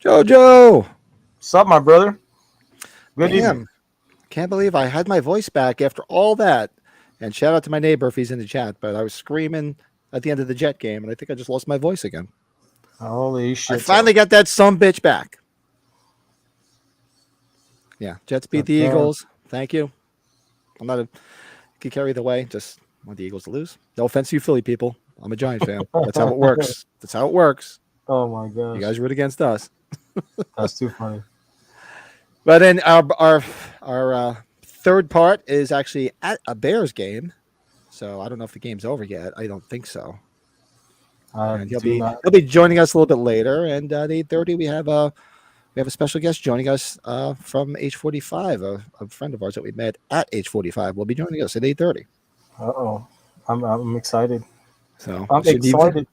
Jojo, What's up, my brother? Good evening. damn, can't believe I had my voice back after all that. And shout out to my neighbor if he's in the chat, but I was screaming at the end of the Jet game, and I think I just lost my voice again. Holy I shit. finally got that some bitch back. Yeah, Jets beat God the damn. Eagles. Thank you. I'm not a could carry the way. Just want the Eagles to lose. No offense to you, Philly people. I'm a Giant fan. That's how it works. That's how it works. Oh my You gosh. guys root against us. That's too funny. But then our third part is actually at a Bears game. So I don't know if the game's over yet. I don't think so. I And do not. he'll be joining us a little bit later. And at 8:30 we have a special guest joining us from H45, a friend of ours that we met at H45 will be joining us at 8:30. Uh-oh. I'm excited. So I'm it should be. excited.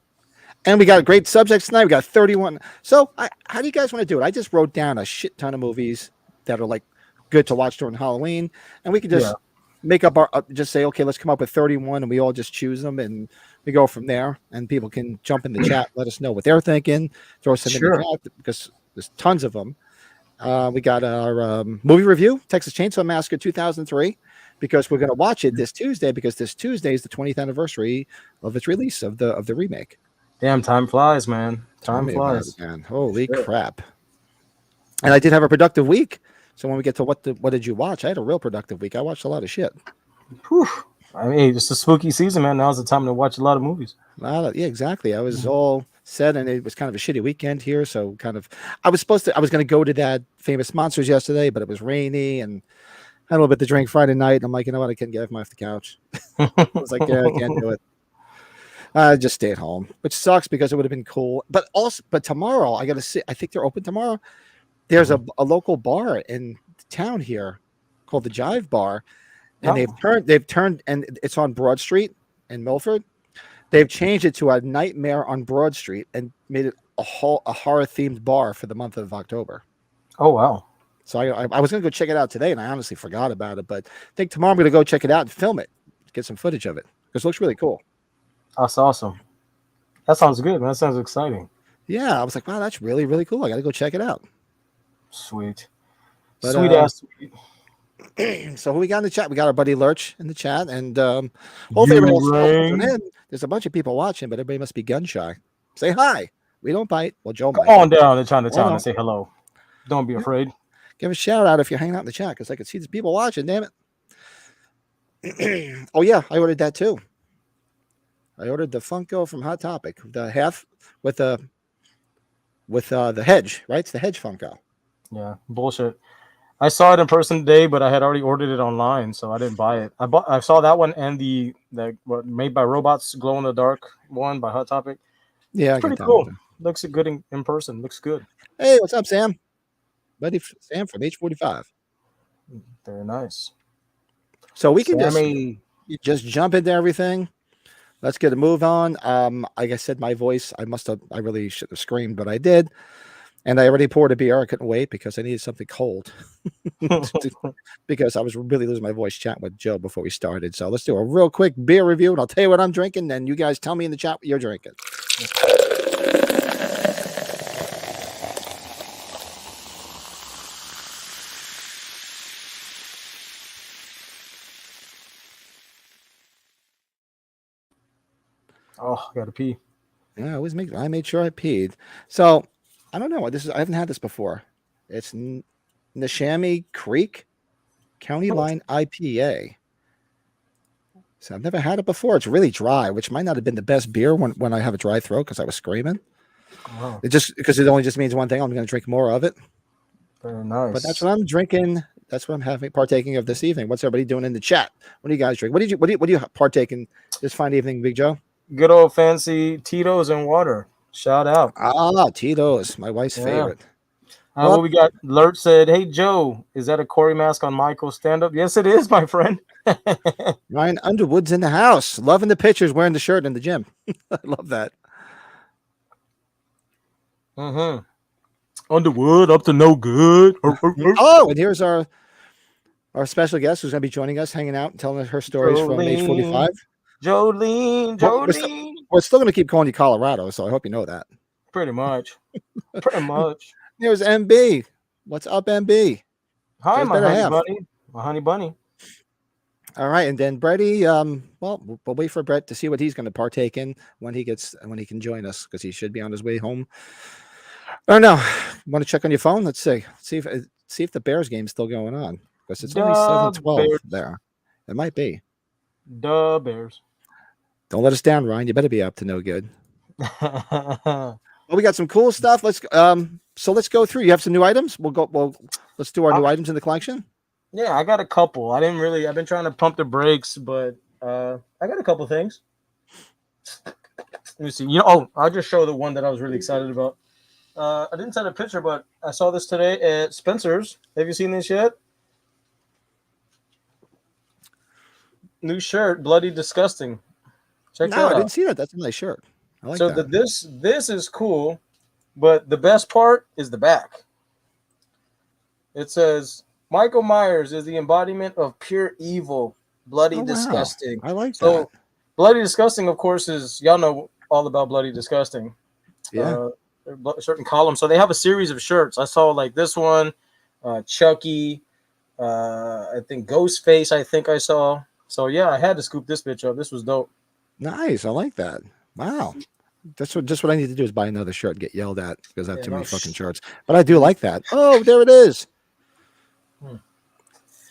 And we got great subjects tonight. We got 31. So how do you guys want to do it? I just wrote down a shit ton of movies that are like good to watch during Halloween, and we could Yeah. just make up our just say, okay, let's come up with 31, and we all just choose them, and we go from there. And people can jump in the chat, let us know what they're thinking, throw some in the Sure. chat because there's tons of them. We got our movie review, Texas Chainsaw Massacre 2003, because we're going to watch it this Tuesday because this Tuesday is the 20th anniversary of its release of the remake. Damn, time flies, man. Tell Time me about it, flies. man. Holy Sure. crap. And I did have a productive week. So when we get to what did you watch? I had a real productive week. I watched a lot of shit. Whew. I mean, it's a spooky season, man. Now's the time to watch a lot of movies. Yeah, exactly. I was all set, and it was kind of a shitty weekend here. So I was going to go to that Famous Monsters yesterday, but it was rainy and had a little bit to drink Friday night. And I'm like, you know what? I can't get off the couch. I was like, yeah, I can't do it. I just stay at home, which sucks because it would have been cool. But tomorrow I got to see. I think they're open tomorrow. There's a local bar in town here called the Jive Bar, and they've turned, and it's on Broad Street in Milford. They've changed it to a Nightmare on Broad Street and made it a horror themed bar for the month of October. Oh, wow. So I was going to go check it out today, and I honestly forgot about it. But I think tomorrow I'm going to go check it out and film it, get some footage of it because it looks really cool. That's awesome. That sounds good, man. That sounds exciting. Yeah, I was like, wow, that's really, really cool. I got to go check it out. Sweet. But, Sweet ass. So who we got in the chat? We got our buddy Lurch in the chat, and hopefully everybody else is in. There's a bunch of people watching, but everybody must be gun shy. Say hi. We don't bite. Well, Joe might. Come on down to Chinatown and say hello. Don't be afraid. Give a shout out if you're hanging out in the chat because I can see there's people watching. Damn it. Oh yeah, I ordered that too. I ordered the Funko from Hot Topic, the half with the hedge, right? It's the hedge Funko. Yeah, bullshit. I saw it in person today, but I had already ordered it online, so I didn't buy it. I saw that one and the made by robots glow in the dark one by Hot Topic. Yeah, it's pretty cool. Looks good in person. Looks good. Hey, what's up, Sam? Buddy Sam from H45. Very nice. So we can just jump into everything. Let's get a move on. Like I said, my voice, I really should have screamed, but I did. And I already poured a beer. I couldn't wait because I needed something cold because I was really losing my voice chatting with Joe before we started. So let's do a real quick beer review, and I'll tell you what I'm drinking. And you guys tell me in the chat what you're drinking. Oh, I gotta pee. Yeah, I made sure I peed. So I don't know. I haven't had this before. It's Neshaminy Creek County Line IPA. So I've never had it before. It's really dry, which might not have been the best beer when I have a dry throat because I was screaming. Wow. Because it only just means one thing. I'm going to drink more of it. Very nice. But that's what I'm drinking. That's what I'm partaking of this evening. What's everybody doing in the chat? What do you guys drink? What do you partake in this fine evening, Big Joe? Good old fancy Tito's and water. Shout out. Tito's, my wife's favorite. What we got? Lurch said, "Hey Joe, is that a Corey mask on Michael's stand-up?" Yes, it is, my friend. Ryan Underwood's in the house, loving the pictures, wearing the shirt in the gym. I love that. Underwood up to no good. Oh, and here's our special guest who's going to be joining us, hanging out, and telling her stories from H45. Jolene. We're still going to keep calling you Colorado, so I hope you know that. Pretty much. There's MB. What's up, MB? Hi, Joe's my better honey half. bunny. My honey bunny. All right, and then Bretty. Well, we'll wait for Brett to see what he's going to partake in when he can join us because he should be on his way home. Oh no, you want to check on your phone? Let's see. See if the Bears game's still going on because it's only The 7:12 Bears. there. It might be. The Bears. Don't let us down, Ryan. You better be up to no good. Well, we got some cool stuff. So let's go through. You have some new items. Let's do our new items in the collection. Yeah, I got a couple. I've been trying to pump the brakes, but I got a couple things. Let me see. I'll just show the one that I was really excited about. I didn't send a picture, but I saw this today at Spencer's. Have you seen this yet? New shirt, Bloody Disgusting. Check that out. I didn't see that. That's a nice shirt. I like that. This is cool, but the best part is the back. It says Michael Myers is the embodiment of pure evil, bloody disgusting. I like that. So, Bloody Disgusting, of course, is y'all know all about Bloody Disgusting. Yeah. A certain column. So they have a series of shirts. I saw like this one, Chucky, I think Ghostface. I think I saw. So yeah, I had to scoop this bitch up. This was dope. Nice. I like that. Wow. That's what I need to do is buy another shirt and get yelled at because I have too many fucking shirts. But I do like that. Oh, there it is.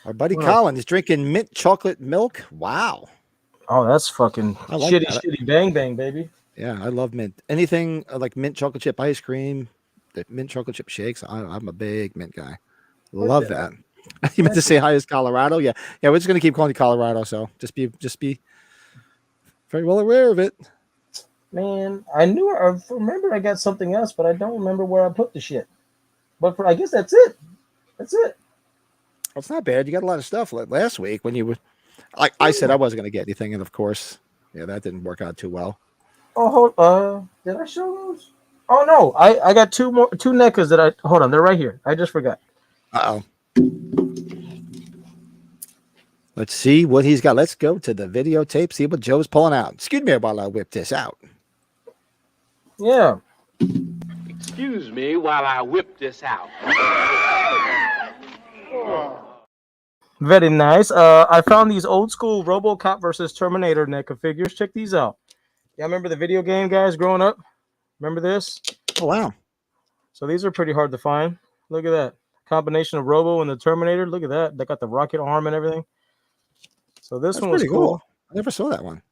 Our buddy Colin is drinking mint chocolate milk. Wow. Oh, that's fucking shitty bang bang, baby. Yeah, I love mint. Anything like mint chocolate chip ice cream, the mint chocolate chip shakes. I'm a big mint guy. Love that. You meant to say hi as Colorado? Yeah. We're just gonna keep calling you Colorado. So just be very well aware of it. Man, I remember I got something else, but I don't remember where I put the shit. But I guess that's it. That's it. Well, it's not bad. You got a lot of stuff last week when you were. I said I wasn't gonna get anything, and of course, yeah, that didn't work out too well. Oh, did I show those? Oh no, I got two NECAs that hold on, they're right here. I just forgot. Uh-oh. Let's see what he's got. Let's go to the videotape, see what Joe's pulling out. Excuse me while I whip this out. Yeah. Excuse me while I whip this out. Very nice. I found these old school RoboCop versus Terminator NECA figures. Check these out. Y'all remember the video game, guys, growing up? Remember this? Oh, wow. So these are pretty hard to find. Look at that. Combination of Robo and the Terminator. Look at that. They got the rocket arm and everything. So this one was cool. I never saw that one.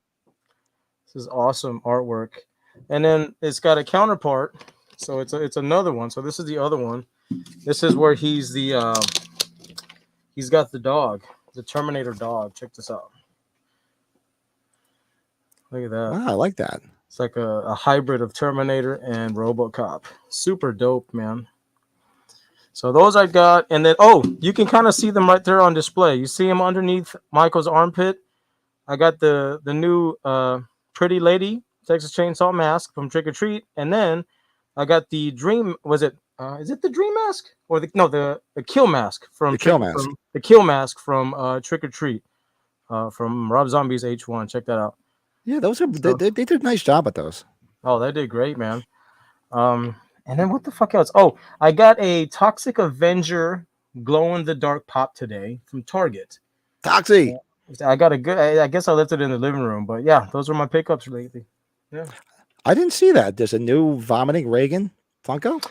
This is awesome artwork. And then it's got a counterpart. So it's another one. So this is the other one. This is where he's got the dog, the Terminator dog. Check this out. Look at that. Wow, I like that. It's like a hybrid of Terminator and RoboCop. Super dope, man. So those I got. And then, you can kind of see them right there on display. You see them underneath Michael's armpit. I got the new Pretty Lady Texas Chainsaw Mask from Trick or Treat. And then I got the Dream. Was it? Is it the Dream Mask or the Kill Mask from the Kill Mask? The Kill Mask from Trick or Treat from Rob Zombie's H1. Check that out. Yeah, those are they did a nice job at those. Oh, they did great, man. And then what the fuck else? Oh, I got a Toxic Avenger glow in the dark pop today from Target. Toxic. I got a good. I guess I left it in the living room, but yeah, those are my pickups lately. Yeah. I didn't see that. There's a new vomiting Reagan Funko.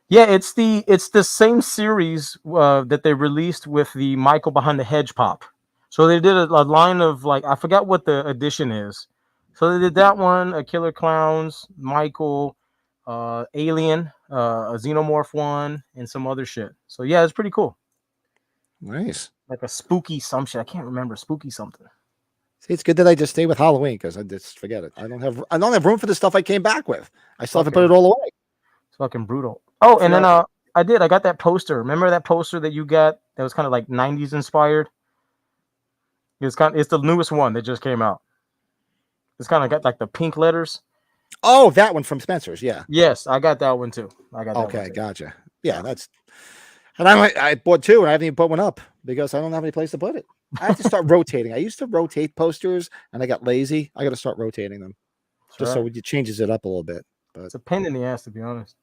Yeah, it's the same series that they released with the Michael Behind the Hedge pop. So they did a line of I forgot what the edition is. So they did that one, a Killer Clowns, Michael, Alien, a Xenomorph one, and some other shit. So yeah, it's pretty cool. Nice. Like a spooky some shit. I can't remember. Spooky something. See, it's good that I just stay with Halloween because I just forget it. I don't have room for the stuff I came back with. I still have to put it all away. It's fucking brutal. Oh, and then I got that poster. Remember that poster that you got that was kind of like 90s inspired? It's the newest one that just came out. It's kind of got like the pink letters. Oh, that one from Spencer's, yeah. Yes, I got that one too. Okay, gotcha. Yeah, and I bought two and I haven't even put one up because I don't have any place to put it. I have to start rotating. I used to rotate posters and I got lazy. I got to start rotating them just so it changes it up a little bit. But it's a pain in the ass, to be honest.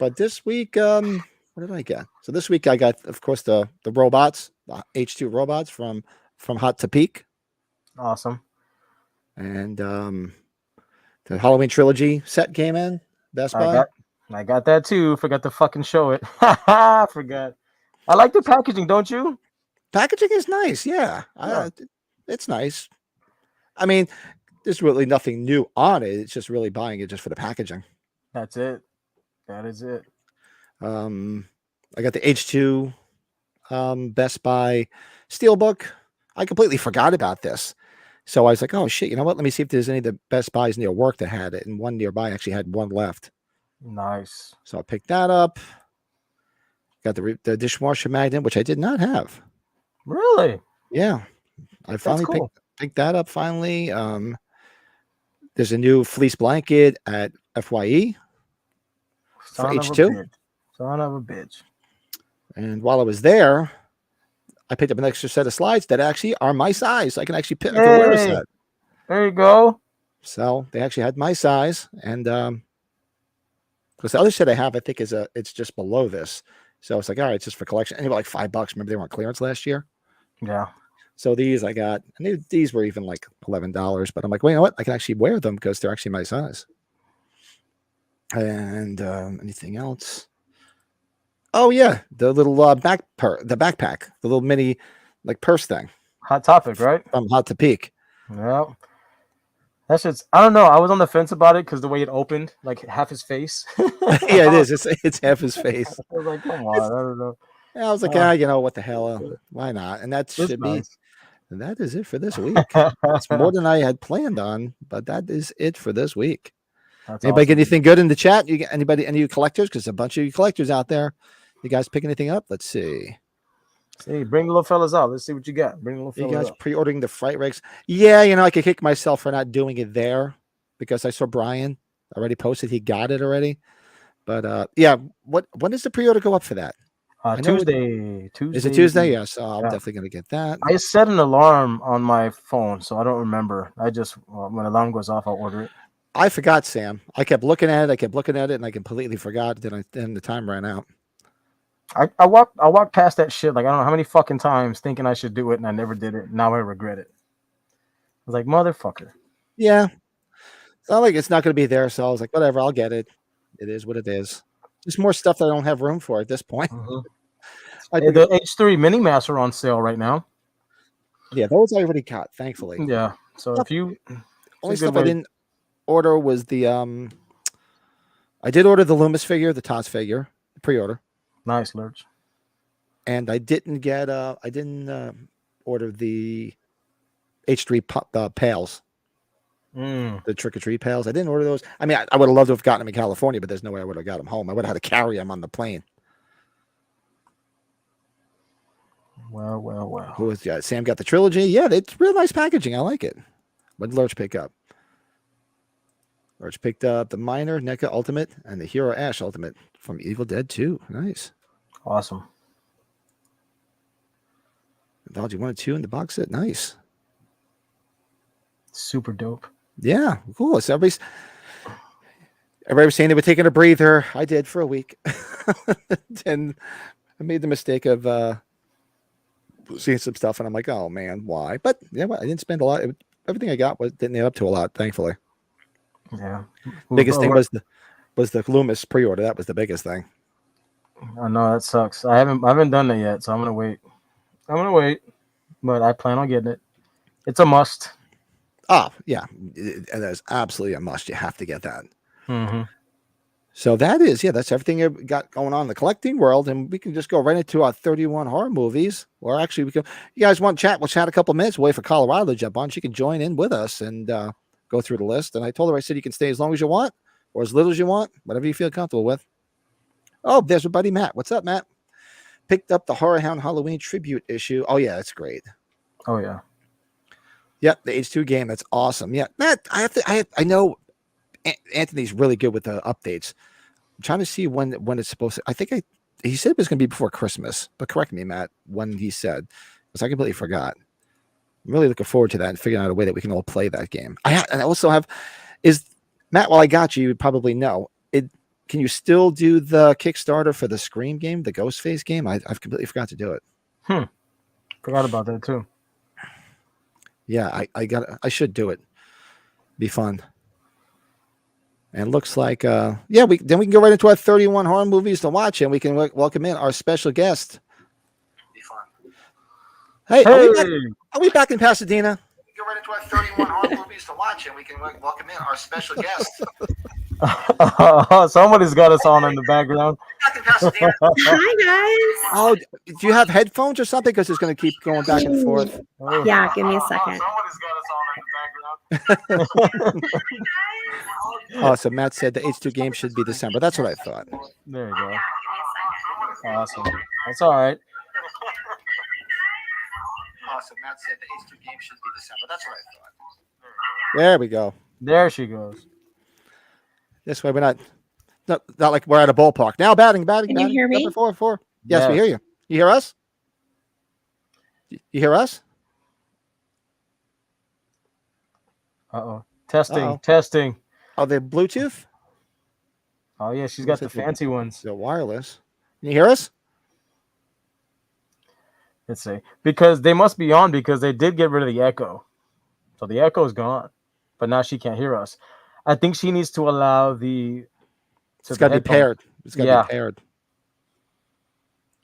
But this week, what did I get? So this week I got, of course, the robots, the H2 robots from Hot to Peak, Awesome. and the Halloween trilogy set came in. Best Buy. I got that too. Forgot to fucking show it. Forgot. I like the packaging, don't you? Packaging is nice. Yeah, it's nice. I mean, there's really nothing new on it. It's just really buying it just for the packaging. That's it. That is it. I got the H2 Best Buy Steelbook. I completely forgot about this. So I was like, oh shit, you know what? Let me see if there's any of the Best Buys near work that had it. And one nearby actually had one left. Nice. So I picked that up. Got the dishwasher magnet, which I did not have. Really? Yeah. I finally cool. picked that up finally. There's a new fleece blanket at FYE for H2. Son of a bitch. And while I was there, I picked up an extra set of slides that actually are my size. I can actually pick and wear a set. There you go. So they actually had my size, and because the other set I have, I think it's just below this. So it's like, all right, it's just for collection. And they were like $5. Remember they were on clearance last year. Yeah. So these I got, and these were even like $11. But I'm like, well, you know what? I can actually wear them because they're actually my size. And anything else? Oh yeah, the little the backpack, the little mini like purse thing. Hot Topic, right? From Hot to Peak. Yeah. That shit's, I don't know. I was on the fence about it because the way it opened, like half his face. Yeah, it is. It's half his face. I was like, come on, I don't know. Yeah, I was like, you know what the hell? Why not? And that should be. And that is it for this week. It's more than I had planned on, but that is it for this week. That's Anybody awesome. get anything good in the chat? You get any of you collectors? Because a bunch of you collectors out there. You guys pick anything up? Let's see. Hey, bring the little fellas out. Let's see what you got. Bring the little fellas You guys out. pre-ordering the Fright Rags? Yeah, you know, I could kick myself for not doing it there because I saw Brian already posted. He got it already. But yeah, when does the pre-order go up for that? Tuesday. Is it Tuesday? Yes. I'm definitely going to get that. I set an alarm on my phone, so I don't remember. I just, when alarm goes off, I'll order it. I forgot, Sam. I kept looking at it, and I completely forgot. Then the time ran out. I walked past that shit like I don't know how many fucking times thinking I should do it, and I never did it. Now I regret it. I was like, motherfucker. Yeah. It's not like it's not going to be there, so I was like, whatever, I'll get it. It is what it is. Just more stuff that I don't have room for at this point. Mm-hmm. The H3 mini masks are on sale right now. Yeah, those I already got, thankfully. Yeah. So if you only stuff I didn't order was the I did order the Loomis figure, the Tots figure, pre-order. Nice, Lurch. And I didn't get order the H3 pails. The trick-or-treat pails. I didn't order those. I mean, I would have loved to have gotten them in California, but there's no way I would have got them home. I would have had to carry them on the plane. Well. Who was Sam got the trilogy? Yeah, it's real nice packaging. I like it. What did Lurch pick up? Lurch picked up the Miner NECA Ultimate and the Hero Ash Ultimate from Evil Dead 2. Nice. Awesome. Anthology 1 and 2 in the box set. Nice. Super dope. Yeah, cool. So everybody was saying they were taking a breather. I did for a week. And I made the mistake of seeing some stuff, and I'm like, oh man, why? But yeah, I didn't spend a lot. Everything I got didn't add up to a lot, thankfully. Yeah. Biggest thing was the Loomis pre-order. That was the biggest thing. I know that sucks. I haven't done it yet, so I'm gonna wait. But I plan on getting it. It's a must. Oh yeah, that is absolutely a must. You have to get that. Mm-hmm. So that's everything I've got going on in the collecting world, and we can just go right into our 31 horror movies. Or actually, you guys want to chat? We'll chat a couple minutes. Wait for Colorado to jump on. She can join in with us and go through the list. And I told her, I said, you can stay as long as you want or as little as you want, whatever you feel comfortable with. Oh, there's our buddy Matt. What's up, Matt? Picked up the Horror Hound Halloween tribute issue. Oh yeah, that's great. Oh yeah. Yep, the H2 game. That's awesome. Yeah, Matt. I know Anthony's really good with the updates. I'm trying to see when it's supposed to. I think he said it was going to be before Christmas, but correct me, Matt, when he said, because I completely forgot. I'm really looking forward to that and figuring out a way that we can all play that game. And I also have is Matt. While I got you, you would probably know it. can you still do the Kickstarter for the Scream game, the Ghostface game? I've completely forgot to do it. Forgot about that too. Yeah, I should do it. Be fun. And it looks like we can go right into our 31 horror movies to watch, and we can welcome in our special guest. Be fun. Hey, are we back in Pasadena? Go right into our 31 horror movies to watch, and we can welcome in our special guest. Somebody's got us on in the background. Hi guys. Oh, do you have headphones or something? Because it's going to keep going back and forth. Oh. Yeah, give me a second. Somebody's got us on in the background. Oh, so Matt said the H2 game should be December. That's what I thought. There you go. Awesome. That's all right. Awesome. Matt said the H2 game should be December. That's what I thought. There we go. There she goes. This way we're not like we're at a ballpark. Now batting. Can you hear me? Number 4. Yes, we hear you. You hear us? You hear us? Uh-oh. Testing. Uh-oh. Testing. Oh, they're Bluetooth? Oh, yeah, she's got the fancy ones. They're wireless. Can you hear us? Let's see. Because they must be on because they did get rid of the echo. So the echo is gone. But now she can't hear us. I think she needs to allow the... It's got to be paired. It's got to be paired.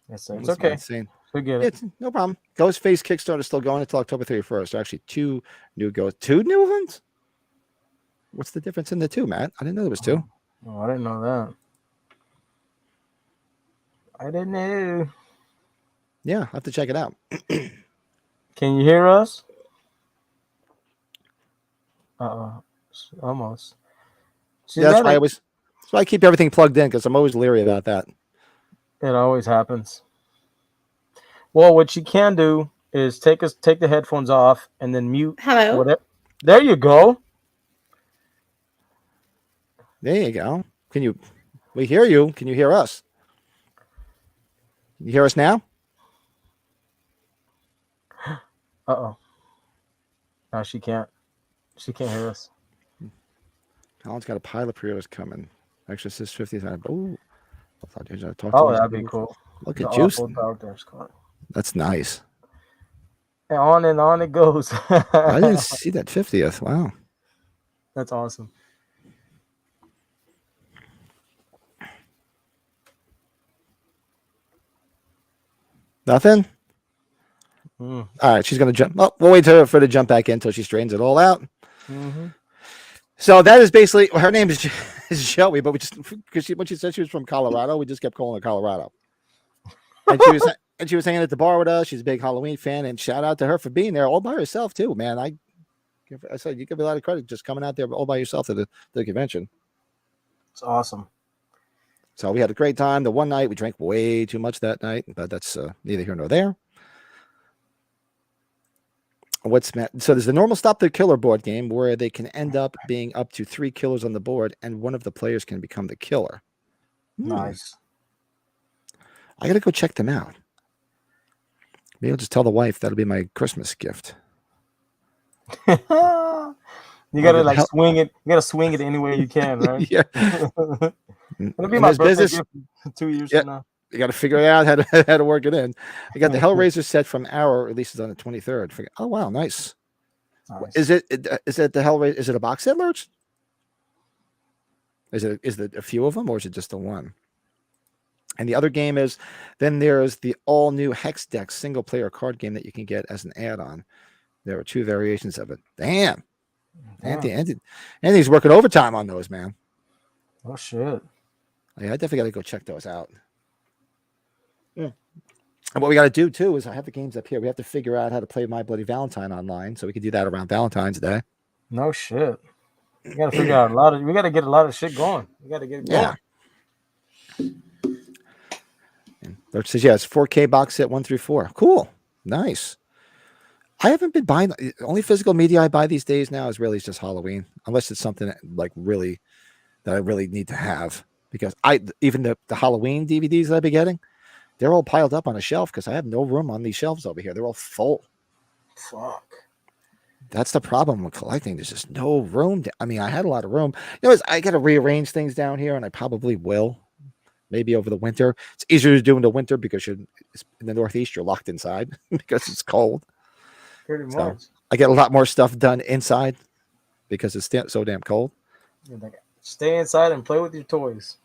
It's okay. We get it. It's no problem. Ghostface Kickstarter is still going until October 31st. There are actually two new ones? What's the difference in the two, Matt? I didn't know there was two. Oh, I didn't know that. I didn't know. Yeah, I'll have to check it out. Can you hear us? Uh-oh. Almost. Yeah, that's why I keep everything plugged in, because I'm always leery about that. It always happens. Well, what you can do is take the headphones off and then mute. Hello. Whatever. There you go. There you go. We hear you. Can you hear us? Can you hear us now? Uh-oh. No, she can't. She can't hear us. Colin's got a pile of pre-orders coming. Exorcist 50. Oh, that'd be cool. Look at Juice. Scott. That's nice. And on it goes. I didn't see that 50th. Wow. That's awesome. Nothing? All right, she's going to jump. Well, we'll wait for her to jump back in until she straightens it all out. Mm-hmm. So that is basically, her name is Joey, but we just, because when she said she was from Colorado, we just kept calling her Colorado. And she was hanging at the bar with us. She's a big Halloween fan, and shout out to her for being there all by herself too, man. I said you give me a lot of credit just coming out there all by yourself to the convention. It's awesome. So we had a great time. The one night we drank way too much that night, but that's neither here nor there. So there's the normal Stop the Killer board game where they can end up being up to 3 killers on the board, and one of the players can become the killer. Nice. I gotta go check them out. Maybe I'll just tell the wife that'll be my Christmas gift. You gotta swing it. You gotta swing it any way you can, right? Yeah. It'll be my birthday gift 2 years from now. You got to figure out how to work it in. I got the Hellraiser set from Arrow releases on the 23rd. Oh wow, nice. Is it the Hellraiser? Is it a box set, Lurch? Is it a few of them, or is it just the one? And the other game is, then there's the all new Hex Deck single player card game that you can get as an add-on. There are 2 variations of it. Damn. Andy's working overtime on those, man. Oh shit. Yeah, I definitely got to go check those out. Yeah. And what we got to do too is I have the games up here. We have to figure out how to play My Bloody Valentine online, so we can do that around Valentine's Day. No shit. We got to figure out we got to get a lot of shit going. We got to get it going. Yeah. And Lurch says, yeah, it's 4K box set 1 through 4. Cool. Nice. I haven't been buying. The only physical media I buy these days now is really just Halloween, unless it's something like really that I really need to have, because even the Halloween DVDs that I've been getting, they're all piled up on a shelf because I have no room on these shelves over here. They're all full. Fuck. That's the problem with collecting. There's just no room. I mean, I had a lot of room. You know, I got to rearrange things down here, and I probably will. Maybe over the winter. It's easier to do in the winter because you're in the Northeast. You're locked inside because it's cold. Pretty much. So I get a lot more stuff done inside because it's so damn cold. Stay inside and play with your toys.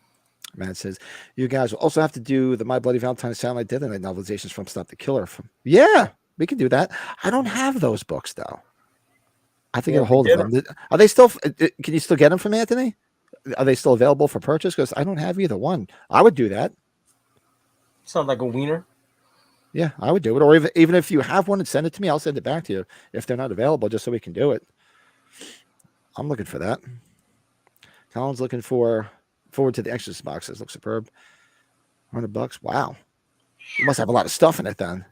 Matt says, you guys will also have to do the My Bloody Valentine Satellite Dead Night novelizations from Stop the Killer. Yeah, we can do that. I don't have those books, though. I have to get a hold of them. Are they still, can you still get them from Anthony? Are they still available for purchase? Because I don't have either one. I would do that. Sounds like a wiener. Yeah, I would do it. Or even if you have one and send it to me, I'll send it back to you if they're not available, just so we can do it. I'm looking for that. Colin's looking forward to the Exorcist boxes. Looks superb. $100. Wow. You must have a lot of stuff in it then.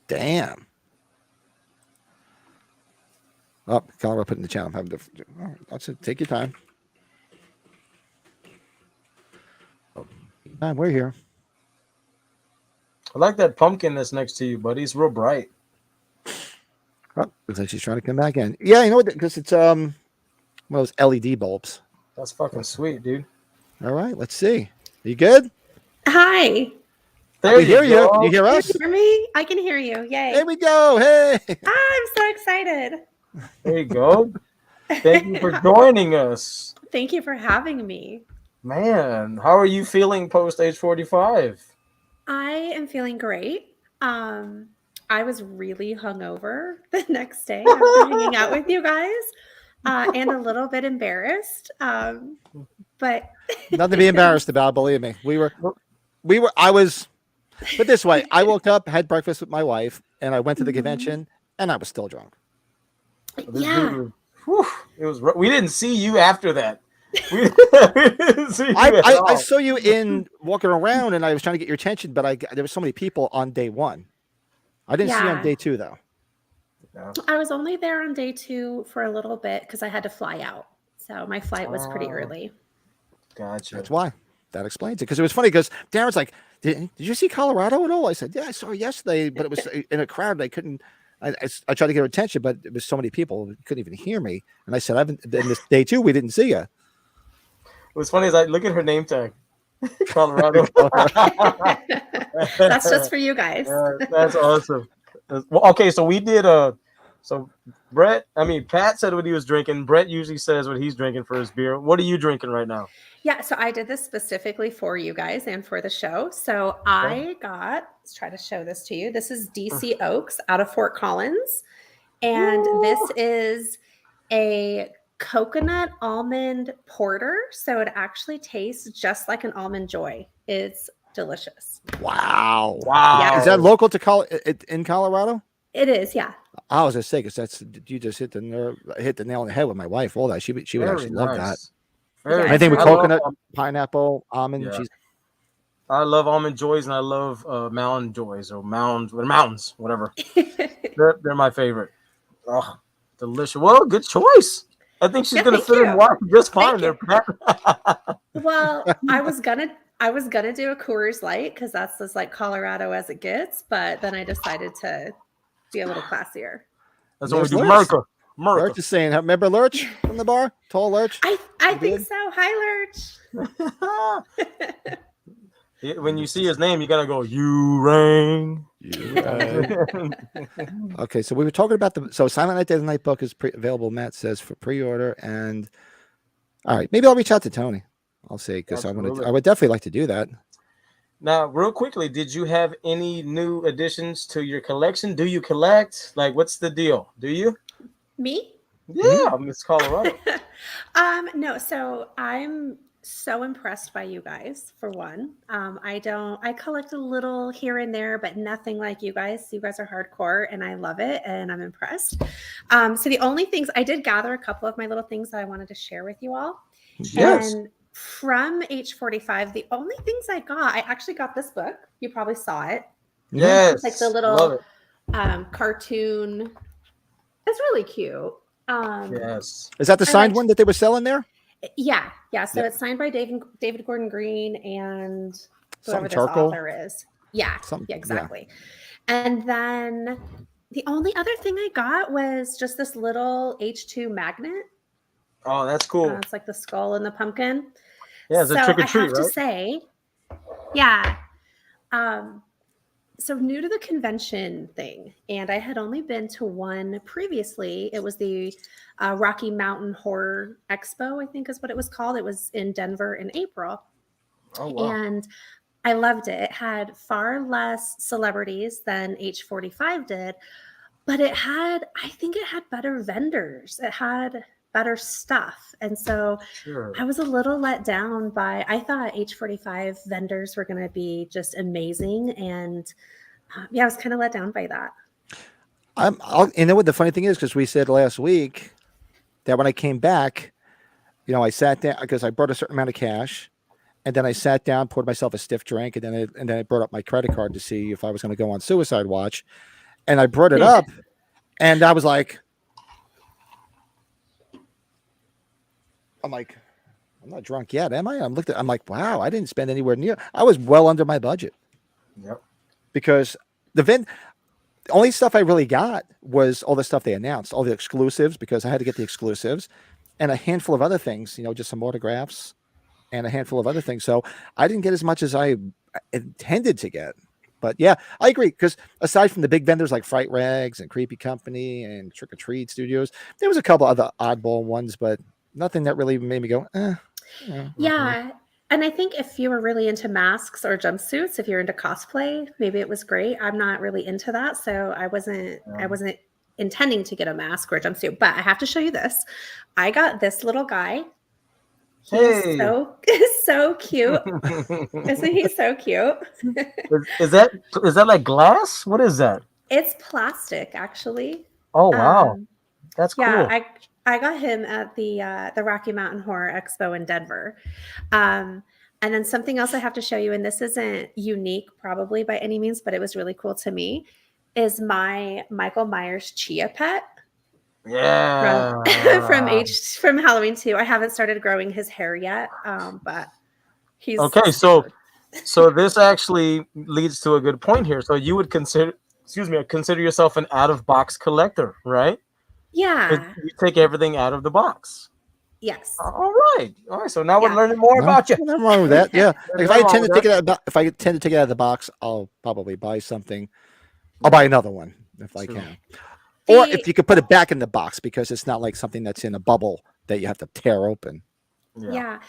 Damn. Oh, Colin, I'll put it in the channel. That's it. Take your time. We're here. I like that pumpkin that's next to you, buddy. It's real bright. Oh, looks like she's trying to come back in. Yeah, you know what? Because it's one of those LED bulbs. That's fucking sweet, dude. All right, let's see. Are you good? Hi. There we hear you. You hear Can us? you hear me? I can hear you. Yay. There we go. Hey. I'm so excited. There you go. Thank you for joining us. Thank you for having me. Man, how are you feeling post age 45? I am feeling great. I was really hungover the next day after hanging out with you guys, and a little bit embarrassed. But Nothing to be embarrassed about, believe me. I was put this way, I woke up, had breakfast with my wife, and I went to the convention, and I was still drunk. yeah. It was. We didn't see you after that. We didn't see you I saw you in walking around, and I was trying to get your attention, but there were so many people on day one. I didn't see you on day two, though. No. I was only there on day 2 for a little bit because I had to fly out. So my flight was pretty early. Gotcha. That's why. That explains it. Because it was funny because Darren's like, did you see Colorado at all? I said, yeah, I saw her yesterday, but it was in a crowd. I couldn't. I tried to get her attention, but it was so many people, you couldn't even hear me. And I said, I've been this day 2, we didn't see you. What's funny is I look at her name tag, Colorado. That's just for you guys. That's awesome. Well, okay, so we did so Pat said what he was drinking. Brett usually says what he's drinking for his beer. What are you drinking right now? Yeah, so I did this specifically for you guys and for the show. So let's try to show this to you. This is DC Oaks out of Fort Collins. And this is a coconut almond porter. So it actually tastes just like an Almond Joy. It's delicious. Wow. Yeah. Is that local to in Colorado? It is, yeah. I was going to say, because you just hit the nail on the head with my wife. All that. She would actually love that. Anything with coconut, pineapple, almond. Yeah. I love Almond Joys and I love Mountain Joys or Mountains, whatever. they're my favorite. Oh, delicious. Well, good choice. I think she's gonna fit in just fine there, Pat. Well, I was gonna do a Coors Light because that's as like Colorado as it gets, but then I decided to be a little classier. That's what we do. America. Lurch is saying, remember Lurch from the bar? Tall Lurch? I think so. Hi, Lurch. When you see his name, you gotta go, you rain. Okay, so we were talking about Silent Night, Dead Night book is available, Matt says, for pre-order. And all right, maybe I'll reach out to Tony. I'll see, because I would definitely like to do that. Now, real quickly, did you have any new additions to your collection? Do you collect? Like, what's the deal? Do you? Me? Yeah, Miss Colorado. No, so I'm so impressed by you guys, for one. I collect a little here and there, but nothing like you guys. You guys are hardcore and I love it and I'm impressed. So the only things I did gather a couple of my little things that I wanted to share with you all. Yes. And from H45, the only things I actually got this book. You probably saw it. Yes. It's like the little cartoon. It's really cute. Yes. Is that the signed one that they were selling there? Yeah. So it's signed by David Gordon Green and whoever this charcoal author is. Yeah. Yeah, exactly. And then The only other thing I got was just this little H2 magnet. Oh, that's cool. It's like the skull and the pumpkin. Yeah, it's a So trick or I treat, have to right? say, yeah. So new to the convention thing, and I had only been to one previously. It was the Rocky Mountain Horror Expo, I think is what it was called. It was in Denver in April. Oh wow. And I loved it. It had far less celebrities than H45 did, but I think it had better vendors. It had better stuff. And so Sure. I was a little let down I thought H45 vendors were going to be just amazing. And yeah, I was kind of let down by that. You know what the funny thing is, because we said last week that when I came back, I sat down because I brought a certain amount of cash, and then I sat down, poured myself a stiff drink, and then I brought up my credit card to see if I was going to go on suicide watch, and I brought it up, and I was like, I'm not drunk yet, am I? I'm like, wow, I didn't spend anywhere near. I was well under my budget. Yep. Because the only stuff I really got was all the stuff they announced, all the exclusives, because I had to get the exclusives, and a handful of other things, just some autographs and a handful of other things. So I didn't get as much as I intended to get. But yeah, I agree. Because aside from the big vendors like Fright Rags and Creepy Company and Trick or Treat Studios, there was a couple other oddball ones, but nothing that really made me go, Yeah. And I think if you were really into masks or jumpsuits, if you're into cosplay, maybe it was great. I'm not really into that, so I wasn't intending to get a mask or a jumpsuit. But I have to show you this. I got this little guy. He's so cute. Isn't he so cute? is that like glass? What is that? It's plastic, actually. Oh wow, that's cool. Yeah, I got him at the Rocky Mountain Horror Expo in Denver. And then something else I have to show you, and this isn't unique probably by any means, but it was really cool to me, is my Michael Myers Chia pet. Yeah. From Halloween 2. I haven't started growing his hair yet, but he's okay. So this actually leads to a good point here. So you would consider yourself an out of box collector, right? Yeah. You take everything out of the box. Yes. All right. So now we're learning more about you. Nothing wrong with that. Yeah. If I tend to take it out of the box, I'll probably buy something. I'll buy another one if I can. Or if you could put it back in the box, because it's not like something that's in a bubble that you have to tear open. Yeah.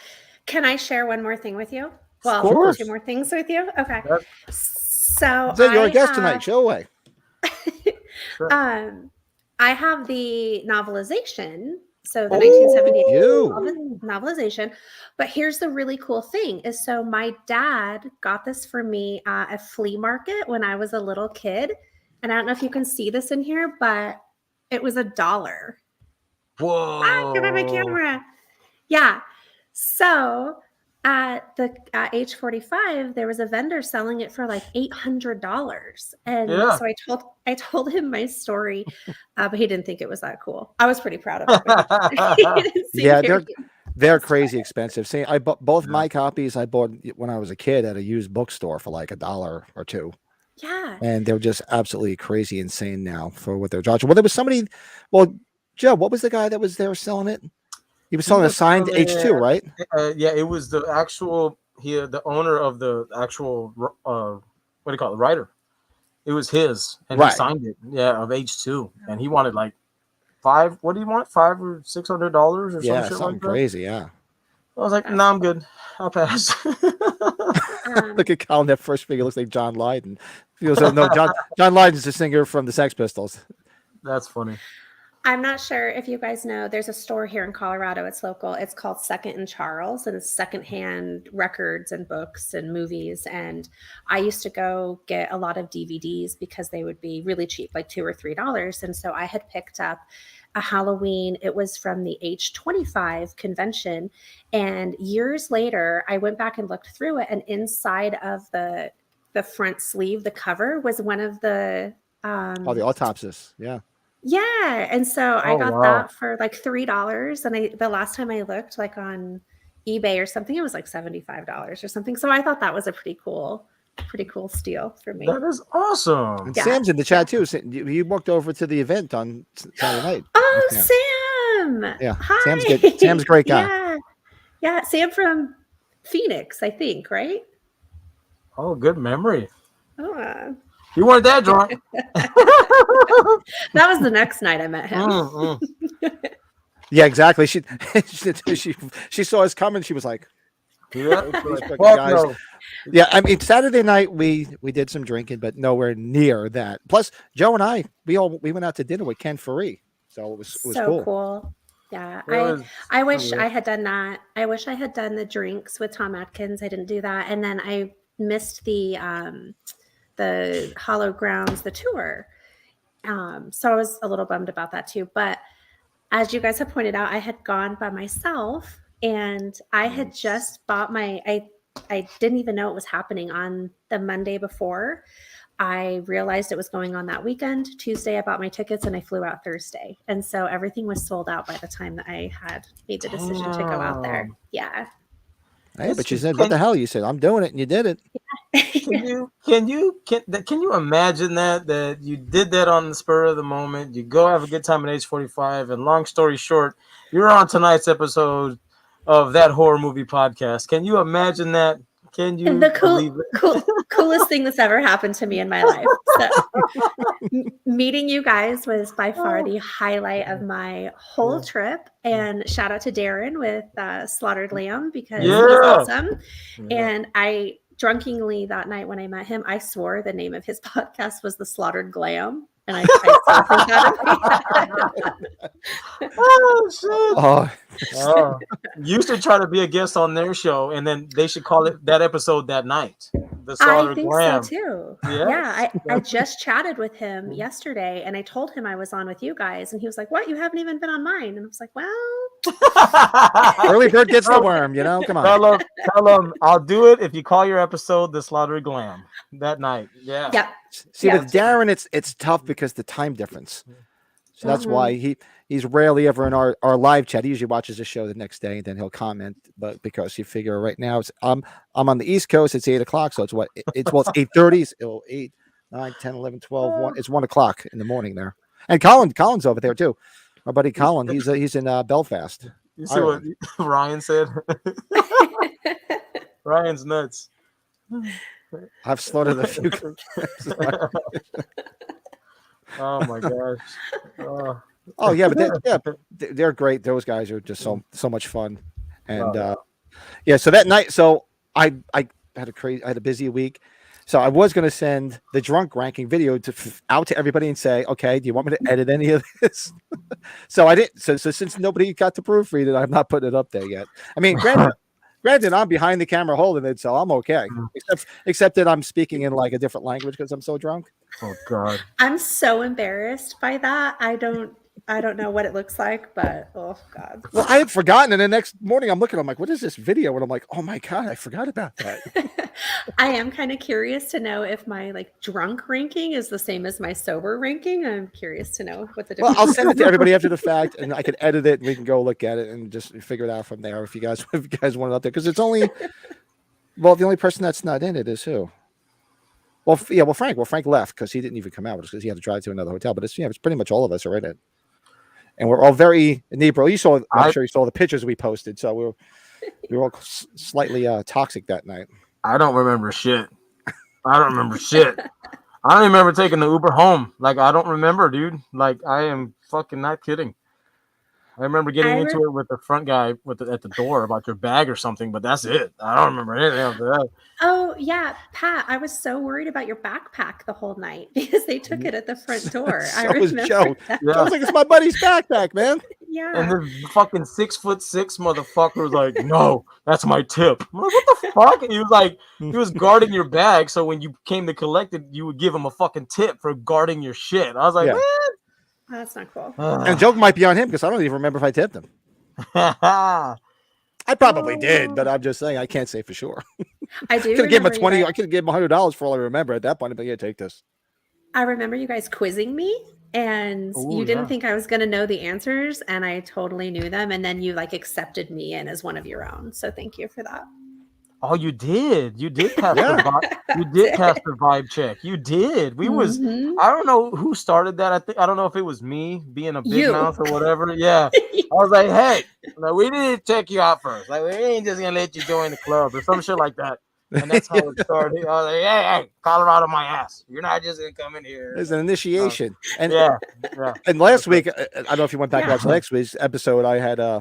Can I share one more thing with you? Well, of course. 2 more things with you. Okay. Yep. So you're a guest tonight. Show away. Sure. I have the novelization. So the 1978 novelization. But here's the really cool thing is, so my dad got this for me at a flea market when I was a little kid. And I don't know if you can see this in here, but it was $1. Whoa. Get on my camera. Yeah. So at H45, there was a vendor selling it for like $800. And so I told him my story, but he didn't think it was that cool. I was pretty proud of it. Yeah, they're crazy expensive. See, I bought both my copies. I bought when I was a kid at a used bookstore for like $1 or $2. Yeah. And they're just absolutely crazy insane now for what they're charging. Well, there was somebody, Joe, what was the guy that was there selling it? He was selling a signed H2, right? Yeah, it was the actual, the owner of the actual, what do you call it, writer. It was his, and he signed it, of H2. And he wanted like $500 or $600 or some shit something like that. Crazy, yeah. I was like, no, I'm good. I'll pass. Look at Colin. That first figure looks like John Lydon. He goes, no, John Lydon's the singer from the Sex Pistols. That's funny. I'm not sure if you guys know, there's a store here in Colorado. It's local. It's called Second and Charles, and it's secondhand records and books and movies. And I used to go get a lot of DVDs because they would be really cheap, like $2 or $3. And so I had picked up a Halloween. It was from the H25 convention. And years later, I went back and looked through it, and inside of the front sleeve, the cover was one of the the autopsies. Yeah. Yeah. And so I got that for like $3. And the last time I looked, like on eBay or something, it was like $75 or something. So I thought that was a pretty cool pretty cool steal for me. That is awesome. And Yeah. Sam's in the chat too. You walked over to the event on Saturday night. Oh, Yeah. Sam! Yeah, Hi. Sam's good. Sam's a great guy. Yeah, Sam from Phoenix, I think, right? Oh, good memory. Oh, You weren't that drunk. that was the next night I met him. Yeah, exactly. She she saw us coming. She was like, Yeah. "These fucking Fuck guys." no. Yeah, I mean Saturday night we did some drinking, but nowhere near that. Plus, Joe and I we went out to dinner with Ken Faree, so it was So cool. Yeah, It was I wish cool. I had done that. I wish I had done the drinks with Tom Atkins. I didn't do that, and then I missed the Hollow Grounds, the tour. So I was a little bummed about that too. But as you guys have pointed out, I had gone by myself, and I had just bought I didn't even know it was happening on the Monday before. I realized it was going on that weekend. Tuesday, I bought my tickets and I flew out Thursday. And so everything was sold out by the time that I had made the decision to go out there. Yeah. Hey, but you said, "What the hell?" You said, "I'm doing it," and you did it. Can you imagine that you did that on the spur of the moment? You go have a good time at age 45, and long story short, you're on tonight's episode of that horror movie podcast. Can you imagine that? Can you The believe it? coolest thing that's ever happened to me in my life. So, meeting you guys was by far the highlight of my whole trip. And shout out to Darren with Slaughtered Lamb because he was awesome. Yeah. And I drunkenly that night when I met him, I swore the name of his podcast was The Slaughtered Glam. And I Oh shit! Oh, You should try to be a guest on their show, and then they should call it that episode that night. The Slaughtered I think Glam. so too. Yes. Yeah, I just chatted with him yesterday, and I told him I was on with you guys, and he was like, "What? You haven't even been on mine?" And I was like, "Well, early bird gets the worm. You know, come on. Tell him I'll do it if you call your episode The Slaughtered Glam that night. Yeah. yeah." See, Yeah. with Darren, it's tough because the time difference. So that's why he's rarely ever in our live chat. He usually watches the show the next day and then he'll comment. But because you figure right now I'm on the East Coast, it's 8:00. So it's 8:30. It's 8, 9, 10, 11, 12, 1. It's 1:00 in the morning there. And Colin's over there too. My buddy Colin, he's in Belfast. You see what Ryan said? Ryan's nuts. I've slaughtered a few. Oh my gosh. Oh yeah, but they're great. Those guys are just so much fun, and yeah. So that night, I had a busy week, so I was going to send the drunk ranking video out to everybody and say, okay, do you want me to edit any of this? So I didn't. So since nobody got to proofread it, I'm not putting it up there yet. I mean, granted, I'm behind the camera holding it, so I'm okay. Except that I'm speaking in like a different language because I'm so drunk. Oh God. I'm so embarrassed by that. I don't know what it looks like, but oh God. Well, I had forgotten, and the next morning I'm looking, I'm like, what is this video? And I'm like, oh my God, I forgot about that. I am kind of curious to know if my like drunk ranking is the same as my sober ranking. I'm curious to know what the difference. Well, I'll send it to everybody after the fact, and I can edit it, and we can go look at it and just figure it out from there. If you guys want it out there, because it's only the only person that's not in it is who? Well, Frank. Well, Frank left because he didn't even come out because he had to drive to another hotel. But it's pretty much all of us are in it, and we're all very inebriated. I'm sure you saw the pictures we posted. So we were all slightly toxic that night. I don't remember shit. I don't remember shit. I don't even remember taking the Uber home. Like, I don't remember, dude. Like, I am fucking not kidding. I remember getting into it with the front guy at the door about your bag or something, but that's it. I don't remember anything after that. Oh yeah, Pat, I was so worried about your backpack the whole night because they took it at the front door. So was Joe. That. I was like, it's my buddy's backpack, man. Yeah. And the fucking 6'6" motherfucker was like, no, that's my tip. I'm like, what the fuck? And he was guarding your bag, so when you came to collect it, you would give him a fucking tip for guarding your shit. I was like, Yeah. what? That's not cool. And joke might be on him because I don't even remember if I tipped him. I probably did, but I'm just saying I can't say for sure. I do. Could have given him remember you I could have given him $100 for all I remember at that point. But yeah, take this. I remember you guys quizzing me, and you didn't think I was going to know the answers, and I totally knew them. And then you like accepted me in as one of your own. So thank you for that. Oh, you did. You did pass Yeah. the vibe. You did pass the vibe check. You did. We was. Mhm. I don't know who started that. I don't know if it was me being a big You. mouth or whatever. Yeah. I was like, hey, no, we didn't check you out first. Like, we ain't just gonna let you join the club or some shit like that. And that's how it started. I was like, hey, Colorado, my ass. You're not just gonna come in here. There's an initiation. And Yeah. and last week, I don't know if you went back and Yeah. watched next week's episode. I had I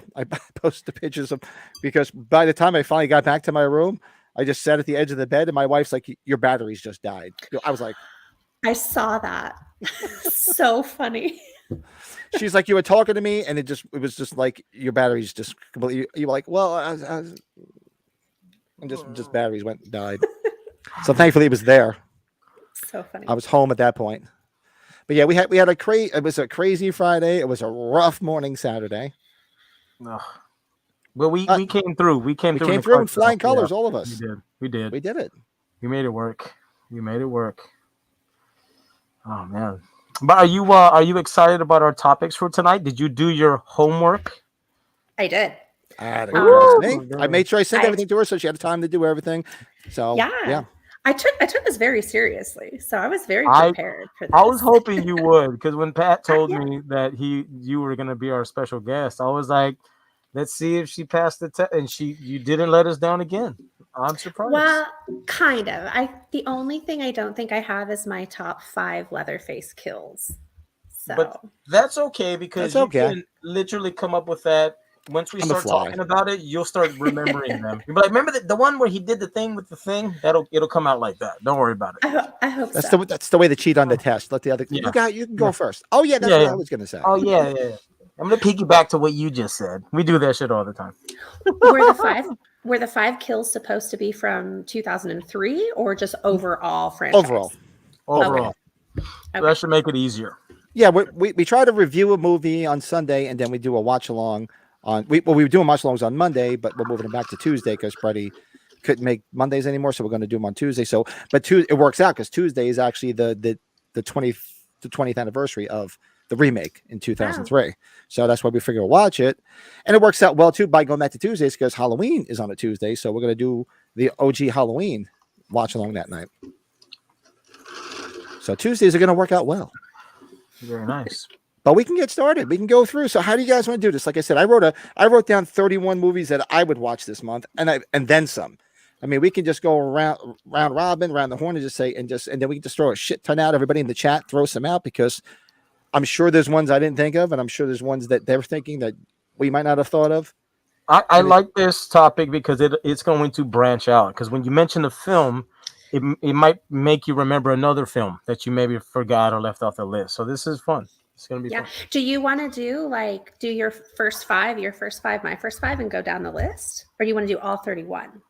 posted the pictures of, because by the time I finally got back to my room, I just sat at the edge of the bed, and my wife's like, "Your batteries just died." I was like, I saw that. So funny. she's like, "You were talking to me, and it was just like your batteries just completely." You were like, "Well," and just batteries went and died. So thankfully, it was there. So funny. I was home at that point. But yeah, we had a it was a crazy Friday. It was a rough morning Saturday. Ugh. But we came through. We came We through. came the through in clutch, flying though. colors, Yeah, all of us. we did. We did it. We made it work. We made it work. Oh man! But are you excited about our topics for tonight? Did you do your homework? I did. I made sure I sent I- everything to her so she had time to do everything. So Yeah. I took this very seriously, so I was very I- prepared for this. I was hoping you would, because when Pat told me that you were going to be our special guest, I was like, let's see if she passed the test, and you didn't let us down again. I'm surprised. Well, kind of. The only thing I don't think I have is my top 5 Leatherface kills. So But that's okay, because That's okay. you can literally come up with that. Once we On the start fly. talking about it, you'll start remembering them. You'll be like, remember the one where he did the thing with the thing? It'll come out like that. Don't worry about it. I hope that's so. that's the way to cheat on the test. Let the other Yeah. you can go first. Oh yeah, that's Yeah, what yeah. I was gonna say. Oh yeah. I'm gonna piggyback to what you just said. We do that shit all the time. Were the 5 kills supposed to be from 2003 or just overall franchise? Overall. Okay. That should make it easier. Yeah, we try to review a movie on Sunday, and then we do a watch along on. We were doing watch alongs on Monday, but we're moving them back to Tuesday because Freddie couldn't make Mondays anymore, so we're going to do them on Tuesday. So, but it works out because Tuesday is actually the 20th anniversary of the remake in 2003. So that's why we figure we'll watch it, and it works out well too by going back to Tuesdays because Halloween is on a Tuesday, so we're going to do the OG Halloween watch along that night. So Tuesdays are going to work out well. Very nice. But we can get started. We can go through. So how do you guys want to do this? Like I said, I wrote down 31 movies that I would watch this month, and then some. I mean, we can just go round robin, round the horn, and just say, and then we can just throw a shit ton out. Everybody in the chat throw some out, because I'm sure there's ones I didn't think of, and I'm sure there's ones that they're thinking that we might not have thought of. I like this topic because it's going to branch out. Because when you mention a film, it might make you remember another film that you maybe forgot or left off the list. So this is fun. It's going to be fun. Do you want to do your first 5, my first 5, and go down the list? Or do you want to do all 31?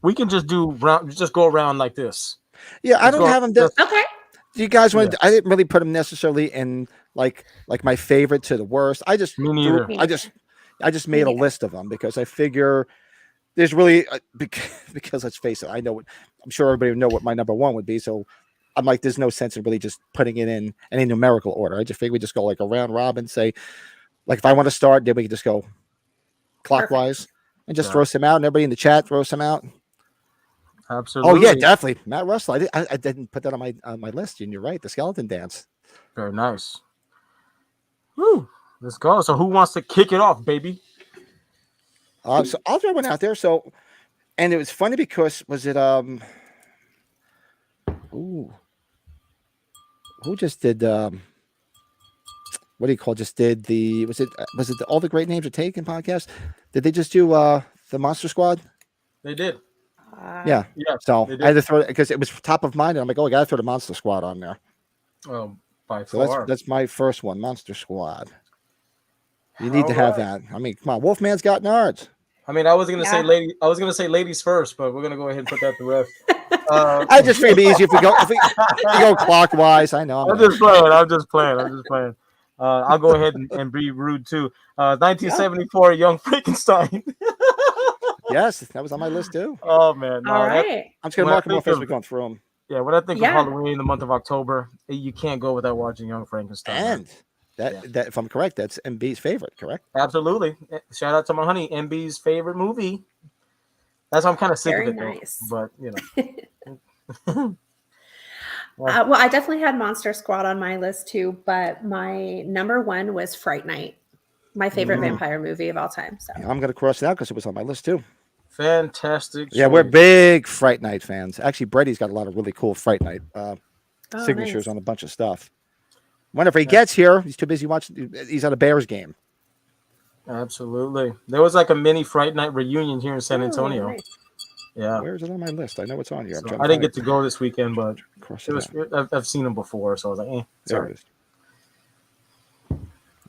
We can just go around like this. Yeah, I don't have them. Okay. Do you guys want? I didn't really put them necessarily in like my favorite to the worst. I just Me neither. I just made a list of them because I figure there's really because let's face it, I'm sure everybody would know what my number 1 would be. So I'm like, there's no sense in really just putting it in any numerical order. I just figure we just go like a round robin. Say, like if I want to start, then we can just go clockwise and just throw some out, and everybody in the chat throw some out. Absolutely. Oh yeah, definitely. Matt Russell. I didn't put that on my list, and you're right. The skeleton dance. Very nice. Woo. Let's go. So who wants to kick it off, baby? So I'll throw one out there. So, and it was funny because who just did what do you call just did the was it the All the Great Names Are Taken podcast? Did they just do the Monster Squad? They did. Yeah. So I had to throw it because it was top of mind, and I'm like, oh, I gotta throw the Monster Squad on there. By So far. that's my first one, Monster Squad. You need to have that. I mean, come on, Wolfman's got nards. I mean, I was gonna say ladies first, but we're gonna go ahead and put that to rest. I just figured it'd be easier if we go clockwise. I know. I'm just playing. I'll go ahead and be rude too. 1974, Young Frankenstein. Yes, that was on my list too. Oh man! No, All right. I'm just gonna mark them off as we're going through them. Yeah, when I think of Halloween in the month of October, you can't go without watching Young Frankenstein. And that, if I'm correct, that's MB's favorite, correct? Absolutely. Shout out to my honey, MB's favorite movie. That's why I'm kind of sick Very of it, nice. though. But Well, I definitely had Monster Squad on my list too, but my number one was Fright Night, my favorite vampire movie of all time. So Yeah, I'm going to cross it out because it was on my list too. fantastic. Yeah, we're choice. big Fright Night fans. Actually, Brady's got a lot of really cool Fright Night signatures nice. on a bunch of stuff. Whenever he gets here, he's too busy watching. He's at a Bears game. Absolutely. There was like a mini Fright Night reunion here in San Antonio. Nice. Yeah. Where is it on my list? I know it's on here. So I didn't get to go this weekend, but cross it was. I've seen them before, so I was like, There sorry. it is.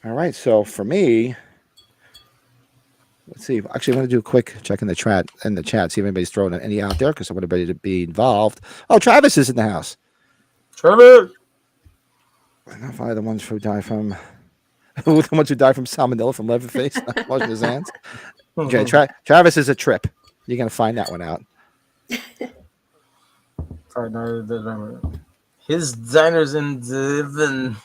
All right. So for me, let's see. Actually, I'm going to do a quick check in the chat. See if anybody's throwing any out there because I want everybody to be involved. Oh, Travis is in the house. Trevor. Identify the ones who die from the ones who die from salmonella from Leatherface, not washing his hands. Okay, Travis is a trip. You're gonna find that one out. Fright Night. His diners in Devon.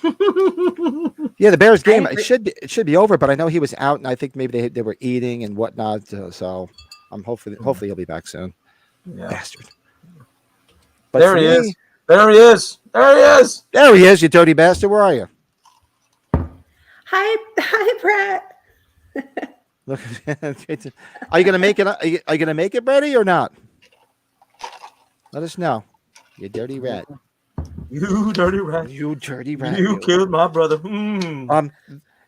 Yeah, the Bears game. It should be over, but I know he was out, and I think maybe they were eating and whatnot. So I'm hopefully he'll be back soon. Yeah. Bastard. But There he is. There he is. There he is. There he is. You dirty bastard. Where are you? Hi, Brett. Look, are you gonna make it? Are you gonna make it, Brady, or not? Let us know. You dirty rat. You dirty rat. You dirty rat. You killed my brother. And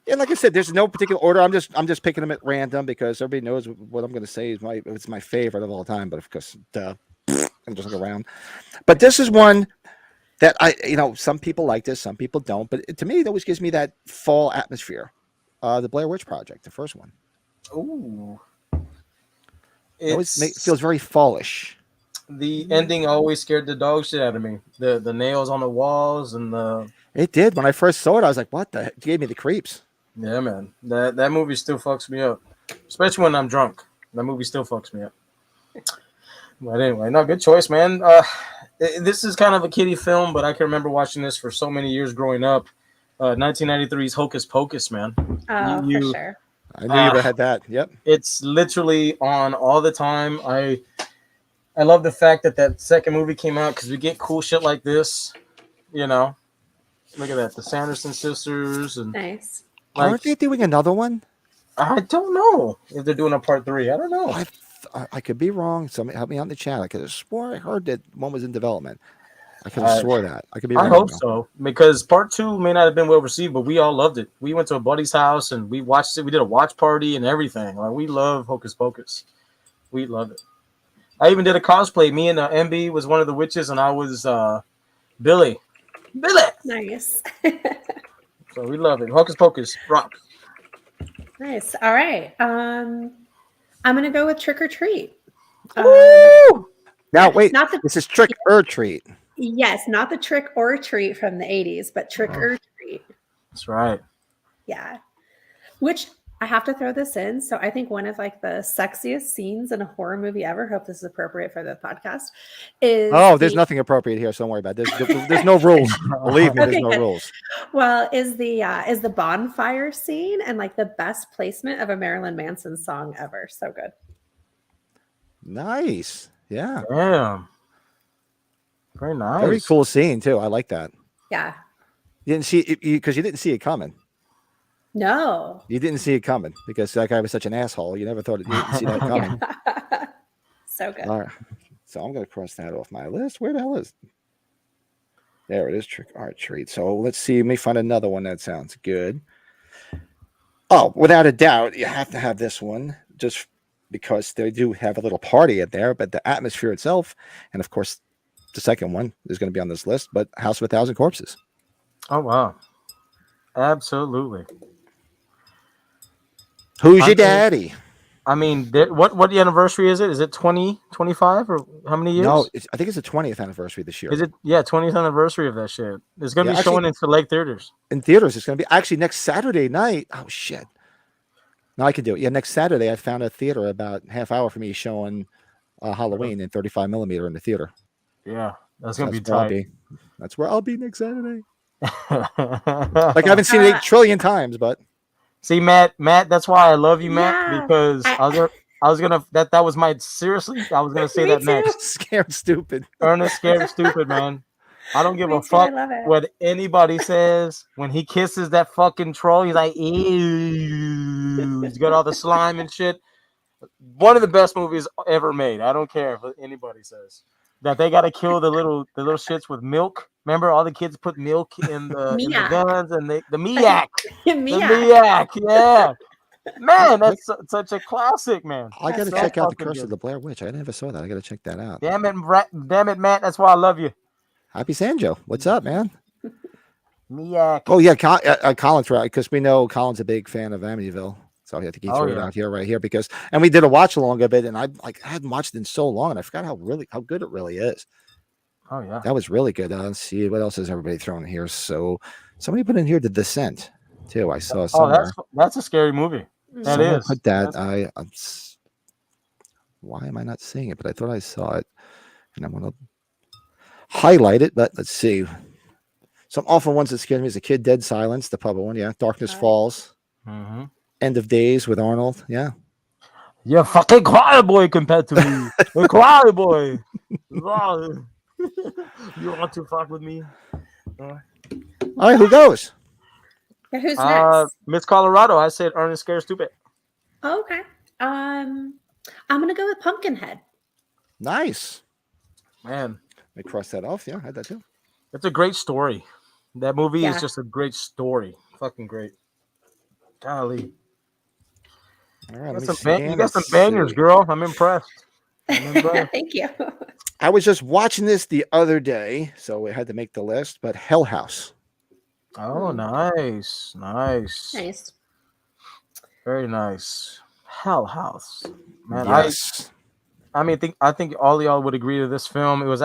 like I said, there's no particular order. I'm just picking them at random because everybody knows what I'm going to say is it's my favorite of all time. But of course, I'm just look around. But this is one that some people like this, some people don't. But to me, it always gives me that fall atmosphere. The Blair Witch Project, the first one. Ooh. It always feels very fallish. The ending always scared the dog shit out of me. The nails on the walls and the. It did. When I first saw it, I was like, "What the heck?" It gave me the creeps. Yeah, man. That movie still fucks me up, especially when I'm drunk. That movie still fucks me up. But anyway, no, good choice, man. This is kind of a kiddie film, but I can remember watching this for so many years growing up. 1993's Hocus Pocus, man. Oh, for sure. I knew you had that. Yep. It's literally on all the time. I love the fact that second movie came out because we get cool shit like this. You know, look at that, the Sanderson sisters, and nice. Aren't they doing another one? I don't know if they're doing a part 3. I don't know. I could be wrong. Somebody help me out in the chat. I could have swore I heard that one was in development. I could have swore that. I could be wrong. I hope so, because part 2 may not have been well received, but we all loved it. We went to a buddy's house and we watched it. We did a watch party and everything. Like, we love Hocus Pocus. We love it. I even did a cosplay. Me and MB was one of the witches, and I was Billy. Nice. So we love it. Hocus Pocus, rock. Nice. All right. I'm gonna go with Trick or Treat. Now wait, this is Trick or Treat. Yes, not the Trick or Treat from the 80s, but Trick or Treat. That's right. Yeah. Which I have to throw this in. So I think one of like the sexiest scenes in a horror movie ever, hope this is appropriate for the podcast, is there's nothing appropriate here, so don't worry about it. There's no rules. Believe me, there's no rules. Well, is the bonfire scene and like the best placement of a Marilyn Manson song ever. So good. Nice. Yeah. Damn. Very nice. Very cool scene too. I like that. Yeah. You didn't see it because you didn't see it coming. No. You didn't see it coming because that guy was such an asshole. You never thought you didn't see that coming. So good. All right. So I'm going to cross that off my list. Where the hell is it? There it is, Trick or Treat. So let's see. Let me find another one that sounds good. Oh, without a doubt, you have to have this one just because they do have a little party in there, but the atmosphere itself, and of course, the second one is going to be on this list, but House of a Thousand Corpses. Oh, wow. Absolutely. Who's your daddy? I mean, what anniversary is it? Is it 20, 25, or how many years? No, I think it's the 20th anniversary this year. Is it? Yeah, 20th anniversary of that shit. It's going to be showing in select theaters. In theaters, it's going to be actually next Saturday night. Oh, shit. No, I can do it. Yeah, next Saturday, I found a theater about half hour from me showing Halloween in 35 millimeter in the theater. Yeah, that's going to be tight. That's where I'll be next Saturday. Like, I haven't seen it 8 trillion times, but. See, Matt, that's why I love you, Matt, because I That was my seriously. I was gonna say Me that too. next. Scared stupid. Ernest Scared Stupid, man. I don't give Me a too, I fuck love it. what anybody says. When he kisses that fucking troll, he's like, ew. He's got all the slime and shit. One of the best movies ever made. I don't care what anybody says. That they gotta kill the little shits with milk. Remember, all the kids put milk in the Miak. guns, and the miak, the Miak. miak, yeah. Man, that's such a classic, man. I got to That's check out the fucking Curse good. of the Blair Witch. I never saw that. I got to check that out. Damn it, Matt. That's why I love you. Happy Sanjo. What's up, man? Miak. Oh yeah, Colin's right, because we know Colin's a big fan of Amityville, so I had to keep throwing it out here right here because, and we did a watch along of it, and I hadn't watched it in so long, and I forgot how good it really is. Oh yeah, that was really good. Let's see what else is everybody throwing here. So somebody put in here The Descent too. I saw somewhere. That's a scary movie. That Someone is. put that. Why am I not seeing it? But I thought I saw it, and I'm gonna highlight it. But let's see. Some awful ones that scared me as a kid: Dead Silence, the public one. Yeah, Darkness Falls, End of Days with Arnold. Yeah. You're fucking quiet boy compared to me. You're quiet boy. You want to fuck with me? All right, who goes? Yeah, who's next? Miss Colorado. I said Ernest Scared Stupid. Oh, okay. I'm gonna go with Pumpkinhead. Nice. Man, I crossed that off. Yeah, I had that too. It's a great story. That movie is just a great story. Fucking great. Golly. All right, you got some bangers, girl. I'm impressed. Thank you. I was just watching this the other day, so it had to make the list. But Hell House. Oh, nice. Very nice. Hell House, man. Yes. I think all y'all would agree to this film. It was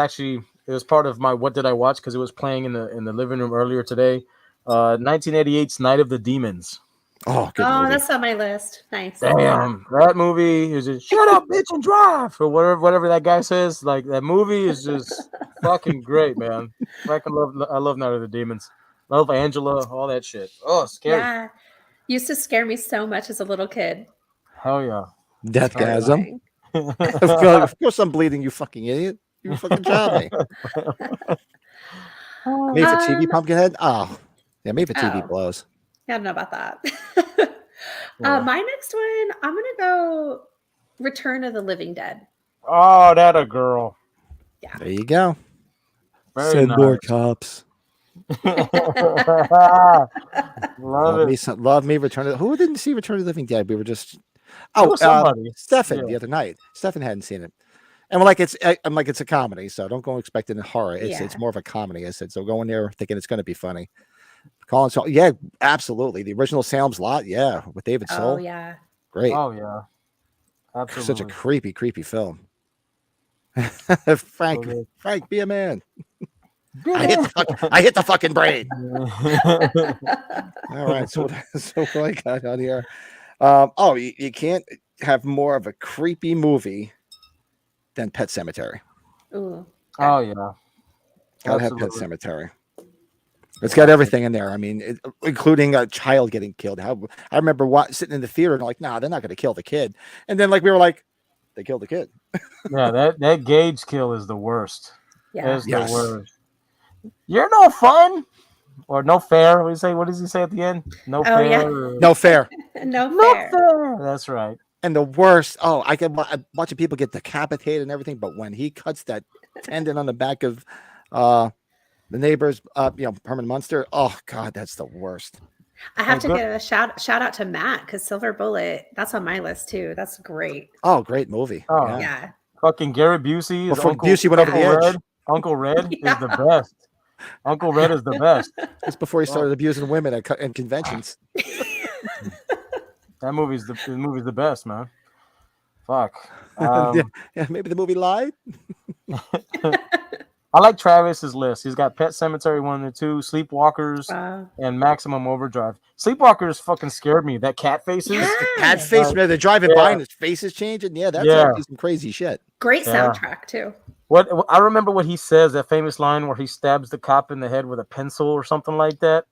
part of my What Did I Watch, because it was playing in the living room earlier today. 1988's Night of the Demons. Oh, good movie. That's on my list. Nice. Damn, that movie is just shut up, bitch, and drive, or whatever that guy says. Like, that movie is just fucking great, man. I love Night of the Demons. Love Angela, all that shit. Oh, scary. Yeah, used to scare me so much as a little kid. Hell yeah. Deathgasm. Of course I'm bleeding, you fucking idiot. You fucking job me. Made for TV, Pumpkinhead? Oh. Yeah, made for TV blows. I don't know about that. My next one, I'm going to go Return of the Living Dead. Oh, that a girl. Yeah. There you go. Very Send nice. more cops. Love me. Return of. Who didn't see Return of the Living Dead? We were just. Stefan the other night. Stefan hadn't seen it, and I'm like it's a comedy, so don't go expecting a horror. It's more of a comedy. I said so. Go in there thinking it's going to be funny. Colin, so yeah, absolutely. The original Salem's Lot, yeah, with David Soul. Oh yeah, great. Oh yeah, absolutely. Such a creepy film. Frank, be a man. I hit the fucking brain. All right, so what I got on here. You can't have more of a creepy movie than Pet Sematary. Ooh. Oh yeah, gotta have Pet Sematary. It's got everything in there. I mean, including a child getting killed. I remember sitting in the theater and like, nah, they're not going to kill the kid. And then we were like, they killed the kid. Yeah, that Gage kill is the worst. Yeah, it's the worst. You're no fun or no fair. What does he say at the end? No fair. Yeah. No fair. No fair. That's right. And the worst. Oh, I'm watching people get decapitated and everything, but when he cuts that tendon on the back of the neighbor's Herman Munster. Oh God, that's the worst. I have to give a shout out to Matt, because Silver Bullet, that's on my list too. That's great. Oh, great movie. Oh yeah. Fucking Gary Busey. Busey went over the edge. Uncle Red is the best. Uncle Red is the best. It's before he started abusing women at conventions. That movie's the best, man. Fuck. Maybe the movie lied. I like Travis's list. He's got Pet Sematary 1 and 2, Sleepwalkers, and Maximum Overdrive. Sleepwalkers fucking scared me. That cat faces. Yeah. Cat face. They're driving by and his face is changing. Yeah, that's actually some crazy shit. Great soundtrack too. What I remember what he says, that famous line where he stabs the cop in the head with a pencil or something like that.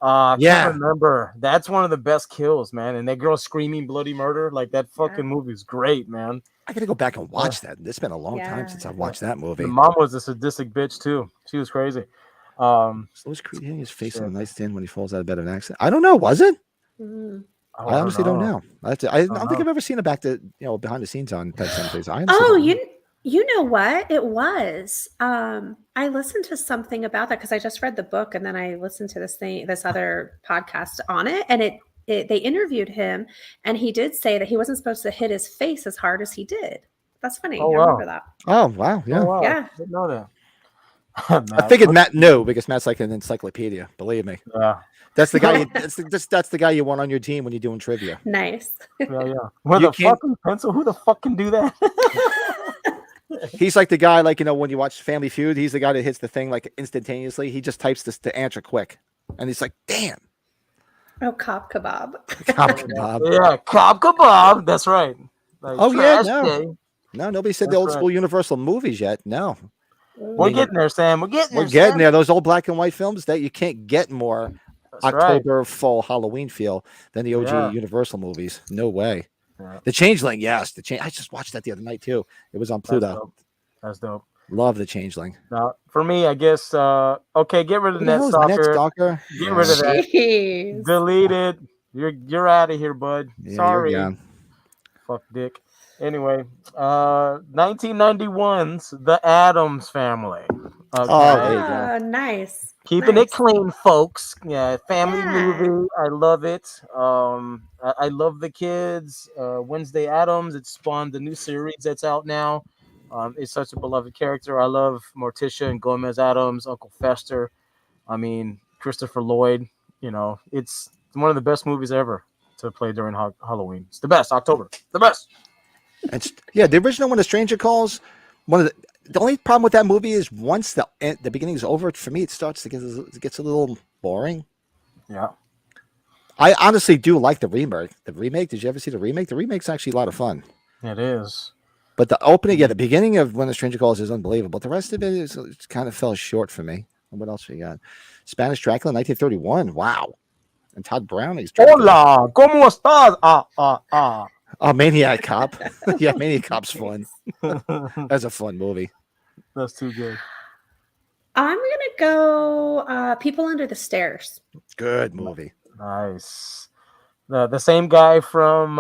I Yeah. can't remember. That's one of the best kills, man. And that girl screaming bloody murder, like that fucking movie is great, man. I gotta go back and watch that. It's been a long time since Yeah. I've watched that The movie. mom was a sadistic bitch too. She was crazy. So was Creed hitting his face on shit. the nightstand when he falls out of bed of an accident? I don't know. Was it? Mm. Oh, I honestly don't know. I don't know. think I've ever seen it behind the scenes on Pet Cemeteries. I honestly Oh, don't know. you know what? It was. I listened to something about that because I just read the book and then I listened to this other podcast on it, and they interviewed him, and he did say that he wasn't supposed to hit his face as hard as he did. That's funny. Oh, I wow. remember that. Oh wow, yeah. Oh, wow. Yeah. I didn't know that. I figured Matt knew because Matt's like an encyclopedia. Believe me, Yeah. that's the guy. That's the guy you want on your team when you're doing trivia. Nice. Yeah. With You a can't- fucking pencil? Who the fuck can do that? He's like the guy, like when you watch Family Feud, he's the guy that hits the thing like instantaneously. He just types this the answer quick, and he's like, "Damn, Oh, cop kebab. Cobb kebab." Yeah, Cobb Kebab. That's right. Like, Oh, yeah, trash no. day. No, nobody said That's the old right. school Universal movies yet. No, We're getting there, Sam. We're getting we're there. getting Sam. there. Those old black and white films that you can't get more That's right. October fall Halloween feel than the OG Yeah. Universal movies. No way. Yeah. The Changeling, yes. I just watched that the other night too. It was on That's Pluto. dope. That's dope. Love the Changeling. Now, for me, I guess, okay, get rid of Who the hell is Net Stalker. Stalker? Get rid of that. Jeez. Delete it. You're out of here, bud. Yeah, Sorry. you're gone. Fuck dick. Anyway, 1991's The Addams Family. Okay. Oh, there you go. Ah, nice. Keeping Nice. it clean, folks. Yeah, family Yeah. movie. I love it. I love the kids. Wednesday Addams. It spawned the new series that's out now. It's such a beloved character. I love Morticia and Gomez Addams, Uncle Fester. I mean, Christopher Lloyd. It's one of the best movies ever to play during Halloween. It's the best. October. The best. The original one, A Stranger Calls. The only problem with that movie is once the beginning is over, for me, it gets a little boring. Yeah. I honestly do like the remake. Did you ever see the remake? The remake's actually a lot of fun. It is. But the opening, the beginning of When a Stranger Calls is unbelievable. The rest of it kind of fell short for me. What else we got? Spanish Dracula, 1931. Wow. And Todd Browning's Dracula. Hola, ¿cómo estás? Oh, Maniac Cop. Yeah, Maniac Cop's fun. That's a fun movie. That's too good. I'm gonna go People Under the Stairs. Good movie. Nice. The same guy from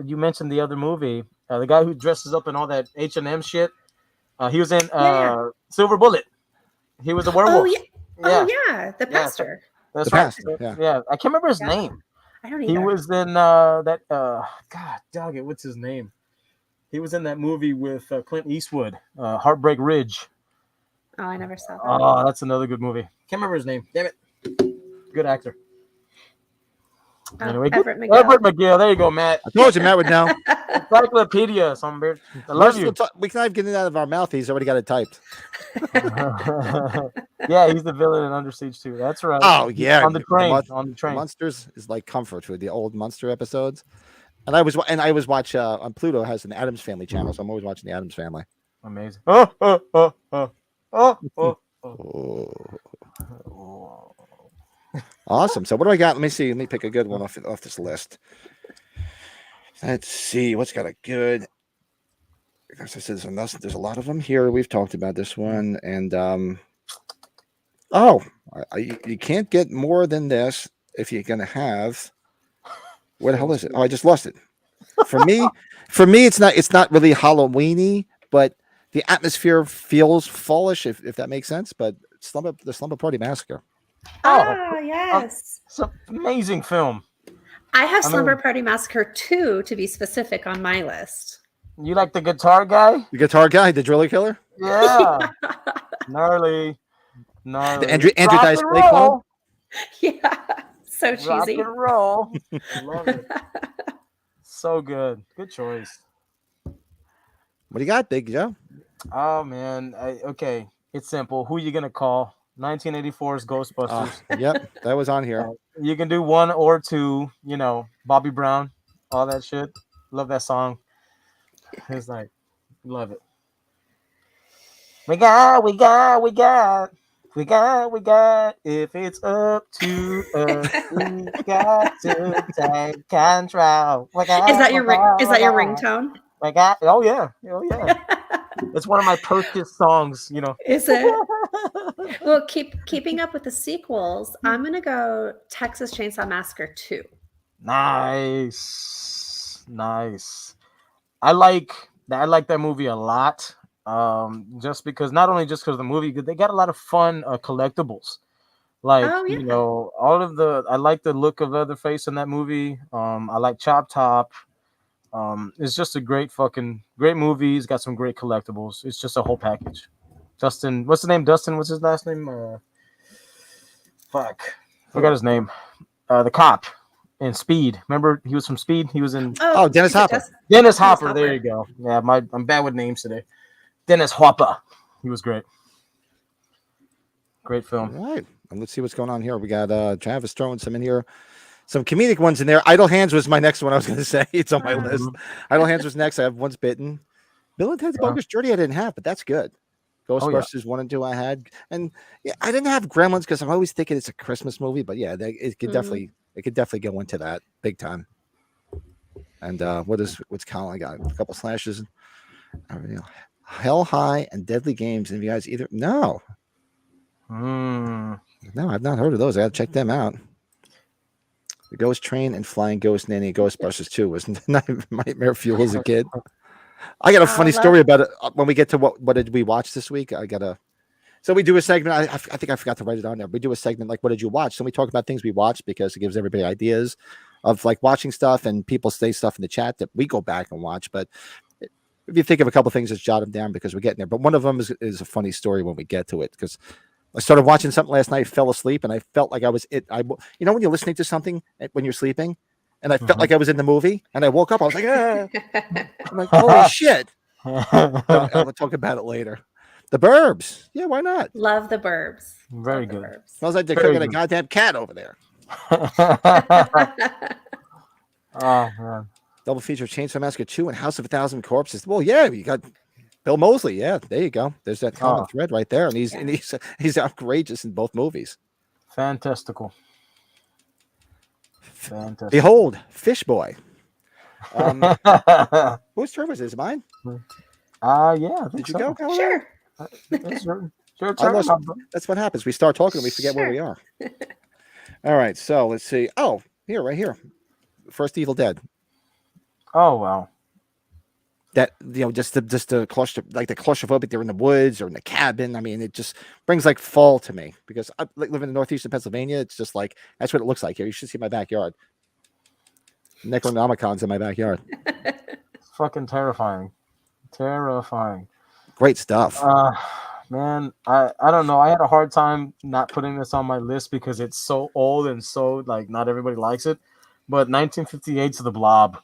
you mentioned the other movie. The guy who dresses up in all that H&M shit. He was in Silver Bullet. He was a werewolf. Oh yeah. Oh yeah, the pastor. That's The right. Pastor, yeah. Yeah, I can't remember his Yeah. name. I don't He either. was in that God dog it, what's his name? He was in that movie with Clint Eastwood, Heartbreak Ridge. Oh, I never saw that. Oh, that's another good movie. Can't remember his name. Damn it. Good actor. Oh, Anyway, Everett McGill. Everett McGill. There you go, Matt. I told you, Matt would know. Encyclopedia, some bitch. I love you. We can not get it out of our mouth. He's already got it typed. Yeah, he's the villain in Under Siege 2. That's right. Oh, yeah. On the train. Monsters is like comfort for the old Monster episodes. And I always watch on Pluto has an Addams Family channel, so I'm always watching the Addams Family. Amazing. Oh. Awesome. So what do I got? Let me see. Let me pick a good one off this list. Let's see what's got a good. As I said, there's a lot of them here. We've talked about this one, and you can't get more than this if you're gonna have. Where the hell is it? Oh, I just lost it. For me, it's not really Halloweeny, but the atmosphere feels fallish, if that makes sense. But the Slumber Party Massacre. Yes. It's an amazing film. I have Slumber Party Massacre 2 to be specific on my list. You like the guitar guy? The guitar guy, the driller killer. Yeah. Gnarly. The Andrew Rock Dice and Clay roll. clone. Yeah. So Rock cheesy. and roll. Love it. So good. Good choice. What do you got, Big Joe? Oh man. Okay. It's simple. Who you gonna call? 1984's Ghostbusters. Yep, that was on here. You can do one or two. Bobby Brown, all that shit. Love that song. It's like, love it. We got. We got. If it's up to us, we got to take control. Is that your ringtone? We got. Oh yeah. It's one of my purchase songs. Is it? Well, keeping up with the sequels, I'm gonna go Texas Chainsaw Massacre 2. Nice. I like that movie a lot. Just because of the movie, they got a lot of fun collectibles. Like, Oh yeah. I like the look of Leatherface in that movie. I like Chop Top. It's just a great movie. It's got some great collectibles. It's just a whole package. Dustin, what's the name? Dustin, what's his last name? Forgot his name. The cop in Speed. Remember, he was from Speed. He was in. Oh, Dennis Hopper. Dennis Hopper. There you go. Yeah, I'm bad with names today. Dennis Hopper. He was great. Great film. All right. And let's see what's going on here. We got Travis throwing some in here. Some comedic ones in there. Idle Hands was my next one I was going to say. It's on my list. Idle Hands was next. I have Once Bitten. Bill and Ted's Bogus Journey I didn't have, but that's good. Ghostbusters 1 and 2 I had. And yeah, I didn't have Gremlins because I'm always thinking it's a Christmas movie, but yeah, it could definitely go into that big time. And what's Colin? I got a couple slashes. Hell High and Deadly Games. And if you guys no, I've not heard of those. I got to check them out. The Ghost Train and Flying Ghost Nanny Ghostbusters 2 was nightmare fuel as a kid. I got a funny story about it when we get to what did we watch this week. So we do a segment. I think I forgot to write it on there. We do a segment like what did you watch? So we talk about things we watched because it gives everybody ideas of like watching stuff, and people say stuff in the chat that we go back and watch. But if you think of a couple things, just jot them down because we're getting there. But one of them is a funny story when we get to it because I started watching something last night, fell asleep, and I felt like I was when you're listening to something when you're sleeping, and I felt like I was in the movie, and I woke up, I was like, I'm like, holy shit. I'll talk about it later. The Burbs. Yeah, why not? Love The Burbs. Very good. Smells like they're cooking a goddamn cat over there. Oh, man. Double feature Chainsaw Massacre 2 and House of 1,000 Corpses. Well, yeah, you got Bill Moseley. Yeah, there you go. There's that common thread right there. And he's outrageous in both movies. Fantastical. Behold, Fish Boy. Whose turn was it? Is it mine? Yeah. Did you go, Colorado? Sure. That's what happens. We start talking and we forget where we are. All right, so let's see. Oh, right here. First Evil Dead. Oh, wow. That, just the claustrophobic, they're in the woods or in the cabin. I mean, it just brings like fall to me because I live in the northeast of Pennsylvania. It's just like, that's what it looks like here. You should see my backyard. Necronomicon's in my backyard. It's fucking terrifying. Great stuff. Man, I don't know. I had a hard time not putting this on my list because it's so old and so like not everybody likes it. But 1958's The Blob.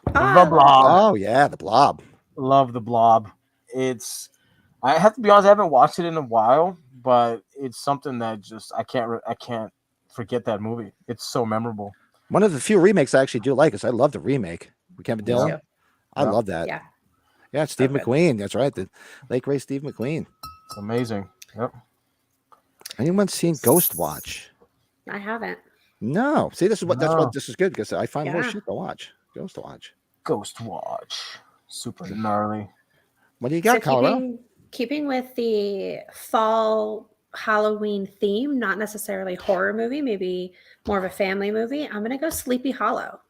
The Blob. Oh yeah, The Blob. Love The Blob. I have to be honest, I haven't watched it in a while, but it's something that just I can't forget that movie. It's so memorable. One of the few remakes I actually do like is I love the remake with Kevin Dillon. Yeah. I love that. Yeah, Steve McQueen. That's right. The late great Steve McQueen. It's amazing. Yep. Anyone seen Ghost Watch? I haven't. No. See, this is this is good because I find more shit to watch. Ghost Watch. Super gnarly. What do you got, Colorado? Keeping with the fall Halloween theme, not necessarily horror movie, maybe more of a family movie, I'm going to go Sleepy Hollow.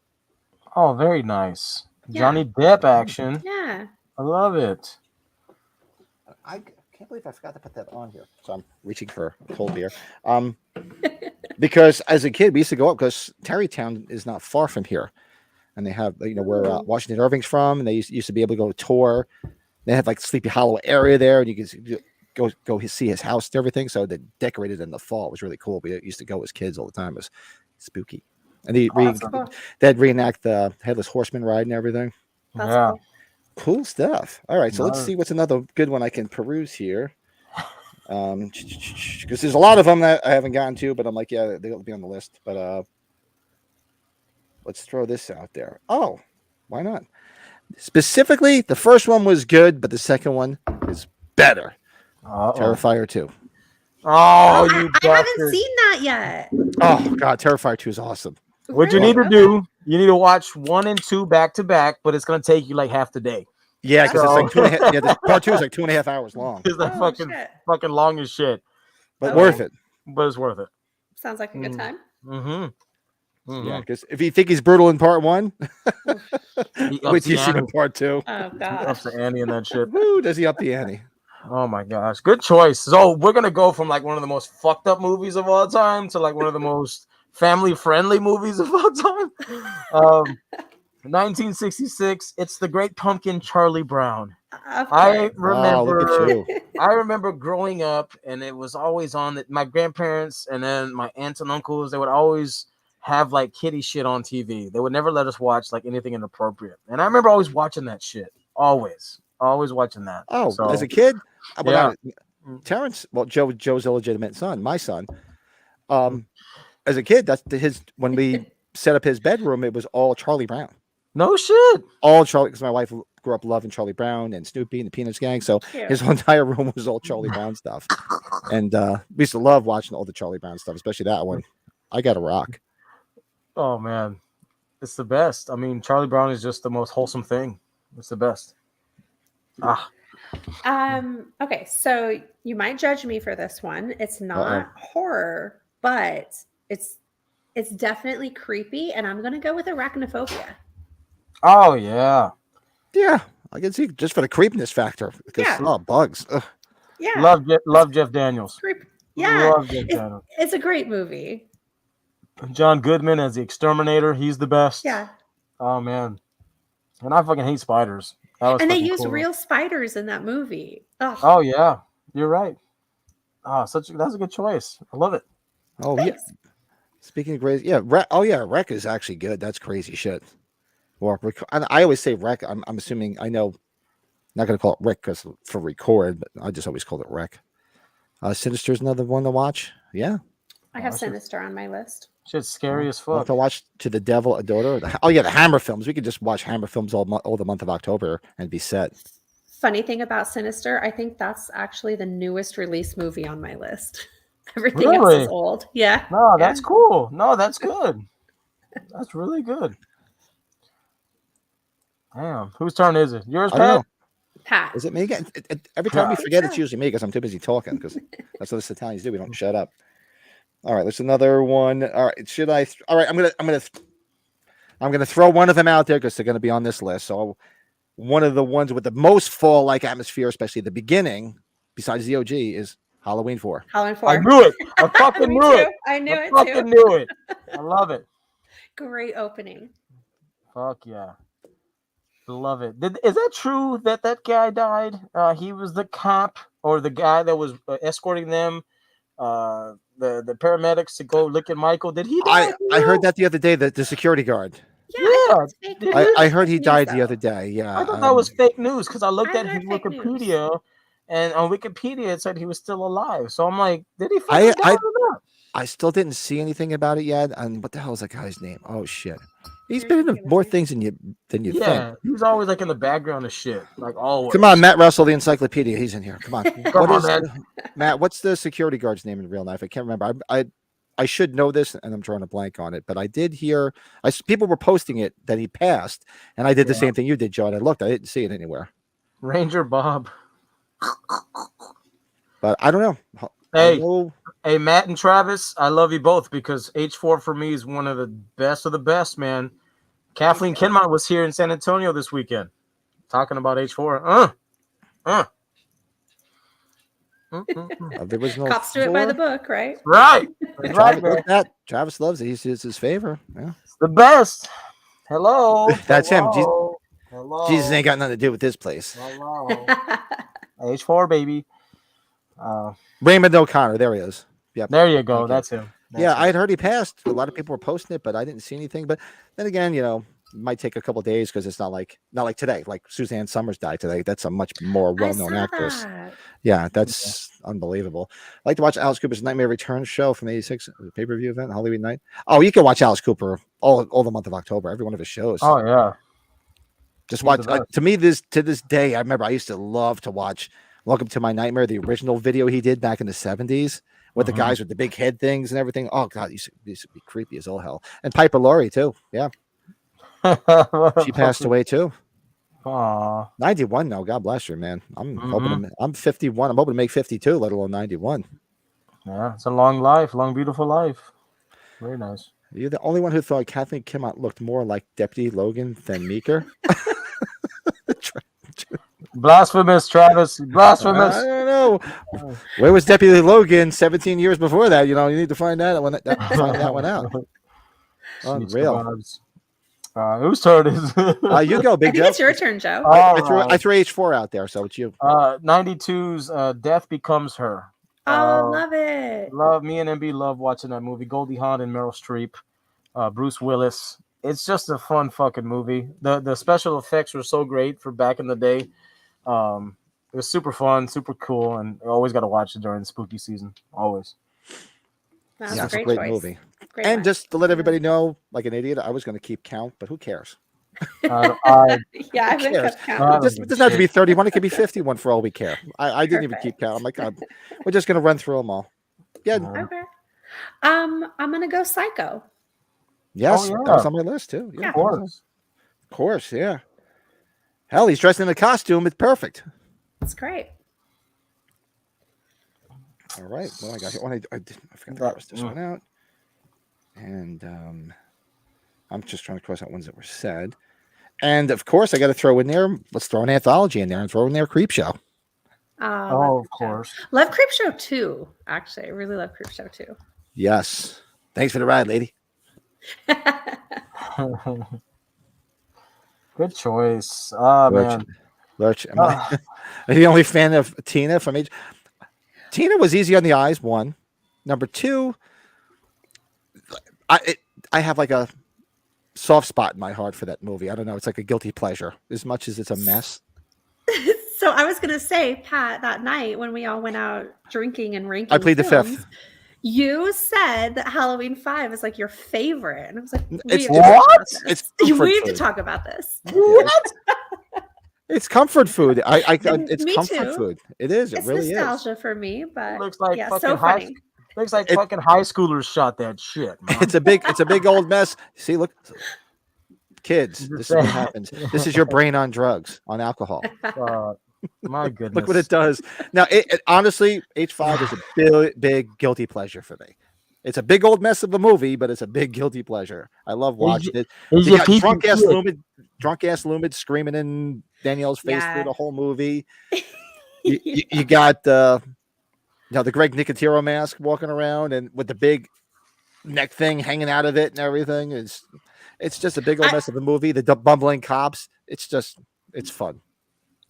Oh, very nice. Yeah. Johnny Depp action. Yeah. I love it. I can't believe I forgot to put that on here. So I'm reaching for a cold beer. Because as a kid, we used to go up because Tarrytown is not far from here. And they have, where Washington Irving's from, and they used to be able to go tour. They had like Sleepy Hollow area there, and you could go see his house and everything. So they decorated in the fall. It was really cool. We used to go as kids all the time. It was spooky. And they'd reenact the Headless Horseman ride and everything. Yeah. Cool stuff. All right, so let's see what's another good one I can peruse here. Because there's a lot of them that I haven't gotten to, but I'm like, yeah, they'll be on the list. But let's throw this out there. Oh, why not? Specifically, the first one was good, but the second one is better. Uh-oh. Terrifier 2. Oh, you I haven't bastard. seen that yet. Oh God, Terrifier 2 is awesome. What you Really? need to do, you need to watch 1 and 2 back to back, but it's gonna take you like half the day. Yeah, because it's So- like 2.5. Yeah, this part 2 is like 2.5 hours long, It's like Oh, shit. fucking long as shit, but Okay. worth it. but it's worth it. Sounds like a good time. Mm-hmm. Yeah, because if you think he's brutal in part 1, He wait ups till you the see him in ante. part 2. Oh, He gosh. ups the ante and that shit. Woo, does he up the ante? Oh my gosh, good choice. So we're gonna go from like one of the most fucked up movies of all time to like one of the most family friendly movies of all time. 1966. It's The Great Pumpkin, Charlie Brown. Of I course. Oh, look at remember. you. I remember growing up, and it was always on that my grandparents and then my aunts and uncles. They would always have like kiddie shit on TV. They would never let us watch like anything inappropriate. And I remember always watching that shit. Always watching that. Oh, So, as a kid, well, yeah. Terrence. Well, Joe's illegitimate son, my son. As a kid, that's his. When we set up his bedroom, it was all Charlie Brown. No shit. All Charlie, because my wife grew up loving Charlie Brown and Snoopy and the Peanuts gang. So Cute. his whole entire room was all Charlie Brown stuff. And we used to love watching all the Charlie Brown stuff, especially that one. I got a rock. Oh man, it's the best. I mean, Charlie Brown is just the most wholesome thing. It's the best. Okay, so you might judge me for this one. It's not horror, but it's definitely creepy, and I'm gonna go with arachnophobia. Oh yeah. Yeah, I can see just for the creepiness factor. Because, Yeah. bugs. Ugh. Yeah, Love Jeff Daniels. creep. Yeah, Love Jeff Daniels. it's a great movie. John Goodman as the exterminator. He's the best. Yeah, Oh man. And I fucking hate spiders. That was and they fucking used cool. real spiders in that movie. Ugh. Oh yeah, you're right. That's a good choice. I love it. Oh, yeah. Thanks. Speaking of crazy, yeah. Wreck is actually good. That's crazy shit. Or I always say Wreck. I'm assuming I know. Not gonna call it Rick because for record, but I just always called it Wreck. Sinister's another one to watch. Yeah, I have Awesome. Sinister on my list. Shit's scary as I'll have fuck. to watch To the Devil a Daughter. Oh yeah, the Hammer films. We could just watch Hammer films all the month of October and be set. Funny thing about Sinister, I think that's actually the newest release movie on my list. Everything else Really? is old. Yeah. No, Yeah. that's cool. No, that's good. That's really good. Damn, whose turn is it? Yours, I don't know. Pat. Is it me again? Every time we Yeah. forget, it's usually me because I'm too busy talking. Because that's what us Italians do. We don't shut up. All right, there's another one. All right, should I? All right, I'm gonna throw one of them out there because they're gonna be on this list. So one of the ones with the most fall-like atmosphere, especially at the beginning, besides the OG, is Halloween 4. Halloween 4. I knew it. I fucking Me knew too. it. I knew I it fucking too. knew it. I love it. Great opening. Fuck yeah. Love it. Is that true that guy died? He was the cop or the guy that was escorting them, the paramedics to go look at Michael. Did he die? I heard that the other day. That the security guard. Yeah, I thought it was fake news. I heard he News, died the though. other day. Yeah, I thought that was fake news because I looked I at his heard fake news. Wikipedia, and on Wikipedia it said he was still alive. So I'm like, did he fucking die or not? I still didn't see anything about it yet. And what the hell is that guy's name? Oh shit, he's Here's been the in more thing. things than you Yeah, think. he's always like in the background of shit, like always. Come on, Matt Russell, the encyclopedia. He's in here. Come on, Come on, man. Matt? What's the security guard's name in real life? I can't remember. I should know this, and I'm drawing a blank on it. But I did hear people were posting it that he passed, and I did the same thing you did, John. I looked, I didn't see it anywhere. Ranger Bob. But I don't know. Hey. I know- Hey, Matt and Travis, I love you both because H4 for me is one of the best, man. Kathleen Kinmont was here in San Antonio this weekend talking about H4. there was no Cops do it by the 4. book, right? Right. That's right, man. Travis loves it. He's his favor. Yeah. It's the best. Hello. That's him. Hello. Hello. Jesus ain't got nothing to do with this place. Hello. H4, baby. Raymond O'Connor. There he is. Yep. There you go. Okay. That's him. Yeah, I had heard he passed. A lot of people were posting it, but I didn't see anything. But then again, it might take a couple days because it's not like today. Like Suzanne Summers died today. That's a much more well-known actress. Yeah, that's unbelievable. I like to watch Alice Cooper's Nightmare Returns show from '86, pay-per-view event, Halloween night. Oh, you can watch Alice Cooper all the month of October, every one of his shows. Oh, yeah. Just He's watch. the best. To me, to this day, I remember I used to love to watch Welcome to My Nightmare, the original video he did back in the 70s with the guys with the big head things and everything. Oh God, these would be creepy as all hell. And Piper Laurie too. Yeah, she passed away too. Aw. 91 now. God bless her, man. I'm 51. I'm hoping to make 52, let alone 91. Yeah, it's a long life, long beautiful life. Very nice. You're the only one who thought Kathleen Kimmott looked more like Deputy Logan than Meeker. Blasphemous, Travis. Blasphemous. I don't know. Where was Deputy Logan 17 years before that? You need to find that one out. Unreal. Whose turn is it? You go, Big I think Joe. it's your turn, Joe. I threw H4 out there, so it's you. 92's Death Becomes Her. Love it. Me and MB love watching that movie. Goldie Hawn and Meryl Streep, Bruce Willis. It's just a fun fucking movie. The special effects were so great for back in the day. It was super fun, super cool, and I always got to watch it during the spooky season. Always. That's It's a a great choice. movie. Great And one. just to let everybody know, like an idiot, I was going to keep count, but who cares? Yeah, I've been cares? kept count. It doesn't have to be 31. It could be 51 for all we care. I didn't even keep count. I'm like, God, we're just going to run through them all. Yeah. Okay. I'm gonna go Psycho. Yes, Oh, yeah. that was on my list too. Yeah, Of course. of course. Yeah. Hell, he's dressed in a costume. It's perfect. It's great. All right. Well, I got here. I forgot to cross this one out. And I'm just trying to cross out ones that were said. And of course, I got to throw in there. Let's throw an anthology in there and throw in there Creep Show. Oh, of course. Love Creep Show 2. Actually, I really love Creep Show 2. Yes. Thanks for the ride, lady. Good choice. Ah, man. Lurch. Am I the only fan of Tina from age? Tina was easy on the eyes. One. Number two, I have like a soft spot in my heart for that movie. I don't know. It's like a guilty pleasure as much as it's a mess. So I was gonna say, Pat, that night when we all went out drinking and ranking, I plead the films, fifth. You said that Halloween 5 is like your favorite, and I was like, It's what? It's we comfort need to food. talk about this. What? It's comfort food. It's Me comfort too. food. It is. It It's really is. nostalgia for me, but Looks like yeah, fucking so high. funny. Looks like fucking high schoolers shot that shit, man. It's a big old mess. See, look, kids. This is what happens. This is your brain on drugs, on alcohol. My goodness. Look what it does. Now, honestly, H5 is a big guilty pleasure for me. It's a big old mess of a movie, but it's a big guilty pleasure. I love watching it. You got drunk ass Lumid screaming in Danielle's face through the whole movie. you got the Greg Nicotero mask walking around and with the big neck thing hanging out of it and everything. It's just a big old mess of a movie. The bumbling cops. It's fun.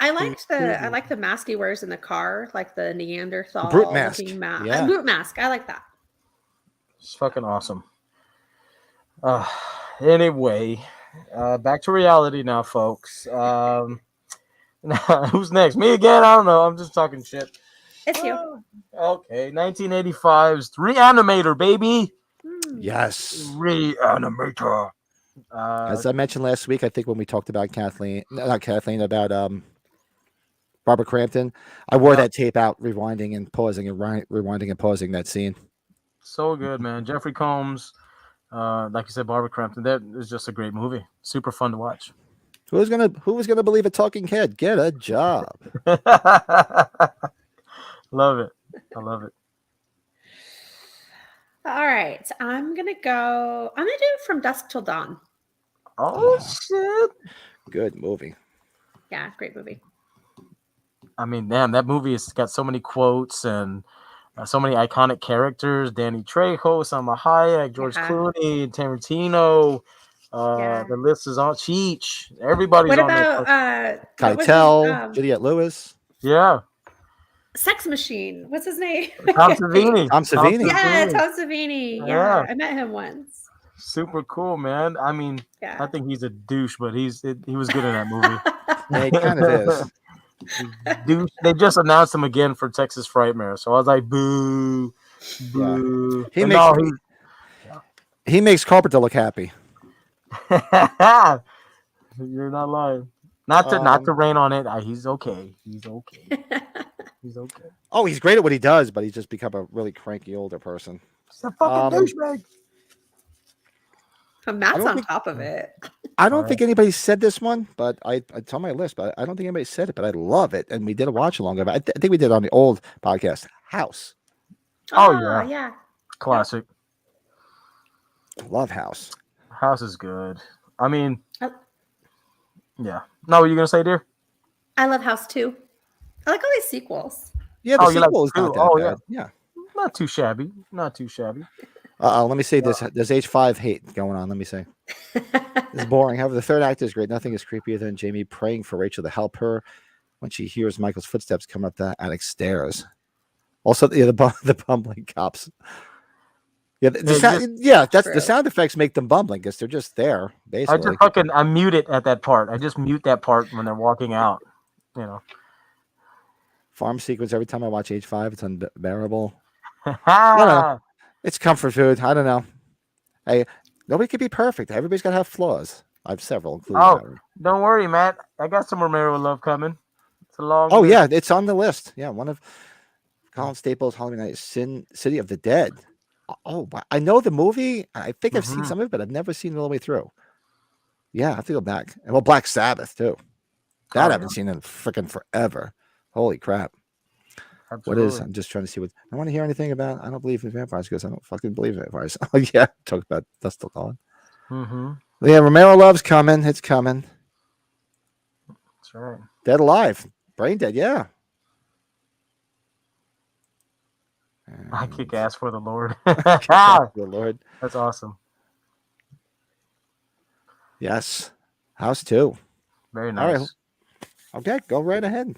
I like the mask he wears in the car, like the Neanderthal brute mask. Yeah. Brute mask. I like that. It's fucking awesome. Anyway, back to reality now, folks. Who's next? Me again? I don't know. I'm just talking shit. It's you. Okay, 1985's Reanimator, baby. Yes. Reanimator. As I mentioned last week, I think when we talked about about Barbara Crampton, I wore that tape out, rewinding and pausing that scene. So good, man. Jeffrey Combs, like you said, Barbara Crampton. That is just a great movie. Super fun to watch. Who was gonna believe a talking head? Get a job. Love it. I love it. All right. I'm gonna do it From Dusk Till Dawn. Oh shit. Good movie. Yeah, great movie. I mean, damn, that movie has got so many quotes and so many iconic characters. Danny Trejo, Salma Hayek, George Clooney, Tarantino. The list is on Cheech. Everybody's What on about Keitel, Juliette Lewis. Yeah. Sex Machine? What's his name? Tom Savini. Yeah, Tom Savini. Yeah, I met him once. Super cool, man. I mean, I think he's a douche, but he was good in that movie. Yeah, he kind of is. Douche. They just announced him again for Texas Frightmare, so I was like, boo, boo. Yeah. He makes Carpenter look happy. You're not lying. Not to rain on it. He's okay. He's okay. He's okay. Oh, he's great at what he does, but he's just become a really cranky older person. He's a fucking douchebag. Matt's on think- top of it. I don't Alright. think anybody said this one, but it's on my list, but I don't think anybody said it, but I love it. And we did a watch along of it. I think we did on the old podcast, House. Oh, Aw, yeah. yeah. Classic. Love House. House is good. I mean, Oh. yeah. No, what are you gonna say, dear? I love House 2. I like all these sequels. Yeah, the Oh, you like sequel is not two? that Oh, bad. yeah. Yeah. Not too shabby. Not too shabby. Let me see this. There's H5 hate going on. Let me see. It's boring. However, the third act is great. Nothing is creepier than Jamie praying for Rachel to help her when she hears Michael's footsteps come up the attic stairs. Also, the bumbling cops. Yeah, that's True. the sound effects make them bumbling because they're just there, basically. I mute it at that part. I just mute that part when they're walking out. You know. Farm sequence. Every time I watch H5, it's unbearable. Ha! It's comfort food. I don't know. Hey, nobody can be perfect. Everybody's got to have flaws. I have several. Including Oh, that one. don't worry, Matt. I got some Romero love coming. It's a long. Oh list. yeah, it's on the list. Yeah, one of Colin Staples' Halloween Night, City of the Dead. Oh, I know the movie. I think I've seen Mhm. some of it, but I've never seen it all the way through. Yeah, I have to go back. And well, Black Sabbath too. That I Oh, haven't seen in freaking forever. Holy crap! Absolutely. What is? I'm just trying to see what I want to hear anything about. I don't believe in vampires because I don't fucking believe in vampires. Oh yeah, talk about that's still calling. Mm-hmm. Yeah, Romero love's coming. It's coming. That's right. Dead Alive, Brain Dead. Yeah. I kick ass for the Lord. Good Lord. That's awesome. Yes. House 2. Very All nice. right. Okay, go right ahead.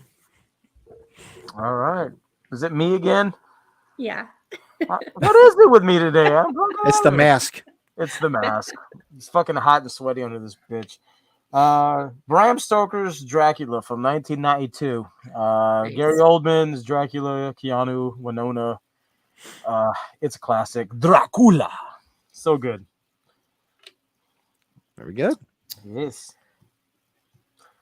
All right. Is it me again? Yeah. What is it with me today? It's the mask. It's the mask. It's fucking hot and sweaty under this bitch. Bram Stoker's Dracula from 1992. Nice. Gary Oldman's Dracula, Keanu, Winona. It's a classic. Dracula. So good. Very good. Yes.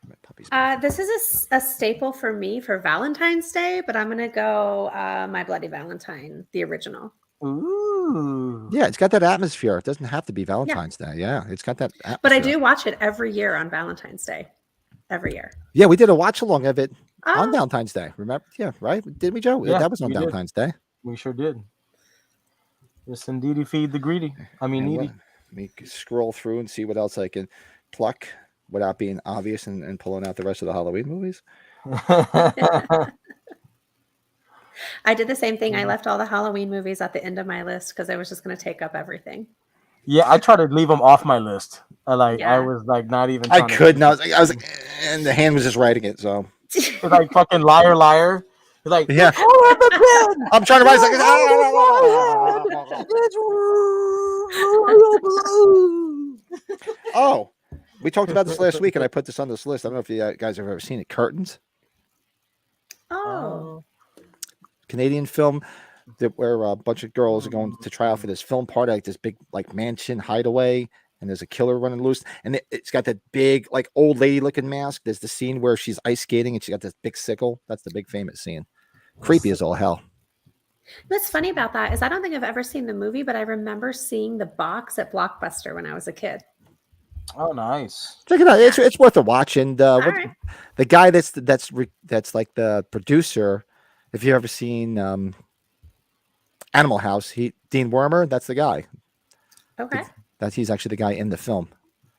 My puppy's This is a staple for me for Valentine's Day, but I'm going to go My Bloody Valentine, the original. Ooh. Yeah, it's got that atmosphere. It doesn't have to be Valentine's Day. Yeah, it's got that atmosphere. But I do watch it every year on Valentine's Day. Every year. Yeah, we did a watch along of it on Oh, Valentine's Day. Remember? Yeah, right? Didn't we, Joe? Yeah, That was on we did. Valentine's Day. We sure did. Yes, indeed, feed the greedy. I mean, And needy. let me scroll through and see what else I can pluck without being obvious and pulling out the rest of the Halloween movies. I did the same thing. I left all the Halloween movies at the end of my list because I was just going to take up everything. Yeah, I try to leave them off my list. I Yeah. was like not even. I trying to- couldn't. I was like, and the hand was just writing it. So It's like fucking liar, liar. It's like yeah, oh, I have the pen. I'm trying to write. It's like, It's royal blue. oh, we talked about this last week, and I put this on this list. I don't know if you guys have ever seen it. Curtains, Oh, Canadian film where a bunch of girls are going to try out for this film party, like this big like mansion hideaway, and there's a killer running loose, and it's got that big like old lady looking mask. There's the scene where she's ice skating and she got this big sickle. That's the big famous scene. Creepy as all hell. what's funny about that is I don't think I've ever seen the movie, but I remember seeing the box at Blockbuster when I was a kid. Oh, nice. Check it out. It's worth a watch. And All right. the guy that's like the producer, if you've ever seen Animal House, Dean Wormer, that's the guy. Okay. He's actually the guy in the film.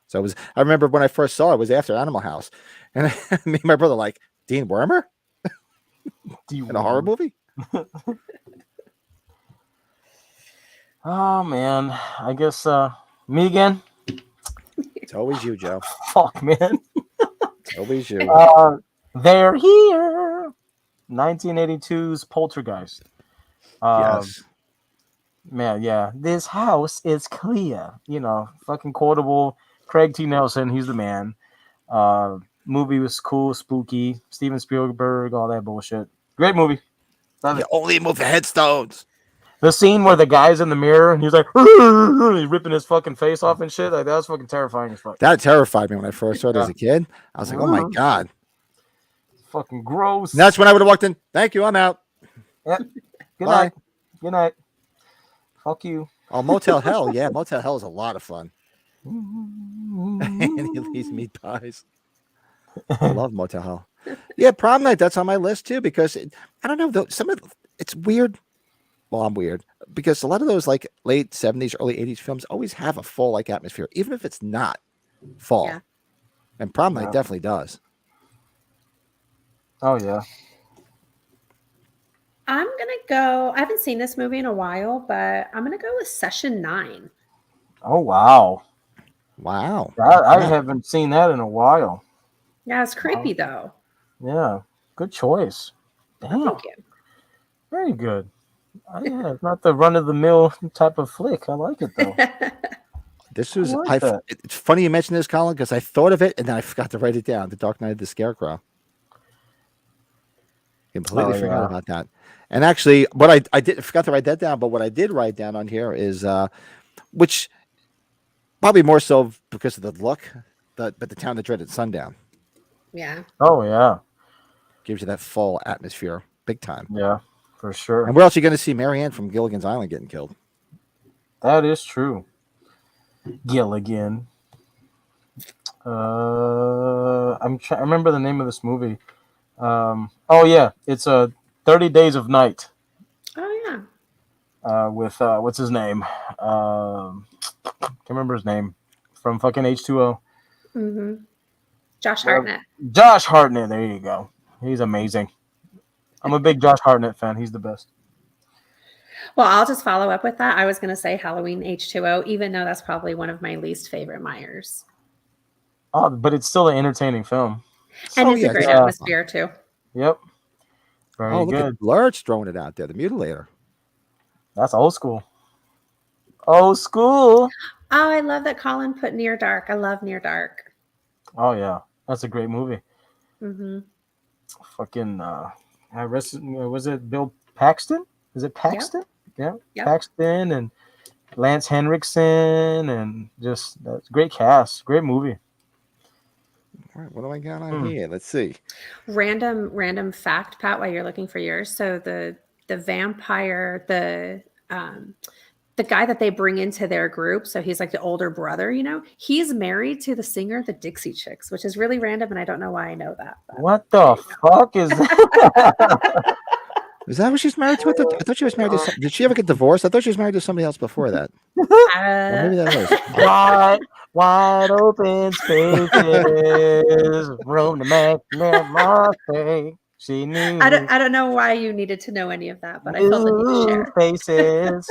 So I remember when I first saw it was after Animal House, and me and my brother like Dean Wormer in a horror movie. Oh man, I guess me again. It's always you, Joe. Fuck man. It's always you. They're here. 1982's Poltergeist. Yes. Man, yeah. This house is clear. You know, fucking quotable. Craig T. Nelson, he's the man. Movie was cool, spooky. Steven Spielberg, all that bullshit. Great movie. Love it. You only move the headstones. The scene where the guy's in the mirror and he's like, he's ripping his fucking face off and shit. Like, that was fucking terrifying as fuck. That terrified me when I first saw it as a kid. I was like, oh my God. Fucking gross. And that's when I would have walked in. Thank you. I'm out. Yep. Good Bye. night. Good night. Fuck you. Oh, Motel Hell. Yeah, Motel Hell is a lot of fun. And he leaves meat pies. I love Motel Hell. Yeah, prom night. That's on my list too because I don't know. It's weird. Well, I'm weird because a lot of those like late 70s, early 80s films always have a fall like atmosphere, even if it's not fall. Yeah. And prom night definitely does. Oh yeah. I'm gonna go. I haven't seen this movie in a while, but I'm gonna go with Session 9. Oh wow. Wow. I haven't seen that in a while. Yeah, it's creepy though. Yeah. Good choice. Damn. Thank you. Very good. Yeah, it's not the run of the mill type of flick. I like it though. This was. like that. It's funny you mentioned this, Colin, because I thought of it and then I forgot to write it down. The Dark Knight of the Scarecrow. Completely forgot about that. And actually, what I forgot to write that down. But what I did write down on here is, which probably more so because of the look, but the Town of Dread at sundown Yeah. Oh yeah. gives you that fall atmosphere, big time. Yeah, for sure. And where else are you going to see Marianne from Gilligan's Island getting killed? That is true. Gilligan. I remember the name of this movie. Oh yeah, it's 30 Days of Night. Oh yeah. With what's his name? Can't remember his name from fucking H2O. Mm-hmm. Josh Hartnett. Josh Hartnett. There you go. He's amazing. I'm a big Josh Hartnett fan. He's the best. Well, I'll just follow up with that. I was going to say Halloween H2O, even though that's probably one of my least favorite Myers. Oh, but it's still an entertaining film. And Oh, it's yeah, a great yeah. atmosphere too. Yep. Very Oh, look good. at Lurch throwing it out there. The Mutilator. That's old school. Old school. Oh, I love that Colin put Near Dark. I love Near Dark. Oh yeah, that's a great movie. Mm-hmm. Fucking was it Bill Paxton? Is it Paxton? Yeah. Yep. Paxton and Lance Henriksen and just that's great cast. Great movie. All right, what do I got on here? Let's see. Random fact, Pat, while you're looking for yours. So the vampire, the guy that they bring into their group, so he's like the older brother, he's married to the singer, the Dixie Chicks, which is really random, and I don't know why I know that. What the fuck is that? Is that what she's married to? I thought she was married to. Did she ever get divorced? I thought she was married to somebody else before that. Well, maybe that was. wide open spaces, room to make my mistake. She knew. I don't know why you needed to know any of that, but I felt the need to share. Faces.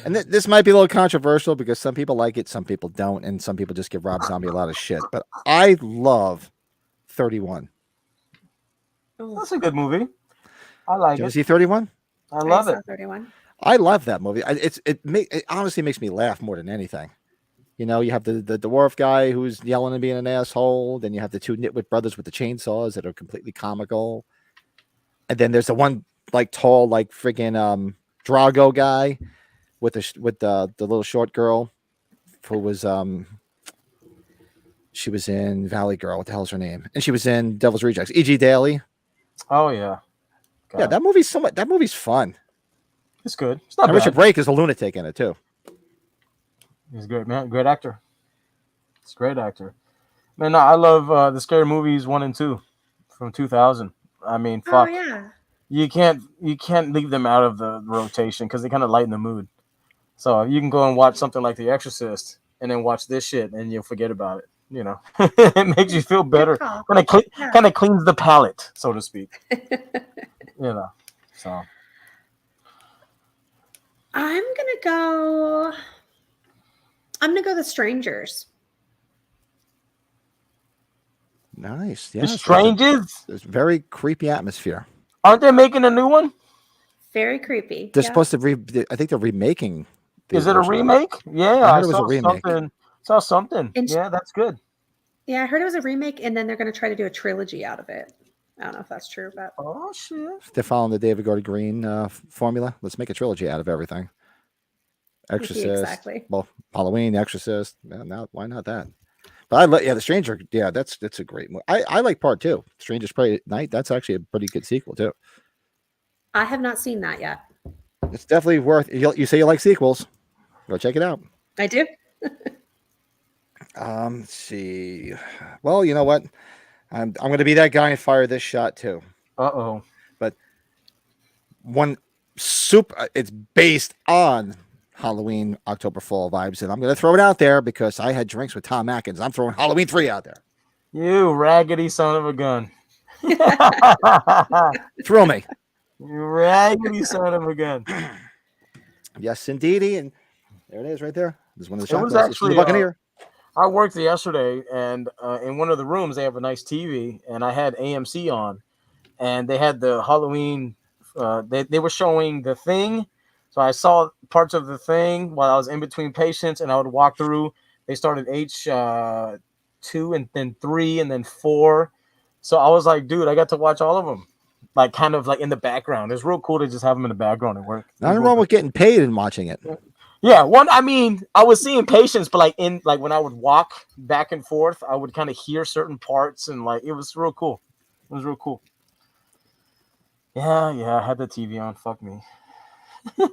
And this might be a little controversial because some people like it, some people don't, and some people just give Rob Zombie a lot of shit. But I love 31. That's a good movie. I like Did you it. see 31? I love I it. saw 31. I love that movie. It honestly makes me laugh more than anything. You have the dwarf guy who's yelling and being an asshole. Then you have the two nitwit brothers with the chainsaws that are completely comical. And then there's the one like tall, like friggin' Drago guy with the little short girl who was she was in Valley Girl. What the hell's her name? And she was in Devil's Rejects. E.G. Daly. Oh yeah. God. Yeah, that movie's fun. It's good. It's not And bad. Richard Brake is a lunatic in it too. He's a great man. Great actor. It's a great actor. Man, no, I love the scary movies 1 and 2 from 2000. I mean, fuck. Oh yeah. You can't leave them out of the rotation because they kind of lighten the mood. So you can go and watch something like The Exorcist and then watch this shit and you'll forget about it. It makes you feel better. Kind of cleans the palate, so to speak. So I'm gonna go The Strangers. Nice. Yeah. The Strangers. There's very creepy atmosphere. Aren't they making a new one? Very creepy. They're supposed to I think they're remaking. Is it a remake? Yeah, I heard it was a remake. Saw something. And- Yeah, that's good. Yeah, I heard it was a remake, and then they're going to try to do a trilogy out of it. I don't know if that's true, but Oh shit! They're following the David Gordon Green formula. Let's make a trilogy out of everything. Exorcist. Exactly. Well, Halloween, Exorcist. Now, why not that? But I like, yeah, The Stranger. Yeah, that's a great movie. I like part 2, Strangers Prey at Night. That's actually a pretty good sequel too. I have not seen that yet. It's definitely worth. You say you like sequels? Go check it out. I do. Let's see. Well, you know what? I'm going to be that guy and fire this shot too. Uh-oh. But one super. It's based on Halloween October Fall vibes, and I'm going to throw it out there because I had drinks with Tom Atkins. I'm throwing Halloween 3 out there. You raggedy son of a gun. Throw me. You raggedy son of a gun. Yes, indeedy, and there it is, right there. This is one of the It shot was glasses. actually, The Buccaneer. I worked yesterday, and in one of the rooms, they have a nice TV, and I had AMC on, and they had the Halloween, they were showing The Thing, so I saw parts of The Thing while I was in between patients, and I would walk through. They started H2 and then 3 and then 4, so I was like, dude, I got to watch all of them, like kind of like in the background. It's real cool to just have them in the background at work. Nothing wrong with getting paid and watching it. Yeah, I mean, I was seeing patients, but like when I would walk back and forth, I would kind of hear certain parts, and like it was real cool. It was real cool. Yeah, I had the TV on. Fuck me. Is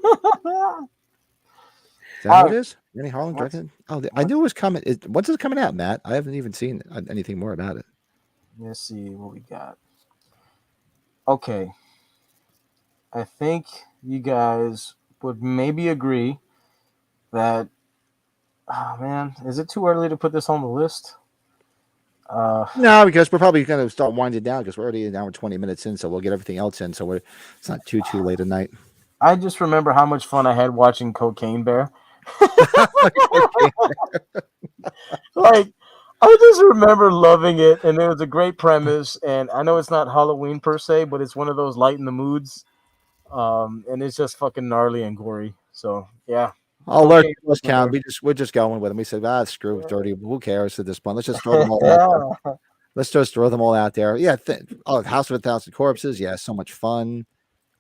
that what it is? Any Harlan directed? Oh, I knew it was coming. When's it coming out, Matt? I haven't even seen anything more about it. Let's see what we got. Okay. I think you guys would maybe agree that, oh man, is it too early to put this on the list? No, because we're probably going to start winding down because we're already an hour and 20 minutes in, so we'll get everything else in. So it's not too late at night. I just remember how much fun I had watching Cocaine Bear. Like, I just remember loving it, and it was a great premise. And I know it's not Halloween per se, but it's one of those lighten the moods. And it's just fucking gnarly and gory. So yeah. I'll let us count. We're just going with them. We said, screw dirty. Who cares at this point? Let's just throw them all out there. Let's just throw them all out there. Yeah. House of 1,000 Corpses. Yeah. So much fun.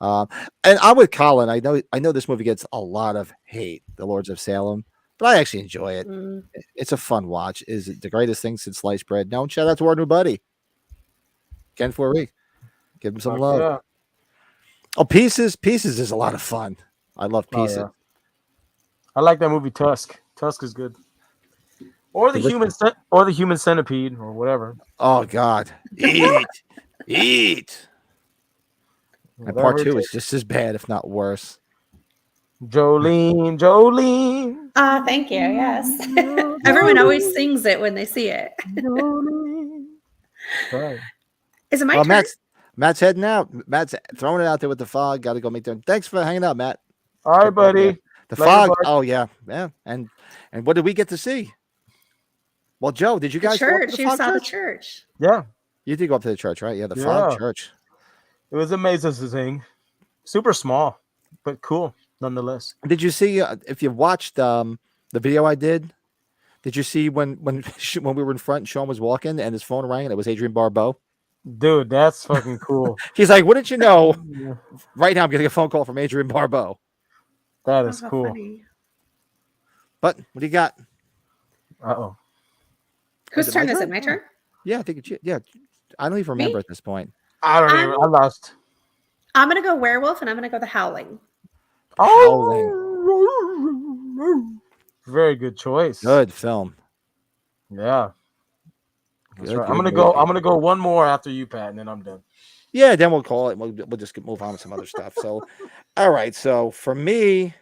And I'm with Colin. I know this movie gets a lot of hate, The Lords of Salem, but I actually enjoy it. It's a fun watch. Is it the greatest thing since sliced bread? No. Shout out to our new buddy, Ken Foree. Give him some love. Yeah. Oh, Pieces is a lot of fun. I love Pieces. Oh, yeah. I like that movie Tusk. Tusk is good. Or the human centipede or whatever. Oh God. Eat. And part 2 is just as bad, if not worse. Jolene. Thank you. Yes. Everyone always sings it when they see it. Right. Is it my turn? Matt's heading out. Matt's throwing it out there with the fog. Got to go make them. Thanks for hanging out, Matt. All right, buddy. The fog. Oh yeah. And what did we get to see? Well, Joe, did you guys go up to the fog church? The church? Yeah. You did go up to the church, right? Yeah, the fog church. It was amazing. Super small, but cool nonetheless. Did you see if you watched the video I did? Did you see when we were in front and Sean was walking and his phone rang and it was Adrian Barbeau? Dude, that's fucking cool. He's like, wouldn't you know? Right now I'm getting a phone call from Adrian Barbeau. That is cool. Funny. But what do you got? Uh-oh. Whose turn is it? My turn? Yeah, I think it's I don't even remember at this point. I lost. I'm gonna go werewolf and I'm gonna go the Howling. Howling. Very good choice. Good film. Yeah. Good, right. I'm gonna go one more after you, Pat, and then I'm done. Yeah, then we'll call it. We'll just move on with some other stuff. So, all right. So for me,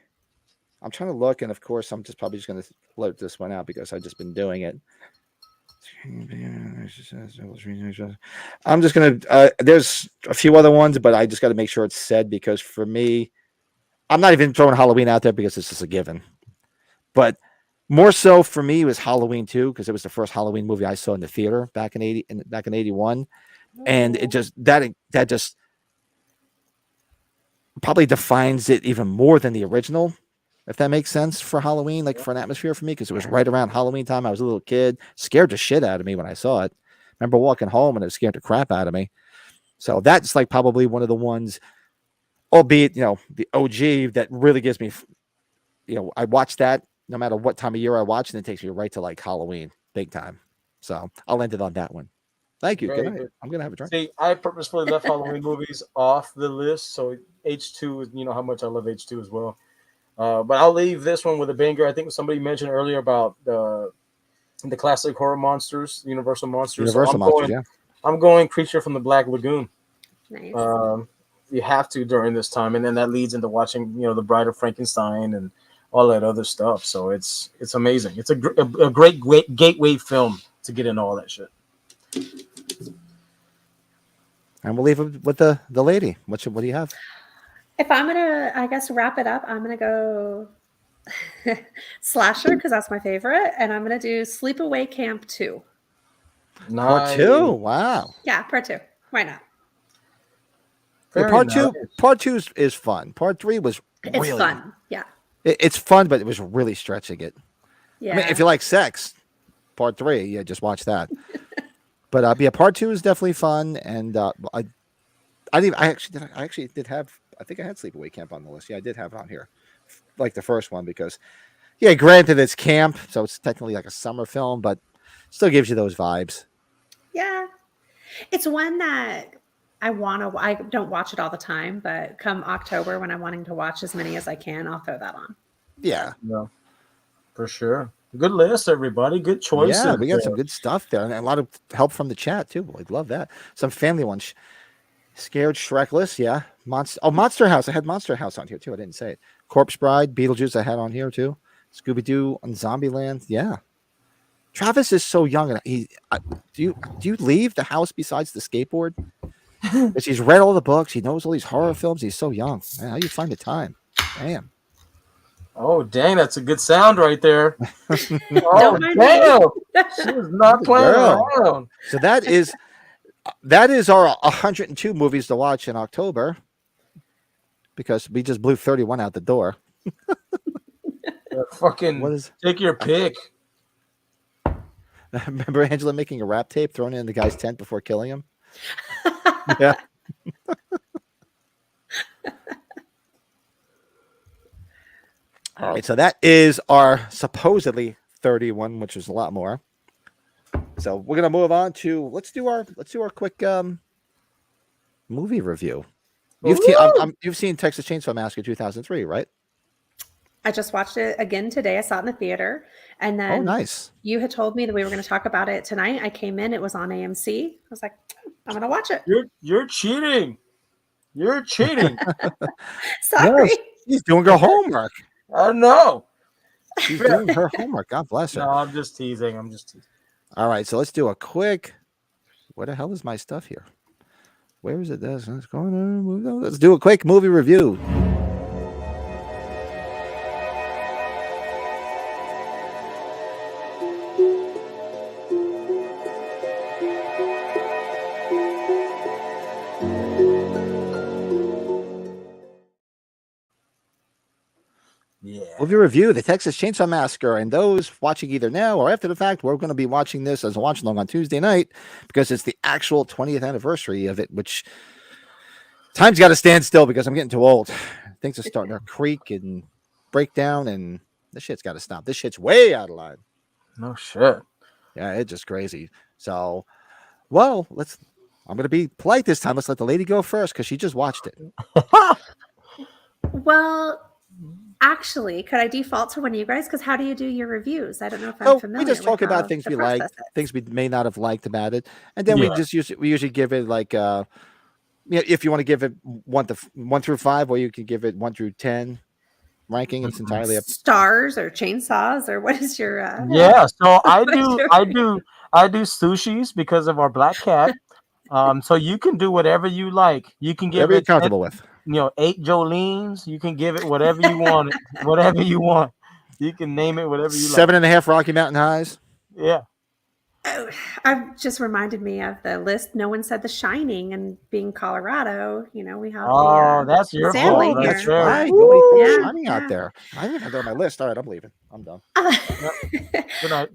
I'm trying to look, and of course, I'm probably just going to float this one out because I've just been doing it. I'm just going to. There's a few other ones, but I just got to make sure it's said because for me, I'm not even throwing Halloween out there because it's just a given. But more so for me was Halloween 2 because it was the first Halloween movie I saw in the theater back in 81. And it just that just probably defines it even more than the original, if that makes sense for Halloween, like for an atmosphere for me, because it was right around Halloween time. I was a little kid, scared the shit out of me when I saw it. Remember walking home and it scared the crap out of me. So that's like probably one of the ones, albeit, the OG that really gives me, I watch that no matter what time of year I watch, and it takes me right to like Halloween, big time. So I'll end it on that one. Thank you. Very Good night. good. I'm gonna have a drink. See, I purposefully left Halloween movies off the list, so H2 is, you know how much I love H2 as well. But I'll leave this one with a banger. I think somebody mentioned earlier about the classic horror monsters, Universal monsters. Universal monsters, yeah. I'm going Creature from the Black Lagoon. Nice. You have to during this time, and then that leads into watching, the Bride of Frankenstein and all that other stuff. So it's amazing. It's a great gateway film to get into all that shit. And we'll leave it with the lady. What do you have? If I'm gonna, I guess, wrap it up, I'm gonna go slasher because that's my favorite, and I'm gonna do Sleepaway Camp 2. Part 2. Wow. Yeah, part 2. Why not? Part 2 is fun. Part 3 was It's fun. Yeah. It's fun, but it was really stretching it. Yeah. I mean, if you like sex, part 3, yeah, just watch that. But yeah, part 2 is definitely fun, and I actually did have. I think I had Sleepaway Camp on the list. Yeah, I did have it on here, like the first one, because yeah, granted it's camp, so it's technically like a summer film, but still gives you those vibes. Yeah, it's one that I don't watch it all the time, but come October when I'm wanting to watch as many as I can, I'll throw that on. Yeah, for sure. Good list, everybody. Good choices. Yeah, we got some good stuff there, and a lot of help from the chat too. I'd love that. Some family ones. Scared Shrekless, yeah. Monster House. I had Monster House on here too. I didn't say it. Corpse Bride, Beetlejuice. I had on here too. Scooby Doo and Zombieland. Yeah. Travis is so young, and do you leave the house besides the skateboard? Because he's read all the books. He knows all these horror films. He's so young. Man, how do you find the time? Damn. Oh, dang, that's a good sound right there. Don't mind me. She was not playing around. So that is our 102 movies to watch in October, because we just blew 31 out the door. Take your pick. Remember Angela making a rap tape, throwing it in the guy's tent before killing him? Yeah. All right, so that is our supposedly 31, which is a lot more. So we're gonna move on to let's do our quick movie review. You've seen Texas Chainsaw Massacre 2003, right? I just watched it again today. I saw it in the theater, and then nice. You had told me that we were going to talk about it tonight. I came in; it was on AMC. I was like, I'm going to watch it. You're cheating. You're cheating. Sorry. Yes, she's doing her homework. I know. She's doing her homework. God bless her. No, I'm just teasing. All right, so let's do a quick. Where the hell is my stuff here? Where is it? What's going on? Let's do a quick movie review. Movie review, the Texas Chainsaw Massacre, and those watching either now or after the fact, we're going to be watching this as a watch along on Tuesday night because it's the actual 20th anniversary of it, which time's got to stand still because I'm getting too old. Things are starting to creak and break down, and this shit's got to stop. This shit's way out of line. No shit. Yeah, it's just crazy. So, well, I'm going to be polite this time. Let's let the lady go first because she just watched it. Well, actually, could I default to one of you guys? Because how do you do your reviews? I don't know if I'm familiar. We just talk about things we like, things we may not have liked about it, and then we usually give it like if you want to give it 1 through 5, or you can give it 1 through 10 ranking. It's entirely up. Stars or chainsaws or what is your? So I do sushis because of our black cat. So you can do whatever you like. You can give whatever you're comfortable with. 8 Jolene's. You can give it whatever you want. Whatever you want. You can name it whatever you 7.5 Rocky Mountain Highs. Yeah. Oh, I've just reminded me of the list. No one said The Shining, and being Colorado, we have. That's your fault. That's here. right. You Shining out there. I didn't have that on my list. All right, I'm leaving. I'm done. Good night.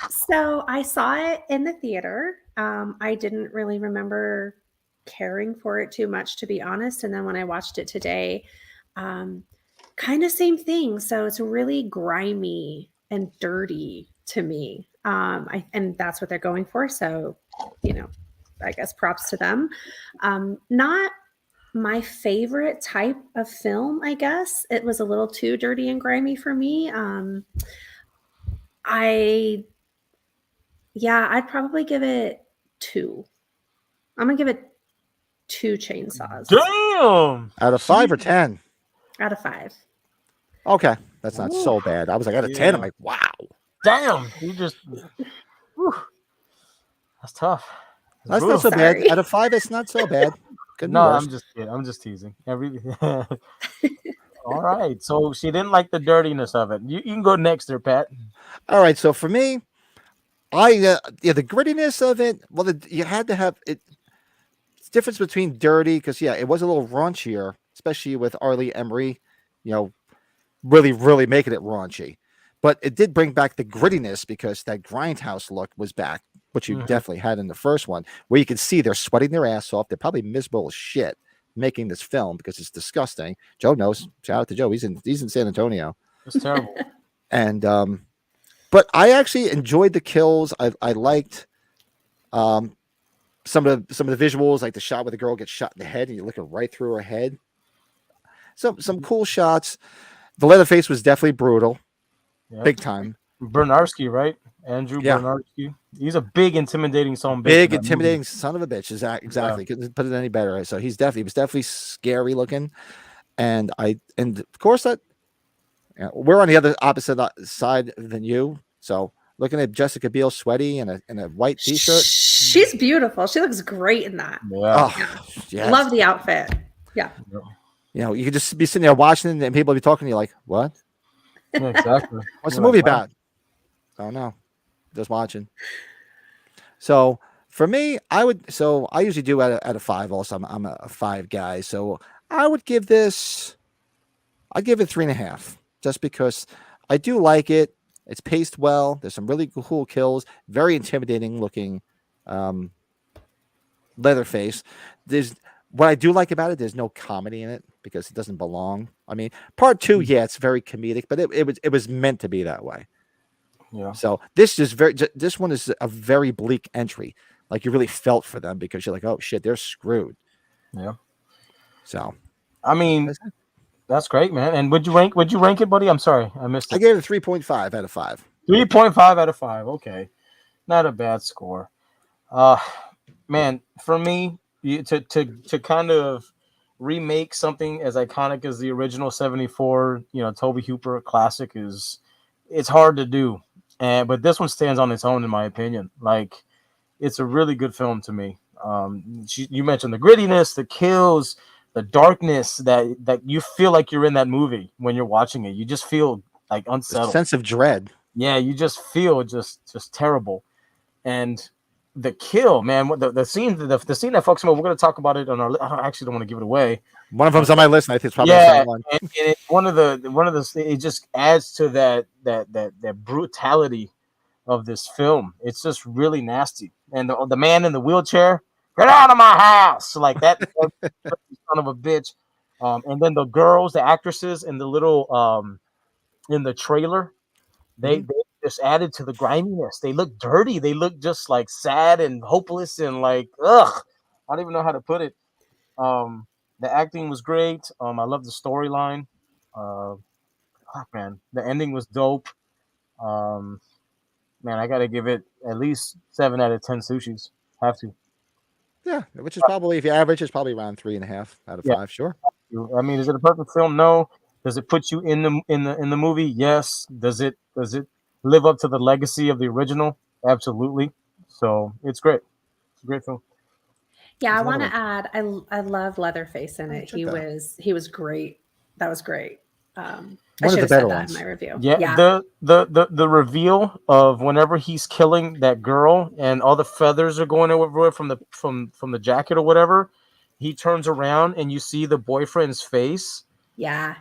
So I saw it in the theater. I didn't really remember caring for it too much, to be honest. And then when I watched it today, kind of same thing. So it's really grimy and dirty to me. And that's what they're going for. So, I guess props to them. Not my favorite type of film, I guess. It was a little too dirty and grimy for me. I'd probably give it 2. I'm gonna give it 2 chainsaws Damn. Out of 5 or 10? out of 5. Okay, that's not so bad. I was like, out of 10, I'm like, wow. Damn. You just. Whew. That's tough. That's not so Sorry. bad. Out of 5, it's not so bad. Could be No, worse. I'm just kidding. I'm just teasing. All right. So she didn't like the dirtiness of it. You can go next there, Pat. All right, so for me, the grittiness of it. Well, you had to have it. It's difference between dirty because it was a little raunchier, especially with Arlie Emery, really, really making it raunchy. But it did bring back the grittiness because that grindhouse look was back, which you definitely had in the first one, where you could see they're sweating their ass off. They're probably miserable as shit making this film because it's disgusting. Joe knows. Shout out to Joe. He's in San Antonio. It's terrible. And but I actually enjoyed the kills. I liked some of the visuals, like the shot where the girl gets shot in the head and you're looking right through her head. Some cool shots. The Leatherface was definitely brutal, big time. Bernarski, right? Andrew Bernarski. He's a big, intimidating son of a bitch. Big, intimidating son of a bitch. Exactly. Couldn't put it any better. So he was definitely scary looking. And of course we're on the other opposite side than you. So looking at Jessica Biel sweaty in a white t-shirt. She's beautiful. She looks great in that. Yeah. Oh, yes. Love the outfit. Yeah. You could just be sitting there watching it and people be talking to you like, what? Yeah, exactly. What's the movie about? Oh no. Just watching. So for me, I usually do out of 5 also. I'm a 5 guy. So I'd give it 3.5 just because I do like it. It's paced well. There's some really cool kills. Very intimidating looking Leatherface. What I do like about it, there's no comedy in it because it doesn't belong. I mean, part 2, it's very comedic, but it was meant to be that way. Yeah. So this one is a very bleak entry. Like you really felt for them because you're like, oh shit, they're screwed. Yeah. So, I mean, that's great, man. And would you rank it, buddy? I'm sorry, I missed it. I gave it a 3.5 out of 5. 3.5 out of 5. Okay, not a bad score. Man, for me, to kind of remake something as iconic as the original 74, Tobe Hooper classic it's hard to do. But this one stands on its own, in my opinion. Like, it's a really good film to me. You mentioned the grittiness, the kills, the darkness that you feel like you're in that movie when you're watching it. You just feel like unsettled. A sense of dread. Yeah, you just feel just terrible. And the kill, man, the scene that fucks me up. We're gonna talk about it on our. I actually don't want to give it away. One of them's on my list, and I think it's probably the same one. And it's one of the. It just adds to that brutality of this film. It's just really nasty. And the man in the wheelchair, get out of my house, like that son of a bitch. And then the girls, the actresses, in the little in the trailer, they just added to the griminess. They look dirty. They look just like sad and hopeless and like ugh. I don't even know how to put it. The acting was great. I love the storyline. Man, the ending was dope. Man, I gotta give it at least 7 out of 10 sushis. Have to. Yeah, which is probably, if you average, it's probably around 3.5 out of 5. Sure. I mean, is it a perfect film? No. Does it put you in the movie? Yes. Does it live up to the legacy of the original? Absolutely. So it's great. It's a great film. Yeah, I want to add. I love Leatherface in it. He was great. That was great. I should have said that in my review. Yeah. The reveal of whenever he's killing that girl and all the feathers are going everywhere from the jacket or whatever, he turns around and you see the boyfriend's face. Yeah.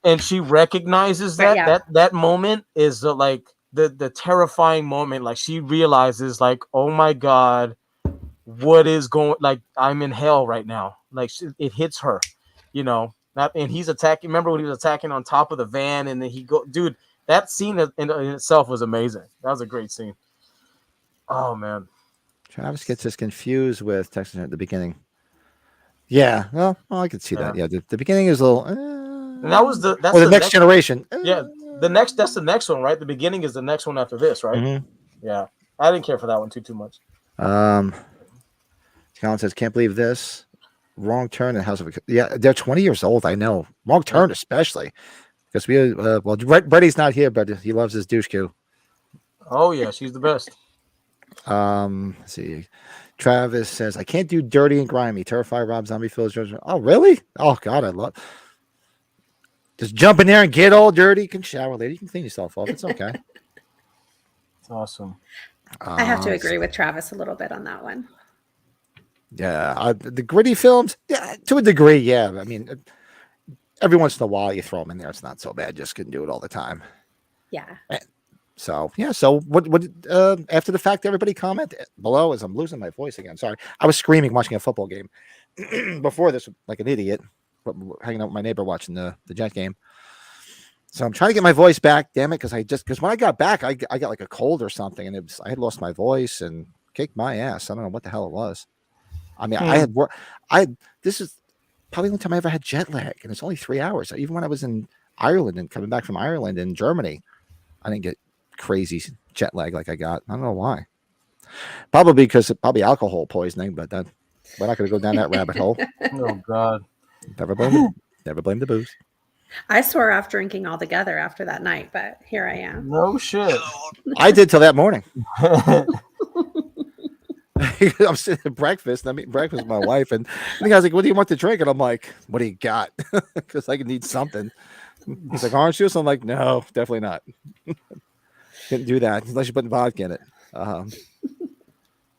And she recognizes that moment is like the terrifying moment. Like she realizes like, oh my God, what is going, like I'm in hell right now. Like it hits her, and he's attacking. Remember when he was attacking on top of the van and then dude, that scene in itself was amazing. That was a great scene. Oh man. Travis gets us confused with Texas at the beginning. Yeah, well, I could see that. Yeah, the beginning is a little. And that was the the next generation. Yeah, that's the next one, right? The beginning is the next one after this, right? Mhm. Yeah, I didn't care for that one too much. Colin says, "Can't believe this. Wrong turn in House of." Yeah, they're 20 years old. I know. Wrong turn, especially because we. Well, Brady's not here, but he loves his douche cue. Oh yeah, she's the best. Let's see. Travis says, "I can't do dirty and grimy. Terrify Rob Zombie Phil's judgment." Oh, really? Oh God, I love. Just jump in there and get all dirty. You can shower later. You can clean yourself off. It's okay. It's awesome. I have to agree with Travis a little bit on that one. Yeah, the gritty films, yeah, to a degree, yeah. I mean, every once in a while you throw them in there. It's not so bad. Just couldn't do it all the time. Yeah. So yeah. So what? After the fact, everybody comment below as I'm losing my voice again. Sorry, I was screaming watching a football game before this, like an idiot, hanging out with my neighbor watching the Jet game. So I'm trying to get my voice back. Damn it, because when I got back, I got like a cold or something, and I had lost my voice and kicked my ass. I don't know what the hell it was. I mean, this is probably the only time I ever had jet lag, and it's only 3 hours. Even when I was in Ireland and coming back from Ireland and Germany, I didn't get crazy jet lag like I got. I don't know why. Probably because alcohol poisoning, but we're not going to go down that rabbit hole. Oh God! Never blame the booze. I swore off drinking altogether after that night, but here I am. No shit. I did till that morning. I'm sitting at breakfast, and I'm eating breakfast with my wife, and the guy's like, "What do you want to drink?" And I'm like, "What do you got?" Because I need something. He's like, "Orange juice." I'm like, "No, definitely not. Couldn't do that unless you put vodka in it."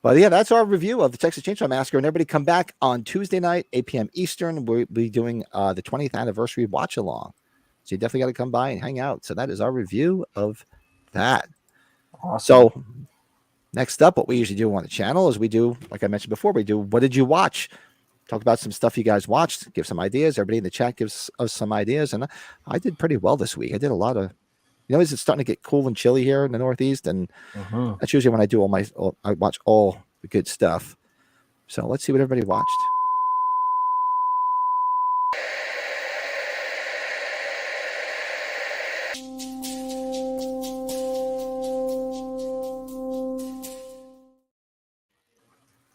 But yeah, that's our review of the Texas Chainsaw Massacre. And everybody come back on Tuesday night, 8 p.m. Eastern. We'll be doing the 20th anniversary watch along. So you definitely got to come by and hang out. So that is our review of that. Awesome. So next up, what we usually do on the channel is we do, like I mentioned before, we do What Did You Watch? Talk about some stuff you guys watched, give some ideas. Everybody in the chat gives us some ideas. And I did pretty well this week. I did a lot of, it's starting to get cool and chilly here in the Northeast. And that's usually when I do I watch all the good stuff. So let's see what everybody watched.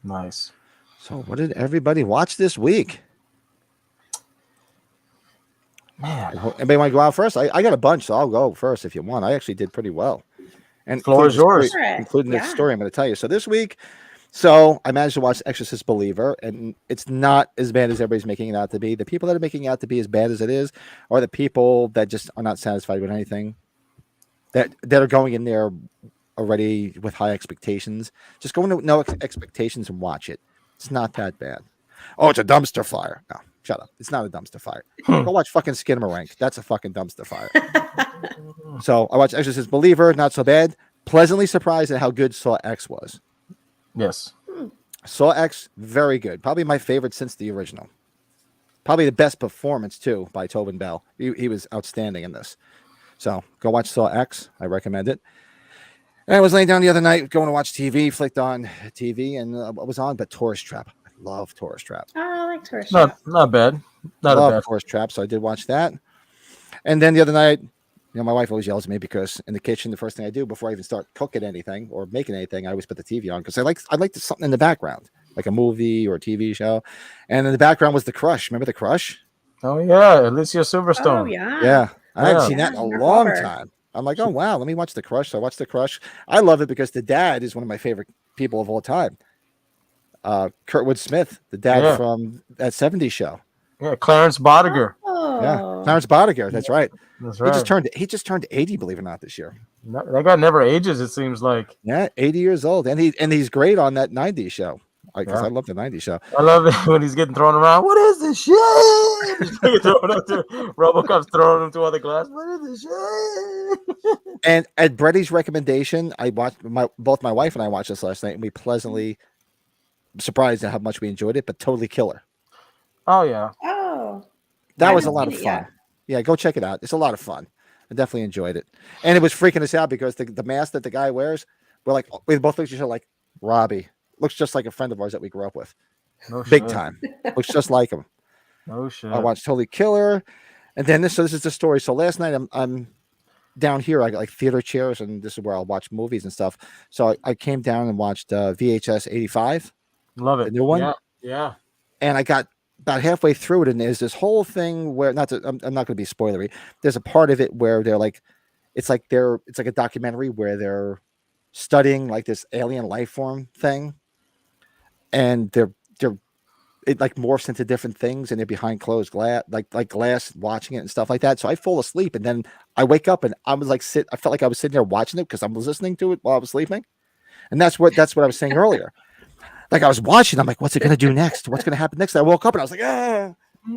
Nice. So what did everybody watch this week? Man, anybody want to go out first? I got a bunch, so I'll go first if you want. I actually did pretty well. And floor is yours. Including the story I'm going to tell you. So this week, I managed to watch Exorcist Believer, and it's not as bad as everybody's making it out to be. The people that are making it out to be as bad as it is are the people that just are not satisfied with anything, that are going in there already with high expectations. Just go into no expectations and watch it. It's not that bad. Oh, it's a dumpster fire. No, shut up. It's not a dumpster fire. Go watch fucking Skinamarink. That's a fucking dumpster fire. So I watched Exorcist Believer. Not so bad. Pleasantly surprised at how good Saw X was. Yes. Saw X, very good. Probably my favorite since the original. Probably the best performance, too, by Tobin Bell. He was outstanding in this. So go watch Saw X. I recommend it. And I was laying down the other night going to watch TV, flicked on TV, and what was on but Tourist Trap. I love Tourist Trap. Oh, I like Tourist Trap. Not bad. I love Tourist Trap, so I did watch that. And then the other night, my wife always yells at me because in the kitchen, the first thing I do before I even start cooking anything or making anything, I always put the TV on because I like something in the background, like a movie or a TV show. And in the background was The Crush. Remember The Crush? Oh yeah, Alicia Silverstone. Oh yeah. Yeah, I hadn't seen that in a long time. I'm like, oh wow, let me watch The Crush. So I watched The Crush. I love it because the dad is one of my favorite people of all time. Kurtwood Smith, the dad from that 70s show. Yeah, Clarence Bodiger. Oh. Yeah, Clarence Bodiger. That's right. That's right. He just turned 80, believe it or not, this year. That guy never ages, it seems like. Yeah, 80 years old, and he's great on that 90s show. I love the 90s show. I love it when he's getting thrown around. What is this shit? RoboCop's throwing him to other glass. What is this shit? And at Bretty's recommendation, I watched both my wife and I watched this last night, and we pleasantly surprised at how much we enjoyed it, but totally killer. Oh yeah. Oh. That was a lot of fun. Yeah, go check it out. It's a lot of fun. I definitely enjoyed it, and it was freaking us out because the mask that the guy wears, we both looked at each other like Robbie looks just like a friend of ours that we grew up with, No big shit. time, looks just like him. No shit. I watched Totally Killer, and then this is the story. So last night I'm down here. I got like theater chairs, and this is where I'll watch movies and stuff. So I came down and watched VHS 85, Love it. the new one. Yeah. Yeah. And I got about halfway through it, and there's this whole thing where I'm not going to be spoilery. There's a part of it where they're like, it's like a documentary where they're studying like this alien life form thing, and it like morphs into different things, and they're behind closed glass, like glass, watching it and stuff like that. So I fall asleep, and then I wake up, and I was like I felt like I was sitting there watching it because I was listening to it while I was sleeping, and that's what I was saying earlier. Like I was watching, I'm like, what's it gonna do next? What's gonna happen next? And I woke up and I was like, I'm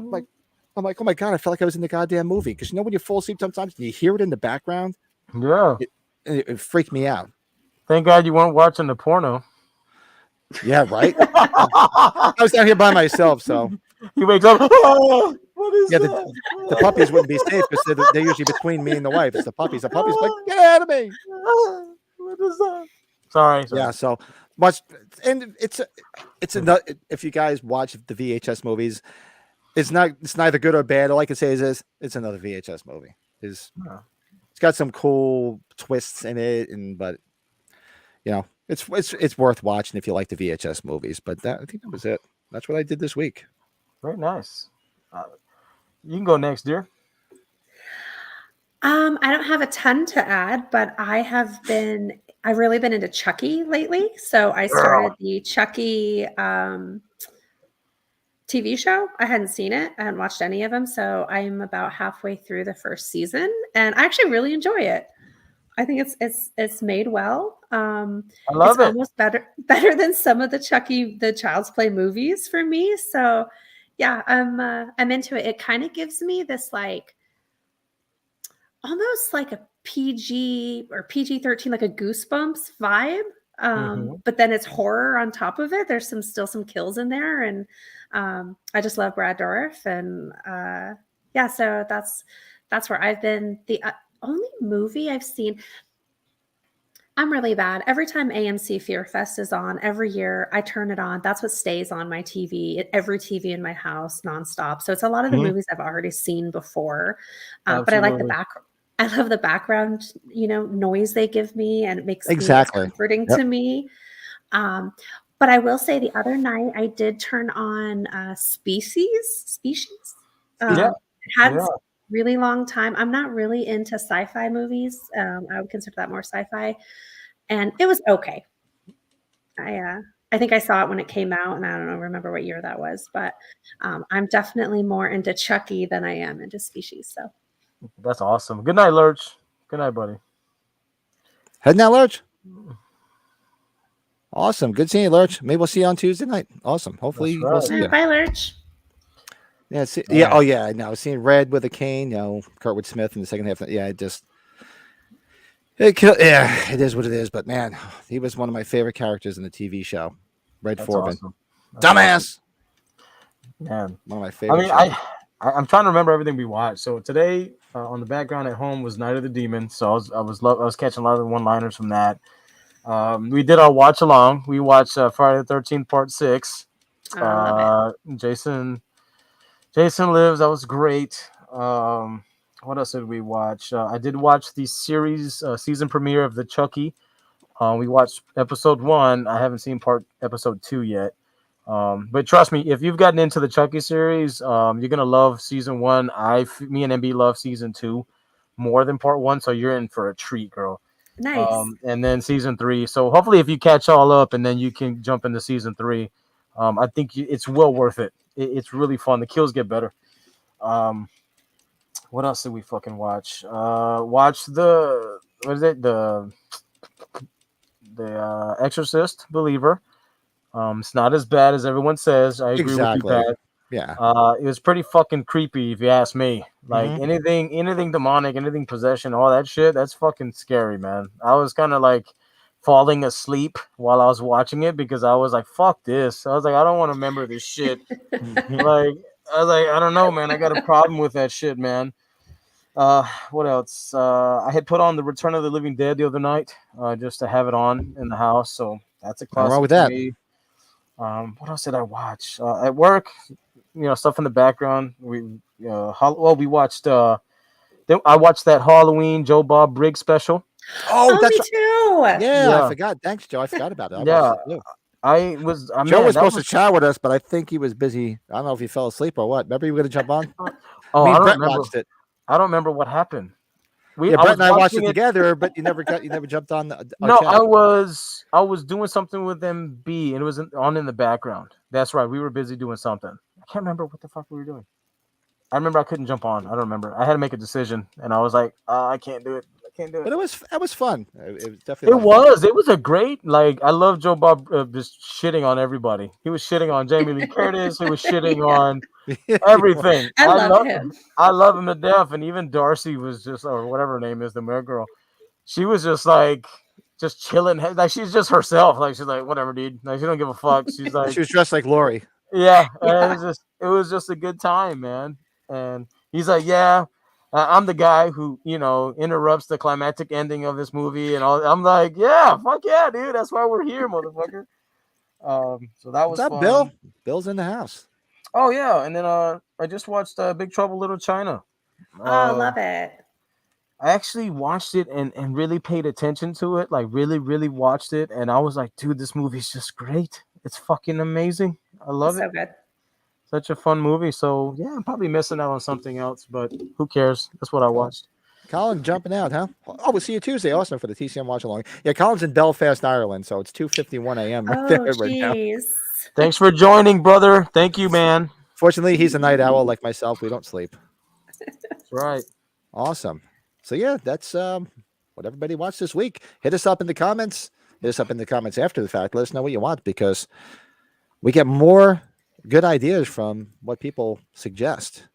like, oh my god, I felt like I was in the goddamn movie. Because when you fall asleep sometimes and you hear it in the background, Yeah. it freaked me out. Thank God you weren't watching the porno. Yeah, right. I was down here by myself, so He wakes up. Oh, what is that? the puppies wouldn't be safe because they're usually between me and the wife. It's the puppies. The puppies like, get out of me. What is that? Sorry. Yeah, so much, and it's another. If you guys watch the VHS movies, it's neither good or bad. All I can say is this: it's another VHS movie. It's got some cool twists in it, but it's worth watching if you like the VHS movies. But I think that was it. That's what I did this week. Very nice. You can go next, dear. I don't have a ton to add, but I've really been into Chucky lately. So I started the Chucky TV show. I hadn't seen it. I hadn't watched any of them. So I'm about halfway through the first season, and I actually really enjoy it. I think it's made well. I love it. Almost better than some of the Child's Play movies for me. So yeah, I'm into it. It kind of gives me this like almost like a PG or PG-13, like a Goosebumps vibe. But then it's horror on top of it. There's still some kills in there, and I just love Brad Dourif, and yeah, so that's where I've been. The only movie I've seen, I'm really bad. Every time AMC Fear Fest is on, every year I turn it on. That's what stays on my TV, every TV in my house nonstop. So it's a lot of the movies I've already seen before, but I like the background. I love the background, noise they give me, and it makes me comforting to me. But I will say the other night I did turn on Species. It had a really long time. I'm not really into sci-fi movies. I would consider that more sci-fi, and it was okay. I think I saw it when it came out, and I don't remember what year that was, but I'm definitely more into Chucky than I am into Species. So. That's awesome. Good night, Lurch. Good night, buddy. Heading out, Lurch. Awesome. Good seeing you, Lurch. Maybe we'll see you on Tuesday night. Awesome. Hopefully we'll see you. Bye, Lurch. Yeah. Yeah. Oh, yeah. I know. Seeing Red with a cane. Kurtwood Smith in the second half. Yeah. it is what it is. But man, he was one of my favorite characters in the TV show. Red Foreman. Awesome. Dumbass. Awesome. Man, one of my favorite. I mean, I'm trying to remember everything we watched. So today on the background at home was Night of the Demon. So I was catching a lot of the one-liners from that. We did our watch along. We watched Friday the 13th Part 6. Jason Lives. That was great. What else did we watch? I did watch the series season premiere of the Chucky. We watched episode 1. I haven't seen episode 2 yet. But trust me, if you've gotten into the Chucky series, you're gonna love season 1. Me and MB love season 2 more than part 1, so you're in for a treat, girl. Nice. And then season 3. So hopefully, if you catch all up, and then you can jump into season 3, I think it's well worth it. It's really fun. The kills get better. What else did we fucking watch? Watch the Exorcist Believer. It's not as bad as everyone says. I agree with you, Pat. Yeah. It was pretty fucking creepy, if you ask me. Like anything demonic, anything possession, all that shit, that's fucking scary, man. I was kind of like falling asleep while I was watching it because I was like, fuck this. I was like, I don't want to remember this shit. I was like, I don't know, man. I got a problem with that shit, man. What else? I had put on the Return of the Living Dead the other night, just to have it on in the house. So that's a Nothing wrong classic with for that. me. What else did I watch? At work, stuff in the background. We watched. I watched that Halloween Joe Bob Briggs special. Oh, Oh, that's me too. yeah. I Yeah, forgot. Thanks, Joe. I forgot about it. I watched yeah. it too. Joe Man, was that supposed to was. chat with us, but I think he was busy. I don't know if he fell asleep or what. Remember, you were going to jump on. Oh, Me I and don't Brett remember. watched it. I don't remember what happened. Yeah, I Brett was and I watched it watching it. together, but you never jumped on our No, chat. I was doing something with MB, and it was on in the background. That's right. We were busy doing something. I can't remember what the fuck we were doing. I remember I couldn't jump on. I don't remember. I had to make a decision, and I was like, I can't do it. I can't do But it. it was fun. It was definitely a It lot of fun. was. It was a great. Like, I love Joe Bob just shitting on everybody. He was shitting on Jamie Lee Curtis. He was shitting Yeah, on everything. I love him. I love him to death. And even Darcy was just, or whatever her name is, the mayor girl. She was just like, just chilling. Like, she's just herself. Like, she's like, whatever, dude. Like, she don't give a fuck. She's like, She was dressed like Lori. yeah. And Yeah. it was just a good time, man. And he's like, yeah. I'm the guy who, interrupts the climactic ending of this movie and all. I'm like, yeah, fuck yeah, dude. That's why we're here, motherfucker. So that What's was up, Bill? fun. Bill's in the house. Oh yeah, and then I just watched Big Trouble Little China. Oh, Uh, love it. I actually watched it and really paid attention to it, like really, really watched it, and I was like, dude, this movie's just great. It's fucking amazing. I love it. So good. Such a fun movie. So yeah, I'm probably missing out on something else, but who cares? That's what I Cool. watched. Colin jumping out, huh? Oh, we'll see you Tuesday also for the TCM watch along. Yeah, Colin's in Belfast, Ireland, so it's 2:51 a.m. right there Oh, right now. geez. Thanks for joining, brother. Thank you, man. Fortunately, he's a night owl like myself. We don't sleep. That's right. Awesome. So yeah, that's what everybody watched this week. Hit us up in the comments. Hit us up in the comments after the fact. Let us know what you want because we get more good ideas from what people suggest.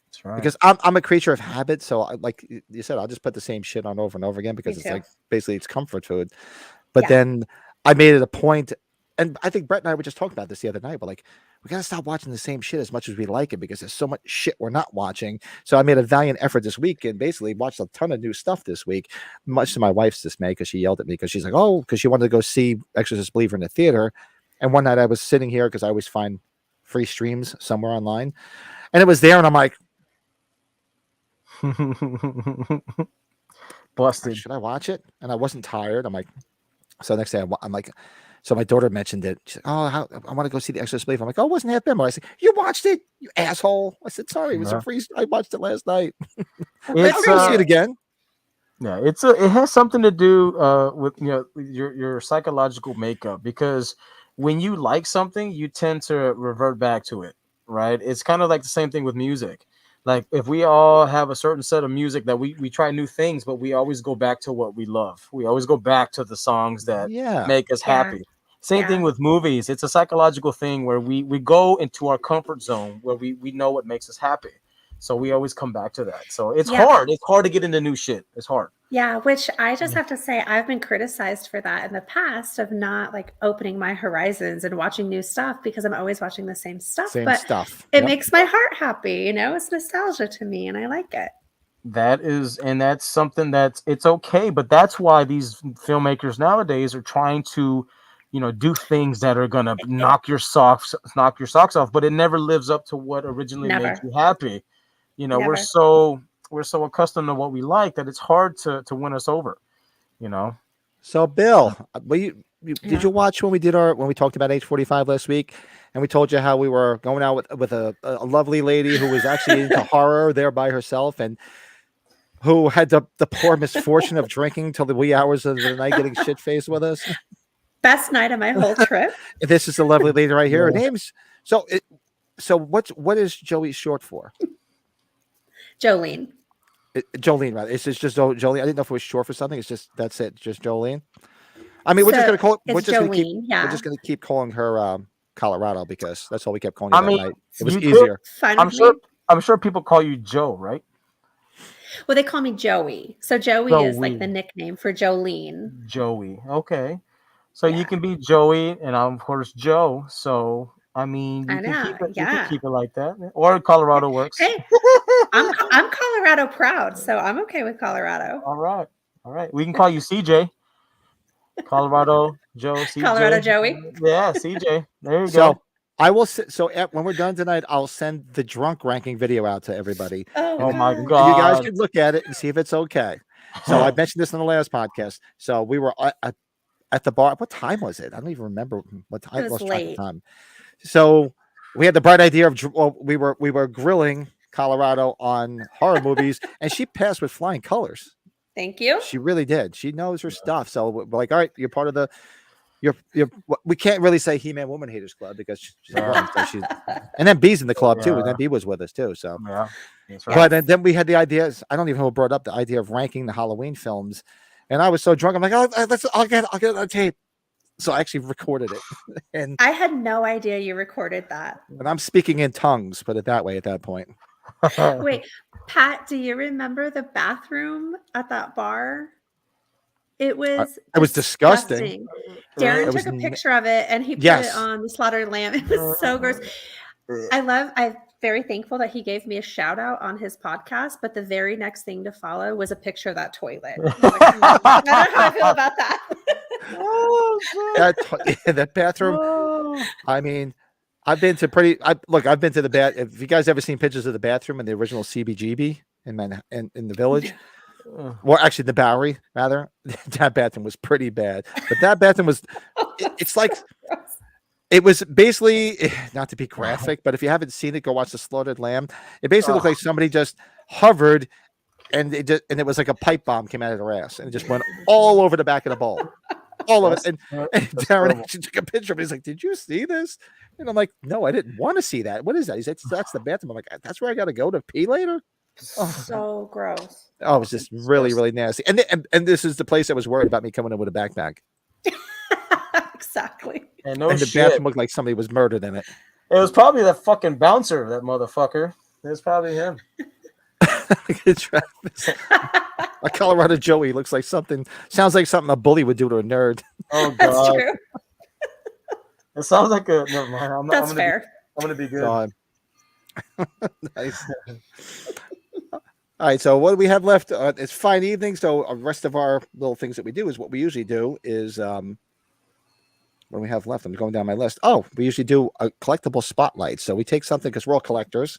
That's right. Because I'm a creature of habit, so like you said, I'll just put the same shit on over and over again because Me it's too. like basically it's comfort food. But Yeah. then I made it a point, and I think Brett and I were just talking about this the other night. But like, we gotta stop watching the same shit as much as we like it because there's so much shit we're not watching. So I made a valiant effort this week and basically watched a ton of new stuff this week, much to my wife's dismay because she yelled at me because she's like, oh, because she wanted to go see Exorcist Believer in the theater. And one night I was sitting here because I always find free streams somewhere online, and it was there, and I'm like, Busted. should I watch it? And I wasn't tired. I'm like, so next day I'm like, so my daughter mentioned it. She's like, oh, I want to go see the Exorcist Believer. I'm like, oh, it wasn't half bad. I said, you watched it, you asshole. I said, sorry, it was a Yeah. free. I watched it last night. I'll It's go see it again. yeah, it has something to do with your psychological makeup because when you like something, you tend to revert back to it, right? It's kind of like the same thing with music. Like if we all have a certain set of music that we try new things, but we always go back to what we love. We always go back to the songs that Yeah. make us Yeah. happy. Same Yeah. thing with movies. It's a psychological thing where we go into our comfort zone where we know what makes us happy. So we always come back to that. So it's Yeah. hard. It's hard to get into new shit. It's hard. Yeah, which I just have to say, I've been criticized for that in the past of not like opening my horizons and watching new stuff because I'm always watching the same stuff. Same but stuff. it Yep. makes my heart happy. It's nostalgia to me and I like it. That's something it's okay, but that's why these filmmakers nowadays are trying to, do things that are gonna knock your socks off, but it never lives up to what originally made Never. you happy. We're Never. so accustomed to what we like that it's hard to win us over. So Bill, did Yeah. you watch when we talked about H45 last week, and we told you how we were going out with a lovely lady who was actually into horror there by herself and who had the poor misfortune of drinking till the wee hours of the night, getting shit faced with us. Best night of my whole trip. This is a lovely lady right here. Her Yeah. name's what is Joey short for? Jolene. Jolene, rather. It's just Jolene. I didn't know if it was short for something. It's just that's it, just Jolene. I mean, we're just gonna call. It's Jolene. We're just gonna keep calling her Colorado because that's all we kept calling I her mean, that night. It was you could- easier. Fine I'm with sure me. I'm sure people call you Joe, right? Well, they call me Joey. So Joey is like Joey. the nickname for Jolene. Joey. Okay. So you Yeah. can be Joey and I'm of course Joe. So I mean, I you can know, keep it. You yeah. can keep it like that, or Colorado works. Hey, I'm Colorado proud, so I'm okay with Colorado. All right, all right. We can call you CJ. Colorado Joe, Colorado CJ. Joey. Yeah, CJ. There you So go. I will. When we're done tonight, I'll send the drunk ranking video out to everybody, Oh, Oh my God. and you guys God. can look at it and see if it's okay. So I mentioned this in the last podcast. So we were at the bar. What time was it? I don't even remember what time. It I was lost track of late. time. So we had the bright idea of we were grilling Colorado on horror movies, and she passed with flying colors. Thank you. She really did. She knows her stuff. So we're like, all right, you're part of the. We can't really say He-Man Woman Haters Club because she's a woman. So she's, and then B's in the club too, and then B was with us too. So, Yeah, that's right. but then we had the ideas. I don't even know who brought up the idea of ranking the Halloween films, and I was so drunk. I'm like, oh, I'll get it on tape. So I actually recorded it, and I had no idea you recorded that. I'm speaking in tongues. Put it that way. At that point, Wait, Pat, do you remember the bathroom at that bar? It was it was disgusting. Darren It took was a n- picture of it and he put Yes. it on the slaughtered lamb. It was so gross. I'm very thankful that he gave me a shout out on his podcast, but the very next thing to follow was a picture of that toilet. I was like, I don't know how I feel about that. That bathroom. Oh. I mean, I've been to I've been to the bath. If you guys ever seen pictures of the bathroom in the original CBGB in the Village, well, actually the Bowery rather, that bathroom was pretty bad. But that bathroom was, it's like, it was basically, not to be graphic, but if you haven't seen it, go watch the Slaughtered Lamb. It basically looked like somebody just hovered, and it was like a pipe bomb came out of their ass, and it just went all over the back of the bowl. All of it. And Darren horrible. actually took a picture of it. He's like, "Did you see this?" And I'm like, "No, I didn't want to see that. What is that?" He said, "That's the bathroom." I'm like, "That's where I got to go to pee later." So gross. Oh, it was just really, really nasty. And this is the place that was worried about me coming in with a backpack. Exactly. And no And the shit. bathroom looked like somebody was murdered in it. It was probably that fucking bouncer, that motherfucker. It was probably him. A Colorado Joey looks like sounds like something a bully would do to a nerd. Oh That's god. true. It sounds like a never mind. That's fair. I'm gonna be good. God. Nice. All right, so what do we have left? It's fine evening. So the rest of our little things that we do is what we usually do is what do we have left? I'm going down my list. Oh, we usually do a collectible spotlight. So we take something because we're all collectors.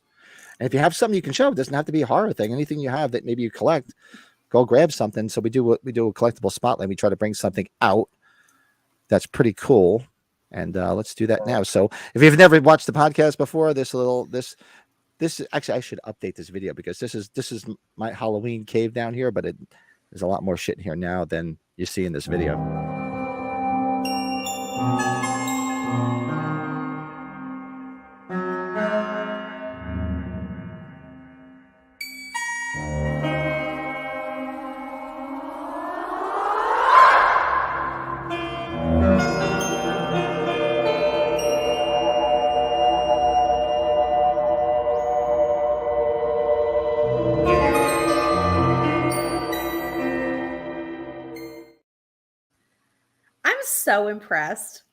And if you have something you can show, it doesn't have to be a horror thing. Anything you have that maybe you collect, go grab something. So we do a collectible spotlight. We try to bring something out that's pretty cool. And let's do that now. So if you've never watched the podcast before, this is actually, I should update this video because this is my Halloween cave down here, but there's a lot more shit in here now than you see in this video. I'm so impressed.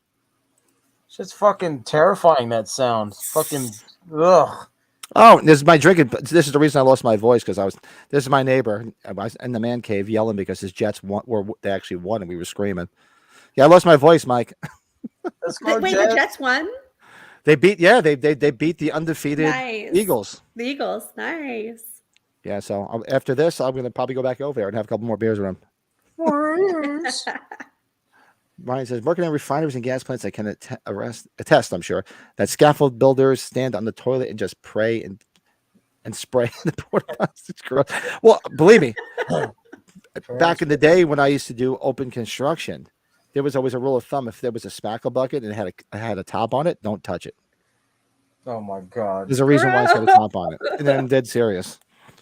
It's just fucking terrifying, that sound. Fucking ugh. Oh, this is my drinking. This is the reason I lost my voice because this is my neighbor. I was in the man cave yelling because his Jets they actually won and we were screaming. Yeah, I lost my voice, Mike. Let's go, Wait, Jets. the Jets won? They beat they beat the undefeated Nice. Eagles. The Eagles. Nice. Yeah, so after this, I'm going to probably go back over there and have a couple more beers with them. Warriors. Ryan says, working on refineries and gas plants, I can attest, I'm sure, that scaffold builders stand on the toilet and just pray and spray the porta potties. It's gross. Well, believe me, back in the day when I used to do open construction, there was always a rule of thumb. If there was a spackle bucket and it had a top on it, don't touch it. Oh my god. There's a reason why it's got a top on it. And I'm dead serious.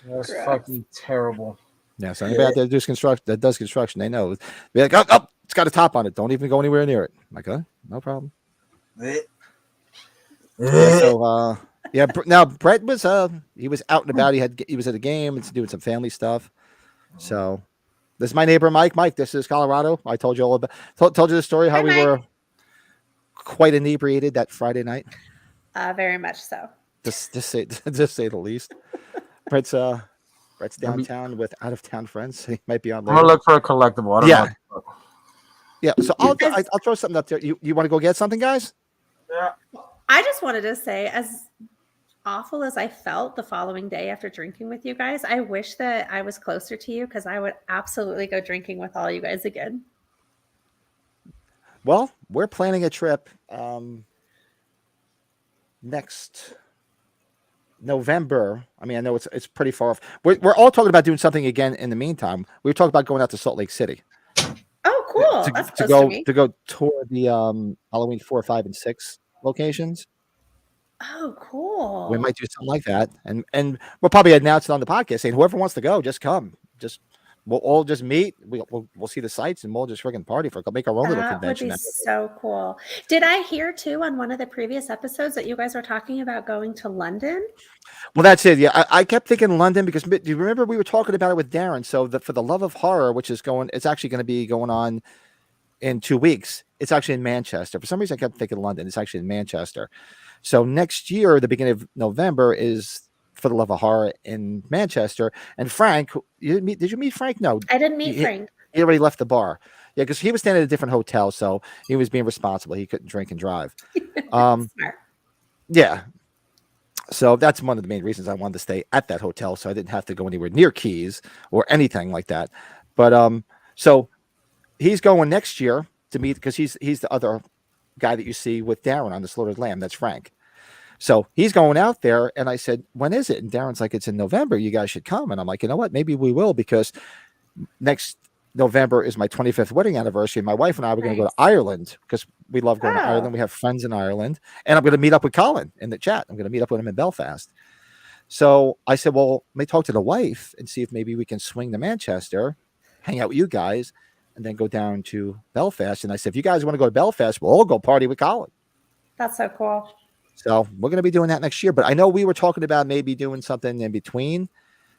That's Gross. fucking terrible. Yeah, so anybody out there that does construction, they know. Be like, oh, it's got a top on it. Don't even go anywhere near it. I'm like, no problem. So yeah, now Brett was he was out and about. He was at a game and doing some family stuff. So this is my neighbor Mike. Mike, this is Colorado. I told you all about told you the story how Hi, we Mike. were quite inebriated that Friday night. Very much so. Just say just say the least. Brett's Brett's I'll be- downtown with out of town friends. He might be on I'm gonna later. look for a collectible. I don't Yeah. know. Yeah. So I'll As- I'll throw something up there. You want to go get something, guys? Yeah. I just wanted to say, as awful as I felt the following day after drinking with you guys, I wish that I was closer to you because I would absolutely go drinking with all you guys again. Well, we're planning a trip next November. I mean, I know it's pretty far off. We're all talking about doing something again in the meantime. We were talking about going out to Salt Lake City Oh, cool. to, That's to close go to me. to go tour the Halloween 4, 5, and 6 locations. Oh, We cool. might do something like that, and we'll probably announce it on the podcast saying whoever wants to go, just come. Just we'll all just meet. We'll see the sights, and we'll just freaking party make our own little That would convention. be so cool. Did I hear too on one of the previous episodes that you guys were talking about going to London? Well, that's it. Yeah, I kept thinking London because do you remember we were talking about it with Darren? So for the love of horror, which is it's actually going to be going on in 2 weeks. It's actually in Manchester. For some reason, I kept thinking London. It's actually in Manchester. So next year, the beginning of November, is For the Love of Horror in Manchester. And Frank, did you meet Frank? No, I didn't meet he Frank. already left the bar. Yeah, because he was staying at a different hotel, so he was being responsible. He couldn't drink and drive. Smart. Yeah. So that's one of the main reasons I wanted to stay at that hotel, so I didn't have to go anywhere near Keys or anything like that. But so he's going next year to meet because he's the other guy that you see with Darren on the Slaughtered Lamb. That's Frank. So he's going out there, and I said, "When is it?" And Darren's like, "It's in November. You guys should come." And I'm like, "You know what? Maybe we will because next November is my 25th wedding anniversary. My wife and I were going to go to Ireland because we love going to Oh. Ireland. We have friends in Ireland, and I'm going to meet up with Colin in the chat. I'm going to meet up with him in Belfast." So I said, "Well, let me talk to the wife and see if maybe we can swing to Manchester, hang out with you guys, and then go down to Belfast." And I said, "If you guys want to go to Belfast, we'll all go party with Colin." That's so cool. So we're going to be doing that next year. But I know we were talking about maybe doing something in between,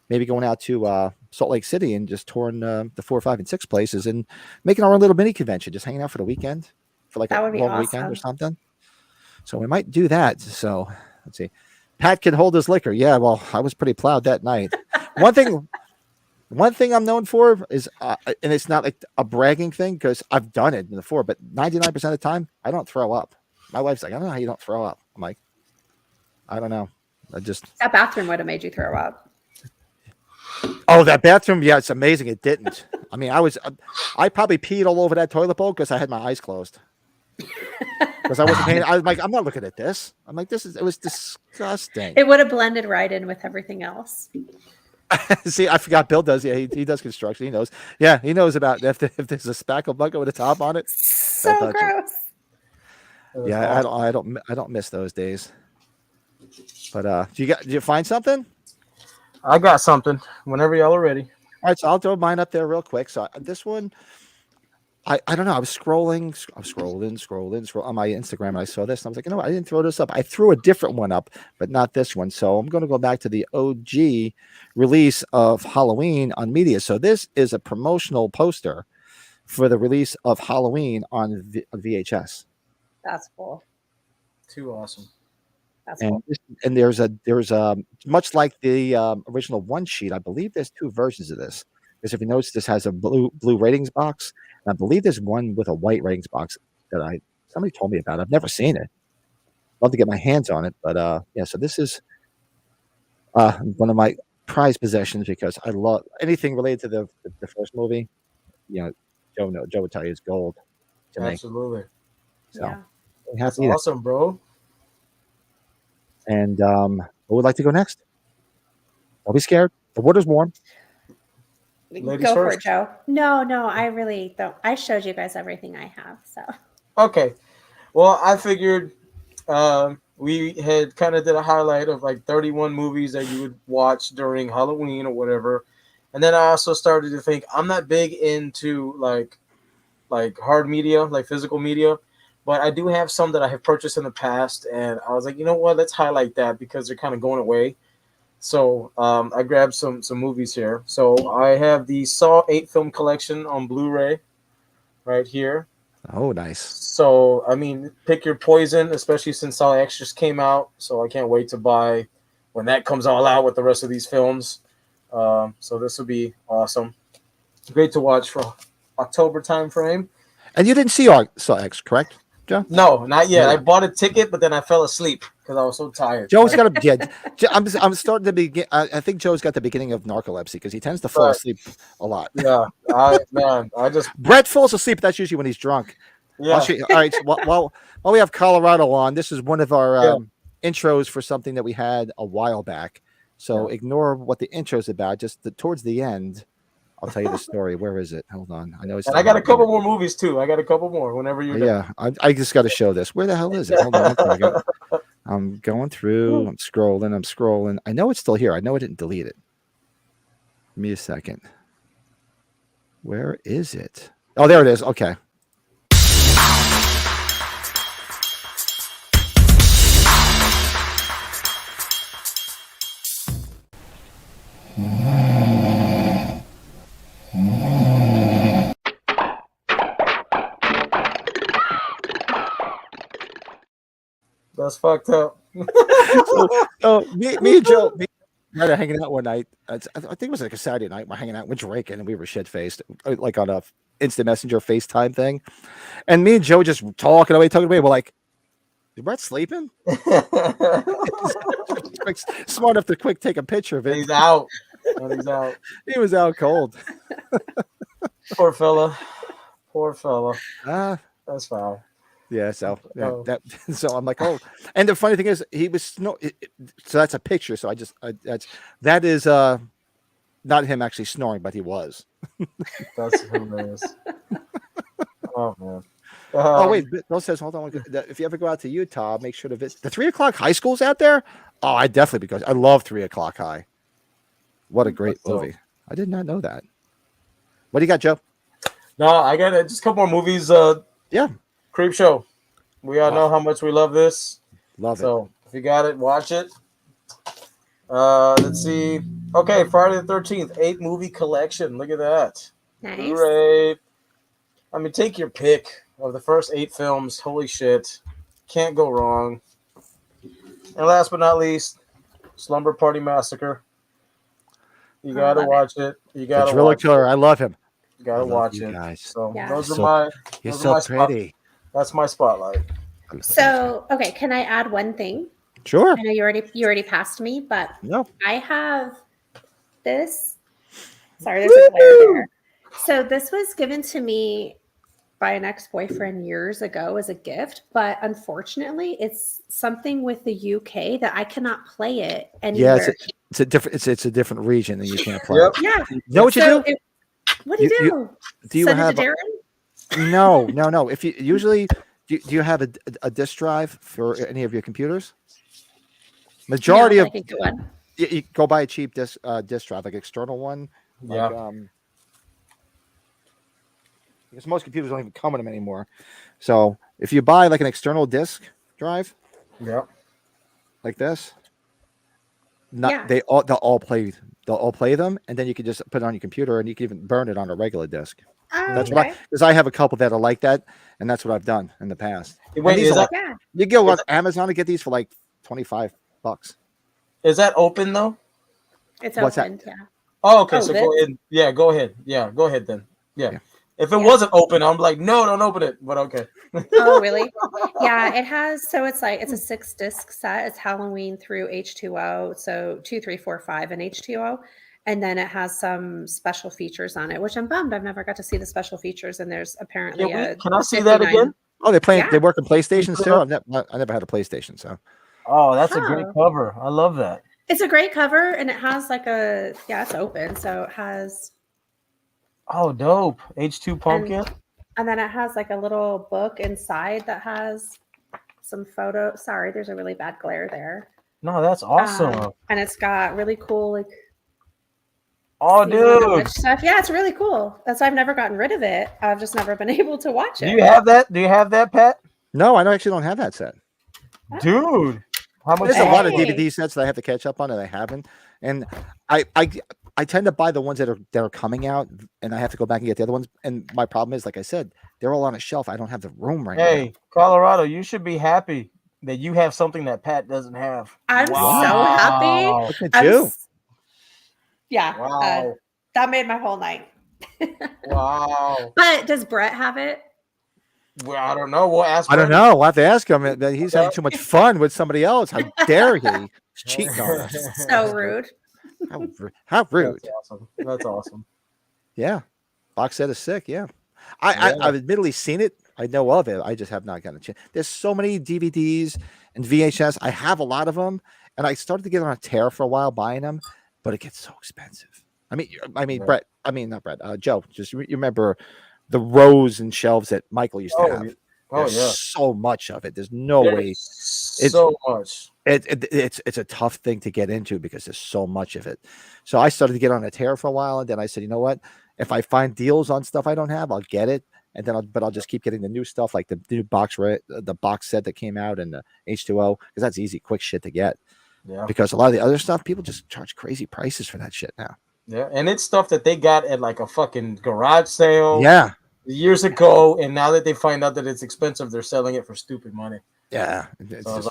maybe going out to Salt Lake City and just touring the 4, 5, and 6 places and making our own little mini convention, just hanging out for the weekend, for like That a would be long weekend or awesome. something. So we might do that. So let's see. Pat can hold his liquor. Yeah, well, I was pretty plowed that night. One thing I'm known for is, and it's not like a bragging thing because I've done it before, but 99% of the time, I don't throw up. My wife's like, "I don't know how you don't throw up." I'm like, "I don't know. I just." That bathroom would have made you throw up. Oh, that bathroom. Yeah, it's amazing. It didn't. I mean, I probably peed all over that toilet bowl because I had my eyes closed. Because I wasn't paying. I was like, I'm not looking at this. I'm like, it was disgusting. It would have blended right in with everything else. See, I forgot Bill does. Yeah, he does construction. If knows about if there's a spackle bucket with a top on it. So touch it. gross. Yeah, I don't miss those days. But do you find something? I got something. Whenever y'all are ready. All right, so I'll throw mine up there real quick. So this one, I don't know. I was scrolling on my Instagram, and I saw this, and I was like, you know what? I didn't throw this up. I threw a different one up, but not this one. So I'm going to go back to the OG release of Halloween on media. So this is a promotional poster for the release of Halloween on VHS. That's cool. Too awesome. That's cool. And there's a much like the original one sheet. I believe there's 2 versions of this. Because if you notice, this has a blue ratings box. And I believe there's one with a white ratings box that somebody told me about. I've never seen it. Love to get my hands on it, but yeah. So this is one of my prized possessions because I love anything related to the first movie. You know, Joe would tell you it's gold to me. Absolutely. So Yeah. That's awesome, bro. And who would like to go next? Don't be scared. The water's warm. Ladies Go for it, first. Joe. No, I really don't. I showed you guys everything I have. So Okay. Well, I figured we had kind of did a highlight of like 31 movies that you would watch during Halloween or whatever. And then I also started to think I'm not big into like hard media, like physical media, but I do have some that I have purchased in the past. And I was like, you know what? Let's highlight that because they're kind of going away. So I grabbed some movies here. So I have the Saw 8 film collection on Blu-ray right here. Oh, nice. So I mean, pick your poison, especially since all extras came out. So I can't wait to buy when that comes all out with the rest of these films. So this will be awesome. Great to watch for October time frame. And you didn't saw X, correct, Joe? No, not yet. Yeah. I bought a ticket, but then I fell asleep because I was so tired. Joe's got to get. I'm starting to begin. I think Joe's got the beginning of narcolepsy because he tends to fall Right. asleep a lot. Yeah, I just Brett falls asleep. That's usually when he's drunk. yeah. All right. So while we have Colorado on, this is one of our intros for something that we had a while back. So ignore what the intro's about. Just towards the end, I'll tell you the story. Where is it? Hold on. I know it's. And I got a couple more movies too. I got a couple more whenever you're done. Yeah, I just got to show this. Where the hell is it? Hold on. I'm going through. I'm scrolling. I know it's still here. I know I didn't delete it. Give me a second. Where is it? Oh, there it is. Okay. That's fucked up. So me and Joe were hanging out one night. I think it was like a Saturday night. We're hanging out, we're drinking, and we were shit faced, like on a instant messenger FaceTime thing. And me and Joe just talking away. We're like, "Is Brett sleeping?" Smart enough to quick take a picture of it. He's out. He's out. He was out cold. Poor fella. Poor fella. That's foul. Yeah, so so I'm like, oh, and the funny thing is, he was so that's a picture. So that is not him actually snoring, but he was. That's hilarious. Oh man. Oh wait, Bill says, hold on. If you ever go out to Utah, make sure to visit the 3 o'clock high schools out there. Oh, I definitely because I love 3 o'clock high. What a great movie! I did not know that. What do you got, Joe? No, I got just a couple more movies. Yeah. Creep Show. We all know how much we love this. Love it. So if you got it, watch it. Let's see. Okay, Friday the 13th, 8-movie collection. Look at that. Nice. Great. I mean, take your pick of the first 8 films. Holy shit. Can't go wrong. And last but not least, Slumber Party Massacre. You got to watch it. You got to watch it. I love him. You got to watch it. Guys. So Yeah. those are my You're those so are my pretty. That's my spotlight. So, okay, can I add one thing? Sure. I know you already passed me, but No. I have this. Sorry, there's a glare there. So this was given to me by an ex-boyfriend years ago as a gift, but unfortunately, it's something with the UK that I cannot play it anywhere. Yeah, it's a different. It's a different region that you can't play. Yep. Yeah. You know what you do? What do you do? Do you Send have? it to Darren? No. If you usually do you have a disk drive for any of your computers? Majority No, of I can get one. you go buy a cheap disk drive, like external one. Yeah. Like, because most computers don't even come with them anymore. So if you buy like an external disk drive, Yeah. like this, Yeah. they'll all play them, and then you can just put it on your computer, and you can even burn it on a regular disk. Oh, That's okay. because I have a couple that are like that, and that's what I've done in the past. Wait, these is are that, Yeah. You go on Amazon and get these for like $25. is that open though? It's What's that? opened, yeah. Oh, okay. Oh, So this? go ahead. Yeah, go ahead. Yeah, go ahead then. Yeah. Yeah. If it wasn't open, I'm like, no, don't open it. But okay. Oh, really? Yeah, it has. So it's a 6-disc set. It's Halloween through H2O. So 2, 3, 4, 5, and H2O. And then it has some special features on it, which I'm bummed. I've never got to see the special features. And there's apparently Can I see that 59 again? Oh, Yeah. They work on PlayStation too. I never had a PlayStation, so Oh, that's a great Oh. cover. I love that. It's a great cover, and it has it's open. So it has, Oh, dope. H2 Pumpkin. and then it has like a little book inside that has some photo. Sorry, there's a really bad glare there. No, that's awesome. And it's got really cool Oh, season of the dude. witch stuff. Yeah, it's really cool. That's why I've never gotten rid of it. I've just never been able to watch Do it. you have that? Do you have that, Pat? no, I actually don't have that set. Dude. How much? There's a lot of Hey. DVD sets that I have to catch up on, and I haven't. And I I tend to buy the ones that are coming out, and I have to go back and get the other ones. And my problem is, like I said, they're all on a shelf. I don't have the room right now. Hey, Colorado, you should be happy that you have something that Pat doesn't have. I'm so happy. Look at you. Yeah. Wow. That made my whole night. Wow. But does Brett have it? Well, I don't know. We'll ask. I don't know. We'll have to ask him. That he's having too much fun with somebody else. How dare he? He's cheating on us. So rude. How rude. That's awesome. That's awesome. Yeah. Box set is sick. Yeah. I've admittedly seen it. I know of it. I just have not gotten a chance. There's so many DVDs and VHS. I have a lot of them, and I started to get on a tear for a while buying them, but it gets so expensive. I mean, Yeah. Brett. I mean, not Brett. Joe. Just you remember the rows and shelves that Michael used to have. There's so much of it. There's no way. So much. It's a tough thing to get into because there's so much of it. So I started to get on a tear for a while, and then I said, you know what? If I find deals on stuff I don't have, I'll get it, and then I'll just keep getting the new stuff, like the new box set that came out and the H2O, because that's easy, quick shit to get. Yeah. Because a lot of the other stuff, people just charge crazy prices for that shit now. Yeah, and it's stuff that they got at like a fucking garage sale. Yeah. Years ago, and now that they find out that it's expensive, they're selling it for stupid money. Yeah. So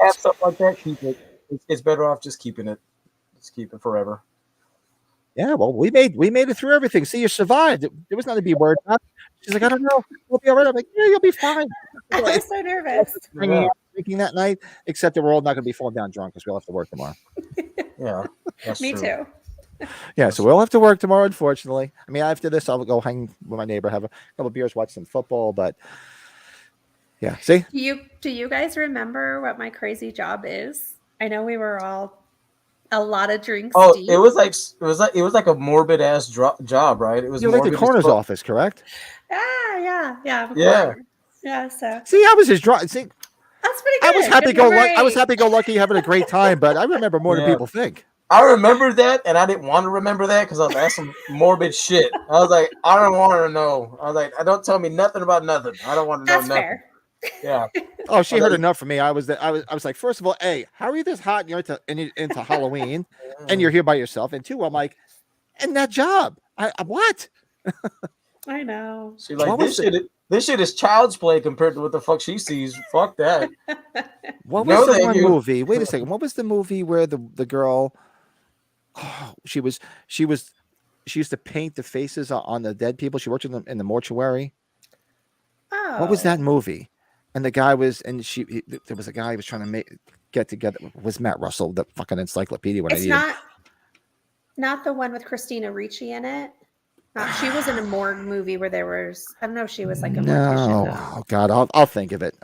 have stuff like that, keep it. It's better off just keeping it. Just keep it forever. Yeah, well, we made it through everything. See, you survived. There was nothing to be worried about. She's like, I don't know, we'll be all right. I'm like, yeah, you'll be fine. I was so nervous. Drinking that night, except that we're all not going to be falling down drunk because we'll have to work tomorrow. Yeah, that's Me true. too. Yeah, so we'll have to work tomorrow, unfortunately. I mean, after this, I'll go hang with my neighbor, have a couple of beers, watch some football. But yeah, see? Do you guys remember what my crazy job is? I know we were all a lot of drinks. Oh, deep. it was like a morbid ass job, right? It was You're like the coroner's office, correct? Yeah. So see, I was just drunk. See, that's pretty good. I was happy go lucky, having a great time. But I remember more than people think. I remember that, and I didn't want to remember that because I was like, some morbid shit. I was like, I don't want to know. I was like, don't tell me nothing about nothing. I don't want to know That's nothing. fair. Yeah. Oh, she heard enough from me. I was like, first of all, hey, how are you this hot? And you're into Halloween, and you're here by yourself. And two, I'm like, and that job, what? I know. She's like, this shit is child's play compared to what the fuck she sees. Fuck that. What was the one movie? Wait a second. What was the movie where the girl? Oh, she used to paint the faces on the dead people. She worked in the mortuary. Oh. What was that movie? And the guy was, and there was a guy who was trying to get together. It was Matt Russell, the fucking encyclopedia? It's not the one with Christina Ricci in it. She was in a morgue movie where there was, I don't know if she was like a mortician. No, oh God, I'll think of it.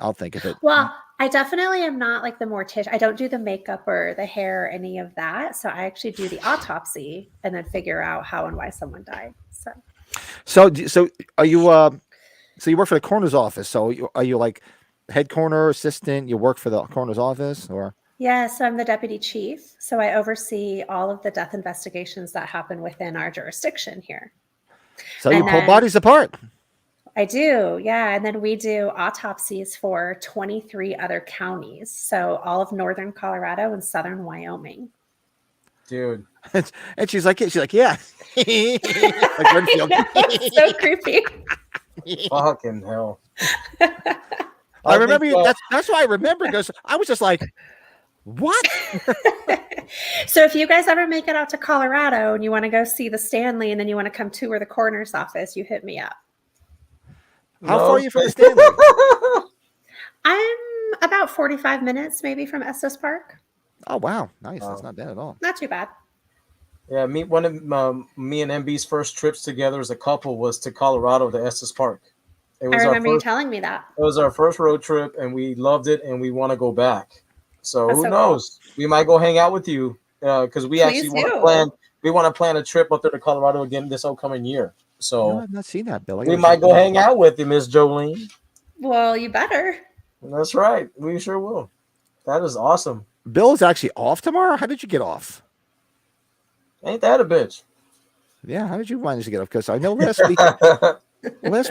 Well, I definitely am not like the mortician. I don't do the makeup or the hair or any of that. So I actually do the autopsy and then figure out how and why someone died. So are you? So you work for the coroner's office. So are you like head coroner assistant? You work for the coroner's office, or? Yeah, so I'm the deputy chief. So I oversee all of the death investigations that happen within our jurisdiction here. So you pull bodies apart. I do, yeah. And then we do autopsies for 23 other counties. So all of northern Colorado and southern Wyoming. Dude. And she's like, yeah. Like Renfield. So creepy. Fucking hell. I remember you. That's why I remember, because I was just like, what? So if you guys ever make it out to Colorado and you want to go see the Stanley and then you want to come tour the coroner's office, you hit me up. How far are you from the Stanley? I'm about 45 minutes maybe from Estes Park. Oh, wow. Nice. That's not bad at all. Not too bad. Yeah, me and MB's first trips together as a couple was to Colorado to Estes Park. I remember you telling me that. It was our first road trip, and we loved it, and we want to go back. So That's who so knows? Cool. We might go hang out with you because we actually want to plan a trip up there to Colorado again this upcoming year. So no, I've not seen that, Bill. We might go hang out with you, Miss Jolene. Well, you better. That's right. We sure will. That is awesome. Bill is actually off tomorrow. How did you get off? Ain't that a bitch? Yeah, how did you manage to get off? Because I know last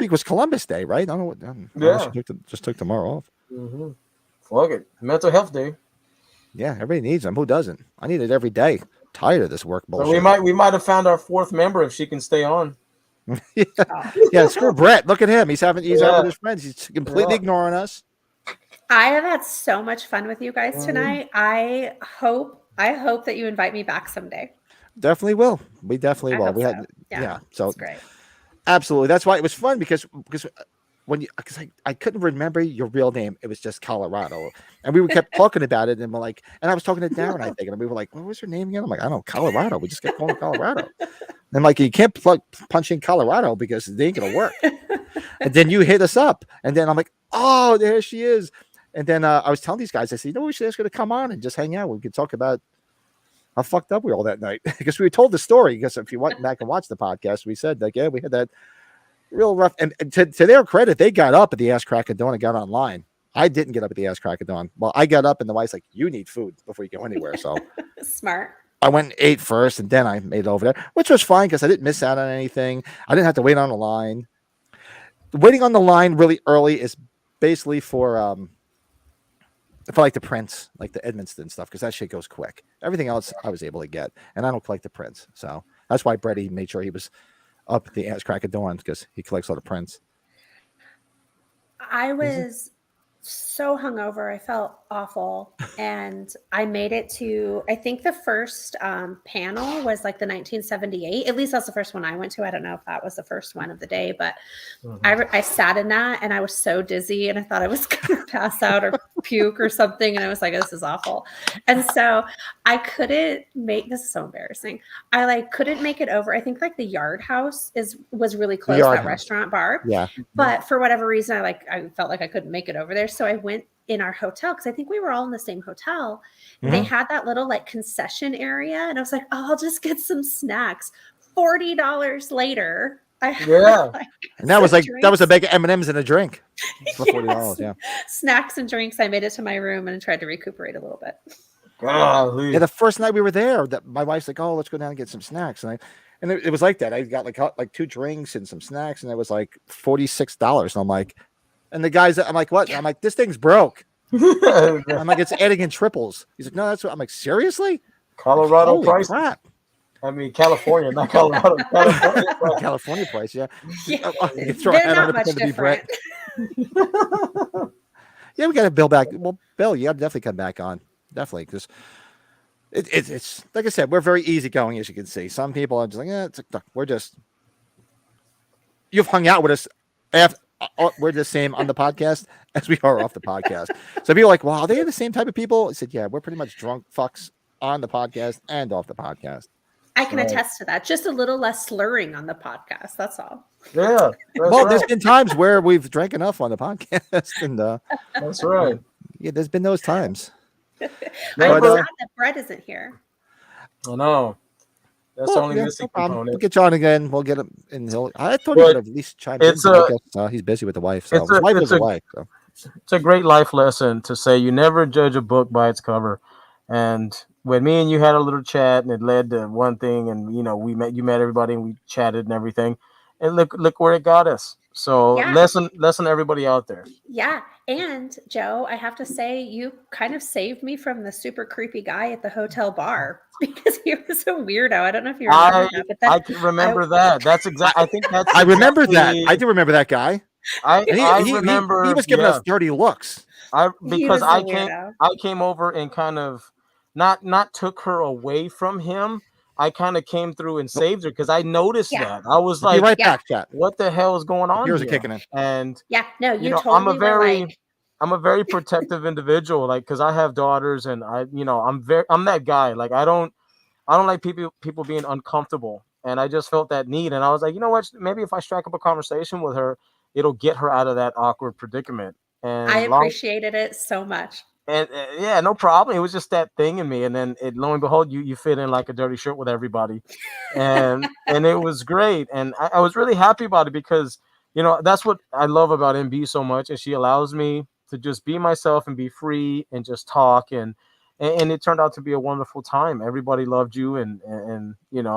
week was Columbus Day, right? I don't know what. Just took tomorrow off. Mm-hmm. Fuck it, Mental Health Day. Yeah, everybody needs them. Who doesn't? I need it every day. tired of this work bullshit. So we might have found our fourth member if she can stay on. yeah. Oh. Yeah, screw Brett. Look at him. He's out with his friends. He's completely ignoring us. I have had so much fun with you guys tonight. I hope that you invite me back someday. Definitely will. We definitely will. So that's great. Absolutely. That's why it was fun because I couldn't remember your real name. It was just Colorado. And we kept talking about it and we're like, and I was talking to Darren, I think, and we were like, what was her name again? I'm like, I don't know, Colorado. We just kept calling it Colorado. And like, you can't punch in Colorado because it ain't gonna work. And then you hit us up. And then I'm like, oh, there she is. And then I was telling these guys, I said, we should ask her to come on and just hang out. We could talk about how fucked up we were all that night. Because we were told the story. Because if you went back and watched the podcast, we said, like, yeah, we had that real rough. And to their credit, they got up at the ass crack of dawn and got online. I didn't get up at the ass crack of dawn. Well, I got up and the wife's like, you need food before you go anywhere. So smart. I went and ate first and then I made it over there, which was fine because I didn't miss out on anything. I didn't have to wait on the line. Waiting on the line really early is basically for like the prints, like the Edmonston stuff, because that shit goes quick. Everything else I was able to get, and I don't collect the prints. So that's why Brady made sure he was up at the ass crack of dawn because he collects all the prints. I was so hungover. I felt awful. And I made it to, I think the first panel was like the 1978. At least that's the first one I went to. I don't know if that was the first one of the day, but I sat in that and I was so dizzy and I thought I was going to pass out or puke or something. And I was like, this is awful. And so I couldn't make, this is so embarrassing. I like couldn't make it over. I think like the Yard House was really close, that restaurant bar. Yeah. But for whatever reason, I felt like I couldn't make it over there. So I went in our hotel because I think we were all in the same hotel. They had that little like concession area. And I was like, oh, I'll just get some snacks. $40 later. And that was like, that was a bag of M&Ms and a drink for $40. Yeah. Snacks and drinks. I made it to my room and tried to recuperate a little bit. Yeah, the first night we were there, that my wife's like, "Oh, let's go down and get some snacks." And it was like that. I got like 2 drinks and some snacks, and it was like $46. And I'm like, and the guys, I'm like, what? I'm like, this thing's broke. I'm like, it's adding in triples. He's like, no, that's what. I'm like, seriously? Colorado Holy price. Crap. I mean, California, not Colorado. California price, yeah. They're not much different. Yeah, we got to Bill back. Well, Bill, you got to definitely come back on. Definitely, because it's like I said, we're very easygoing, as you can see. Some people are just like, we're just. You've hung out with us after we're the same on the podcast as we are off the podcast. So people are like, wow, are they the same type of people? I said, yeah, we're pretty much drunk fucks on the podcast and off the podcast. I can attest to that. Just a little less slurring on the podcast. That's all. Yeah. Well, there's been times where we've drank enough on the podcast, and that's right. Yeah, there's been those times. I'm sad that Brett isn't here. I know. That's only missing component. We'll get John again. We'll get him in. I thought he would at least chime in. He's busy with the wife. So his wife is a wife. So. It's a great life lesson to say you never judge a book by its cover. And when me and you had a little chat, and it led to one thing, and you met everybody, and we chatted and everything, and look where it got us. So lesson everybody out there. Yeah. And Joe, I have to say, you kind of saved me from the super creepy guy at the hotel bar because he was a weirdo. I don't know if you remember that. But I can remember that. That's exactly. I think that's. I remember that. I do remember that guy. I remember he was giving us dirty looks. I came over and kind of not took her away from him. I kind of came through and saved her because I noticed that. I was like, right back, chat. What the hell is going on? Yours are kicking in. And I'm a very protective individual, like, because I have daughters, and I'm that guy. Like, I don't like people being uncomfortable, and I just felt that need, and I was like, you know what? Maybe if I strike up a conversation with her, it'll get her out of that awkward predicament. And I appreciated it so much. And yeah, no problem. It was just that thing in me, and then lo and behold, you fit in like a dirty shirt with everybody, and it was great, and I was really happy about it because that's what I love about MB so much, and she allows me to just be myself and be free and just talk, and it turned out to be a wonderful time. Everybody loved you, and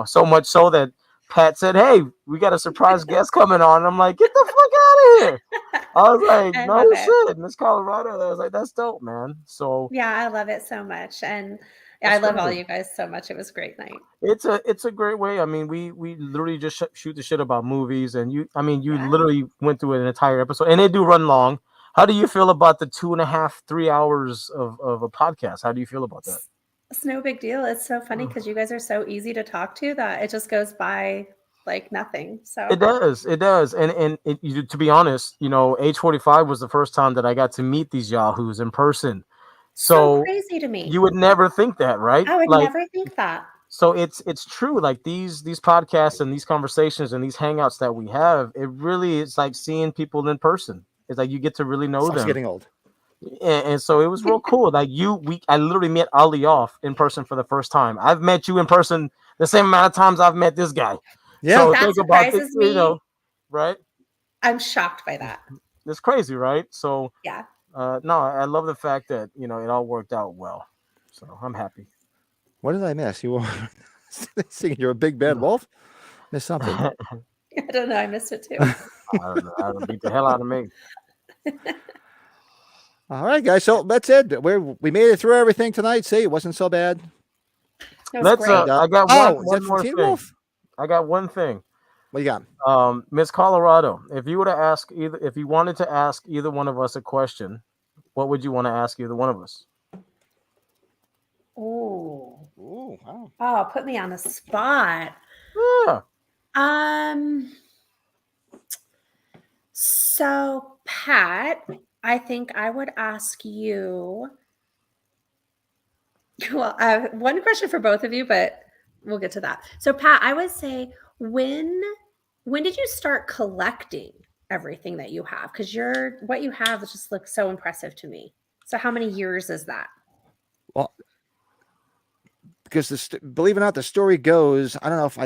so much so that Pat said, "Hey, we got a surprise guest coming on." And I'm like, "Get the fuck out of here!" I was like, "No shit, Miss Colorado." I was like, "That's dope, man." So yeah, I love it so much, and Yeah, I That's love all great. you guys so much. It was a great night. It's a great way. I mean, we literally just shoot the shit about movies, and you Yeah. literally went through an entire episode, and they do run long. How do you feel about the 2.5, 3 hours of a podcast? How do you feel about that? It's no big deal. It's so funny because you guys are so easy to talk to that it just goes by like nothing. So It does, to be honest, age 45 was the first time that I got to meet these yahoos in person. so So crazy to me. you would never think that, right? I would Like, never think that. so it's true. Like these podcasts and these conversations and these hangouts that we have, it really is like seeing people in person. It's like you get to really know Sucks them, getting old. and so it was real cool. Like I literally met Ali off in person for the first time. I've met you in person the same amount of times I've met this guy. Yeah. So That think about this, surprises me. right? I'm shocked by that. It's crazy, right? So Yeah. no, I love the fact that it all worked out well. So I'm happy. What did I miss? You were singing "You're a Big Bad Wolf." Missed something. I don't know. I missed it too. I don't know. I don't beat the hell out of me. All right, guys. So that's it. We made it through everything tonight. See, it wasn't so bad. It was Let's. great. I got Oh, is one that more from Teen thing. Wolf? I got one thing. What you got? Miss Colorado, if you wanted to ask either one of us a question, what would you want to ask either one of us? Ooh. Ooh, wow. Oh, put me on the spot. Yeah. So Pat, I think I would ask you. Well, I have one question for both of you, but we'll get to that. So Pat, I would say when did you start collecting everything that you have? Because what you have just looks so impressive to me. So how many years is that? Well, because believe it or not, the story goes. I don't know if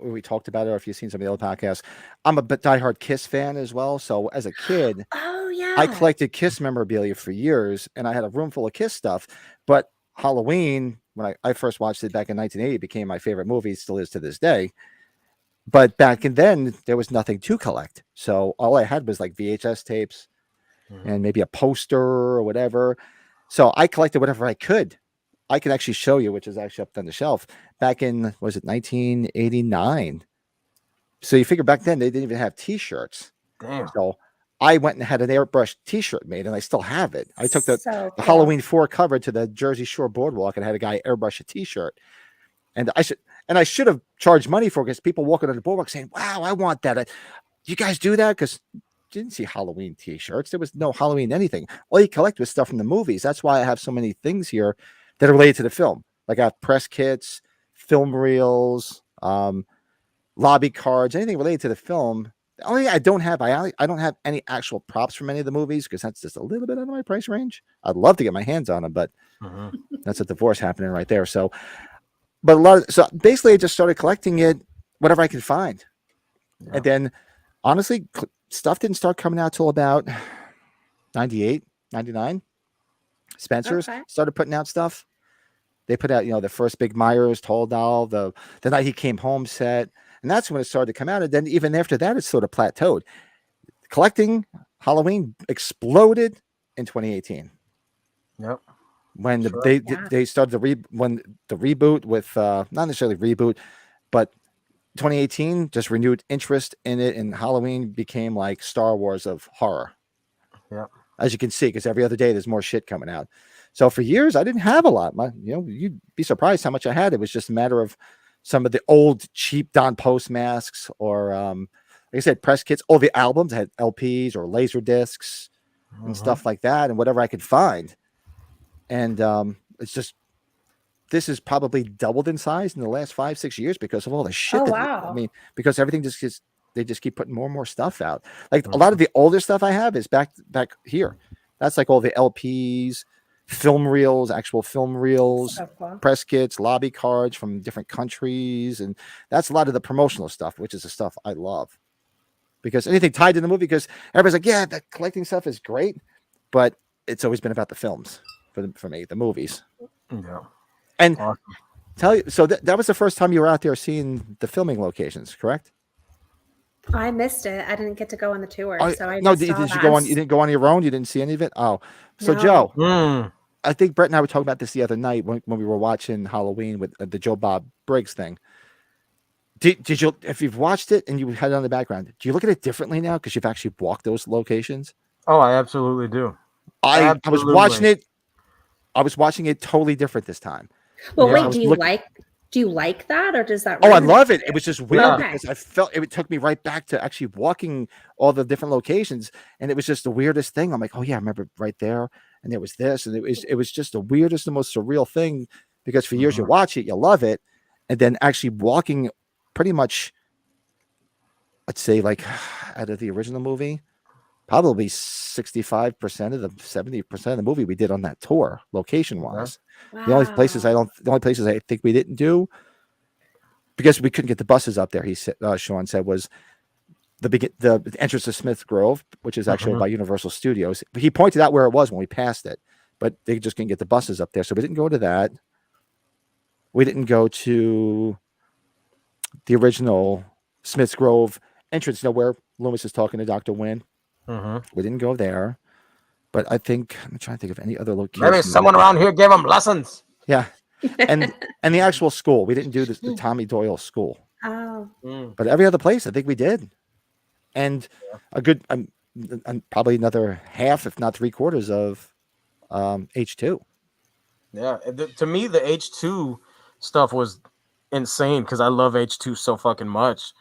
we talked about it or if you've seen some of the old podcasts. I'm a diehard Kiss fan as well. So as a kid, Oh yeah. I collected Kiss memorabilia for years, and I had a room full of Kiss stuff. But Halloween, when I first watched it back in 1980, became my favorite movie. Still is to this day. But back then, there was nothing to collect. So all I had was like VHS tapes and maybe a poster or whatever. So I collected whatever I could. I can actually show you, which is actually up on the shelf. Back in, was it 1989? So you figure back then they didn't even have T-shirts. Damn. So I went and had an airbrush T-shirt made, and I still have it. I took the cool. Halloween 4 cover to the Jersey Shore Boardwalk and had a guy airbrush a T-shirt. And I should have charged money for it because people walking on the boardwalk saying, "Wow, I want that." You guys do that? Because didn't see Halloween T-shirts. There was no Halloween anything. All you collect was stuff from the movies. That's why I have so many things here that are related to the film. Like I have press kits, film reels, lobby cards, anything related to the film. The only thing I don't have any actual props from any of the movies because that's just a little bit out of my price range. I'd love to get my hands on them, but that's a divorce happening right there. So, so basically I just started collecting it, whatever I could find. Yeah. And then honestly, stuff didn't start coming out till about 98, 99. Spencer's started putting out stuff. They put out, the first big Myers Tall Doll, the Night He Came Home set. And that's when it started to come out. And then even after that, it sort of plateaued. Collecting Halloween exploded in 2018. Yep. When they started the reboot with, not necessarily reboot, but 2018 just renewed interest in it. And Halloween became like Star Wars of horror. Yeah. As you can see, because every other day there's more shit coming out. So for years, I didn't have a lot. You'd be surprised how much I had. It was just a matter of some of the old cheap Don Post masks or, like I said, press kits. All the albums I had LPs or laser discs and stuff like that, and whatever I could find. And it's just, this is probably doubled in size in the last 5-6 years because of all the shit. Because everything they just keep putting more and more stuff out. Like a lot of the older stuff I have is back here. That's like all the LPs, film reels, actual film reels, press kits, lobby cards from different countries. And that's a lot of the promotional stuff, which is the stuff I love. Because anything tied to the movie, because everybody's like, yeah, that collecting stuff is great. But it's always been about the films for me, the movies. Yeah. And tell you, so that was the first time you were out there seeing the filming locations, correct? I missed it. I didn't get to go on the tour. Did you go on? You didn't go on your own. You didn't see any of it. Oh, so no. Joe, I think Brett and I were talking about this the other night when we were watching Halloween with the Joe Bob Briggs thing. Did you, if you've watched it and you had it on the background, do you look at it differently now because you've actually walked those locations? Oh, I absolutely do. I was watching it. I was watching it totally different this time. Well, Yeah. wait, do you like that, or does that? Oh, I ruin love it. for It you? was just weird Okay. because I felt it took me right back to actually walking all the different locations, and it was just the weirdest thing. I'm like, oh yeah, I remember right there, and there was this, and it was just the weirdest, the most surreal thing because for years you watch it, you love it, and then actually walking pretty much, I'd say like out of the original movie, probably 65% of the 70% of the movie we did on that tour, location wise. Wow. The only places I think we didn't do because we couldn't get the buses up there. He said, Sean said, was the entrance to Smith Grove, which is actually by Universal Studios. He pointed out where it was when we passed it, but they just couldn't get the buses up there, so we didn't go to that. We didn't go to the original Smith Grove entrance, where Loomis is talking to Dr. Wynn. We didn't go there, but I think I'm trying to think of any other location. Maybe someone around here gave him lessons. Yeah, and the actual school, we didn't do the Tommy Doyle school, Oh, but every other place I think we did, and a good probably another half, if not 3/4 of H2. Yeah, to me the H2 stuff was insane because I love H2 so fucking much.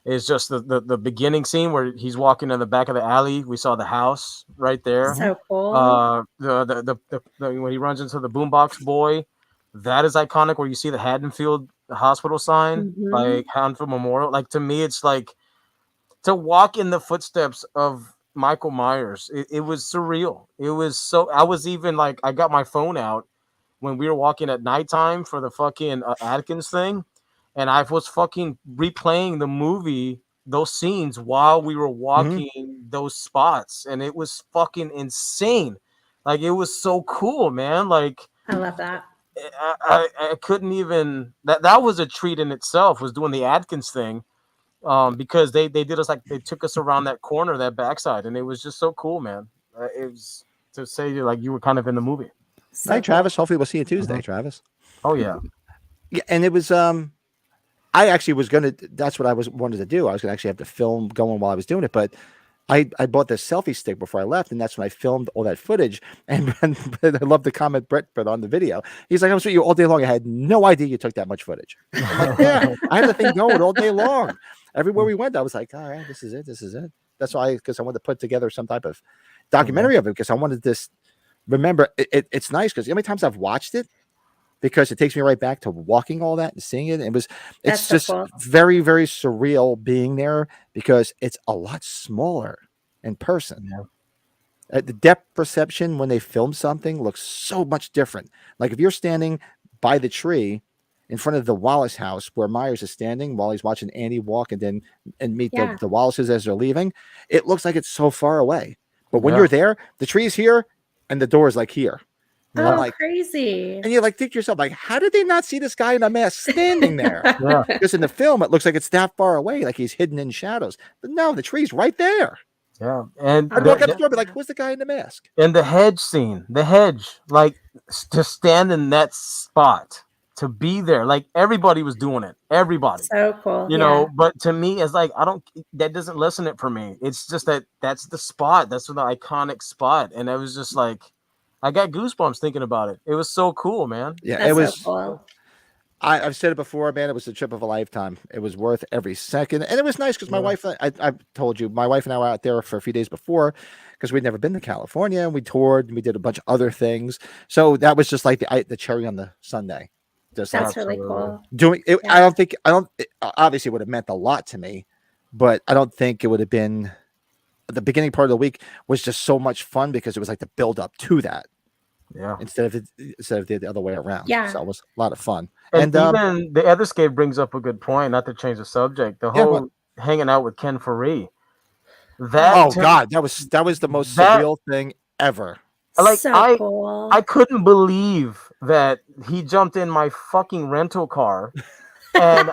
It's just the beginning scene where he's walking in the back of the alley. We saw the house right there. so cool. The when he runs into the boombox boy, that is iconic. Where you see the Haddonfield Hospital sign, like Haddonfield Memorial. Like to me, it's like to walk in the footsteps of Michael Myers. It was surreal. It was so. I was even like, I got my phone out when we were walking at nighttime for the fucking Atkins thing. And I was fucking replaying the movie, those scenes while we were walking those spots. And it was fucking insane. Like, it was so cool, man. Like, I love that. I couldn't even, that was a treat in itself, was doing the Atkins thing. Because they did us, like, they took us around that corner, that backside. And it was just so cool, man. It was to say, like, you were kind of in the movie. So Hi, Travis. Hopefully we'll see you Tuesday, Travis. Oh, yeah. Yeah, and it was I actually was gonna. That's what I wanted to do. I was gonna actually have the film going while I was doing it, but I bought this selfie stick before I left, and that's when I filmed all that footage. And I love the comment Brett put on the video. He's like, "I was with you all day long. I had no idea you took that much footage." I'm like, yeah, I had the thing going all day long. Everywhere we went, I was like, "All right, this is it. This is it." That's why, because I wanted to put together some type of documentary of it, because I wanted this. Remember, it's nice because how many times I've watched it, because it takes me right back to walking all that and seeing it. It's That's so just cool. very, very surreal being there because it's a lot smaller in person. The depth perception when they film something looks so much different. Like if you're standing by the tree in front of the Wallace house where Myers is standing while he's watching Annie walk and meet the Wallaces as they're leaving, it looks like it's so far away. But when you're there, the tree's here and the door is like here. And I'm Oh, like, crazy. and you like think to yourself, like, how did they not see this guy in a mask standing there? Yeah. Because in the film, it looks like it's that far away, like he's hidden in shadows. But no, the tree's right there. Yeah. And I'd walk up the door and be like, who's the guy in the mask? and the hedge scene, like to stand in that spot, to be there, like everybody was doing it. Everybody. So cool. You know, but to me, it's like, that doesn't lessen it for me. It's just that's the spot. That's the iconic spot. And I was just like, I got goosebumps thinking about it. It was so cool, man. Yeah, That's it was. so cool. I've said it before, man. It was a trip of a lifetime. It was worth every second, and it was nice because my wife. I told you, my wife and I were out there for a few days before because we'd never been to California, and we toured, and we did a bunch of other things. So that was just like the cherry on the sundae. Just That's really cool. doing it. Yeah. It obviously would have meant a lot to me, but I don't think it would have been. The beginning part of the week was just so much fun because it was like the build up to that. Yeah. Instead of the other way around. Yeah. So it was a lot of fun. And even the Etherscape brings up a good point, not to change the subject. The whole hanging out with Ken Faree. God, that was the most surreal thing ever. Like so cool. I couldn't believe that he jumped in my fucking rental car and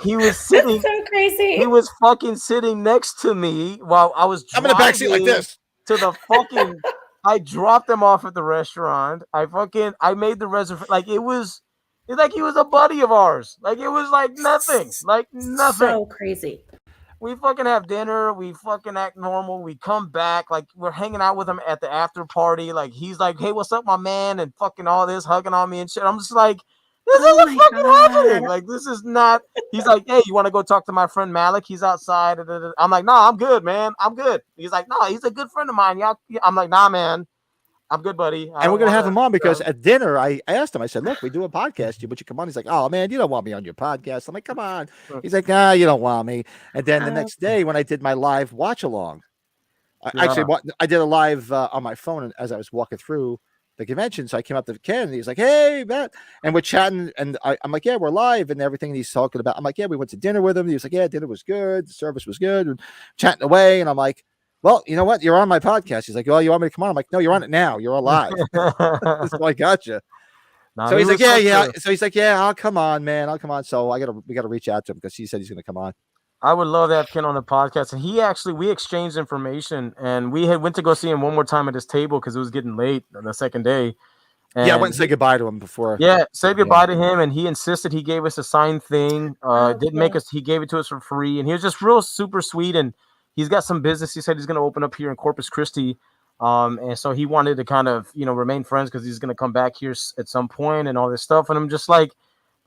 he was sitting so crazy. He was fucking sitting next to me while I was I'm in the backseat like this. to the fucking I dropped him off at the restaurant. I made the reservation. Like it's like he was a buddy of ours. Like it was like nothing. Like nothing. So crazy. We fucking have dinner. We fucking act normal. We come back. Like we're hanging out with him at the after party. Like he's like, "Hey, what's up, my man?" And fucking all this, hugging on me and shit. I'm just like, this Oh isn't my fucking God. happening. Like this is not. He's like, "Hey, you want to go talk to my friend Malik? He's outside." I'm like, "Nah, I'm good, man. I'm good." He's like, "No, he's a good friend of mine." Yeah, I'm like, "Nah, man. I'm good, buddy." And we're gonna have him on because at dinner I asked him. I said, "Look, we do a podcast. Would you come on?" He's like, "Oh man, you don't want me on your podcast." I'm like, "Come on." He's like, "Nah, you don't want me." And then the next day when I did my live watch along, I did a live on my phone as I was walking through the convention. So I came up to Ken and he's like, "Hey, Matt," and we're chatting. And I'm like, "Yeah, we're live and everything." And he's talking about. I'm like, "Yeah, we went to dinner with him." And he was like, "Yeah, dinner was good. The service was good." And chatting away, and I'm like, "Well, you know what? You're on my podcast." He's like, "Well, you want me to come on?" I'm like, "No, you're on it now. You're alive." So I got you. Nah, So he he's like, was so "Yeah." cool. So he's like, "Yeah, I'll come on, man. I'll come on." So we gotta reach out to him because he said he's gonna come on. I would love to have Ken on the podcast. And we exchanged information and we went to go see him one more time at his table because it was getting late on the second day. Yeah, I went And and said goodbye to him before. yeah, said goodbye to him, and he insisted he gave us a signed thing. Didn't make us. He gave it to us for free, and he was just real super sweet. And he's got some business. He said he's going to open up here in Corpus Christi, and so he wanted to kind of remain friends because he's going to come back here at some point and all this stuff. And I'm just like,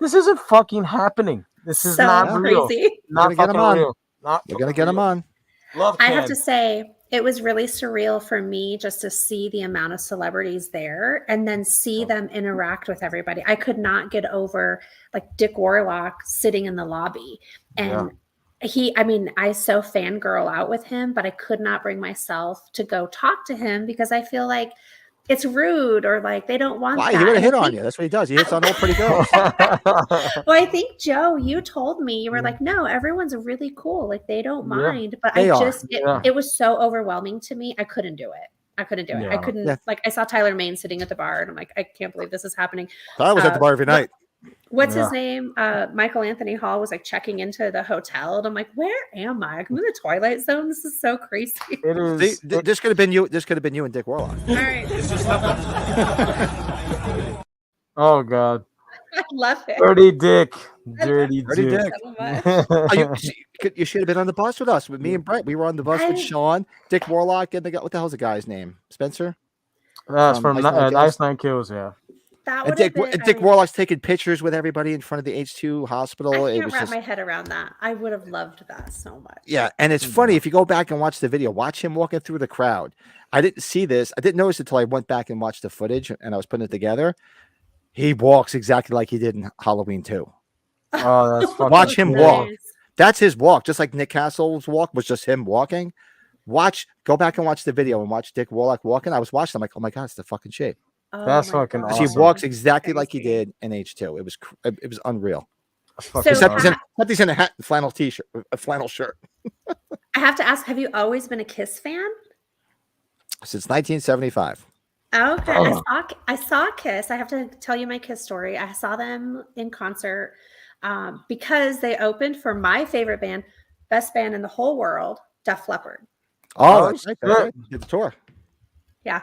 this isn't fucking happening. This is not real. Crazy. Not fucking real. We're gonna get him on. Love I Ken. have to say, it was really surreal for me just to see the amount of celebrities there and then see them interact with everybody. I could not get over like Dick Warlock sitting in the lobby. And I so fangirl out with him, but I could not bring myself to go talk to him because I feel like it's rude or like they don't want Why? that. He would And have I hit on think- you. That's what he does. He hits on all pretty girls. Well, I think Joe, you told me you were like, no, everyone's really cool. Like they don't mind, but they are. It was so overwhelming to me. I couldn't do it. I couldn't like I saw Tyler Maine sitting at the bar and I'm like, I can't believe this is happening. I was at the bar every night. What's his name? Michael Anthony Hall was like checking into the hotel and I'm like, where am I? I'm in the Twilight Zone. This is so crazy. It is. This could have been you. This could have been you and Dick Warlock. All right. Oh God. I love it. Dirty Dick. Dirty Dick. So much. You should have been on the bus with us, with me and Brett. We were on the bus with Sean, Dick Warlock, and what the hell's the guy's name? Spencer. That's from Nice Nice Nine Kills. Yeah. That And would have been, Dick Warlock's taking pictures with everybody in front of the H2 hospital. I It can't was wrap just, my head around that. I would have loved that so much. yeah, and it's funny if you go back and watch the video. Watch him walking through the crowd. I didn't see this. I didn't notice it until I went back and watched the footage and I was putting it together. He walks exactly like he did in Halloween 2. Oh, that's fucking Watch him cool. walk. That's his walk, just like Nick Castle's walk was just him walking. Go back and watch the video and watch Dick Warlock walking. I was watching. I'm like, oh my god, it's the fucking shape. Oh That's my fucking God. awesome. He walks exactly like he did in H2. It was unreal. So Except he's in a hat and flannel t-shirt, a flannel shirt. I have to ask, have you always been a Kiss fan? Since 1975. Okay. Oh. I saw Kiss. I have to tell you my Kiss story. I saw them in concert because they opened for my favorite band, best band in the whole world, Def Leppard. Oh, Oh, that's right. shit. That's right. Did the tour. Yeah.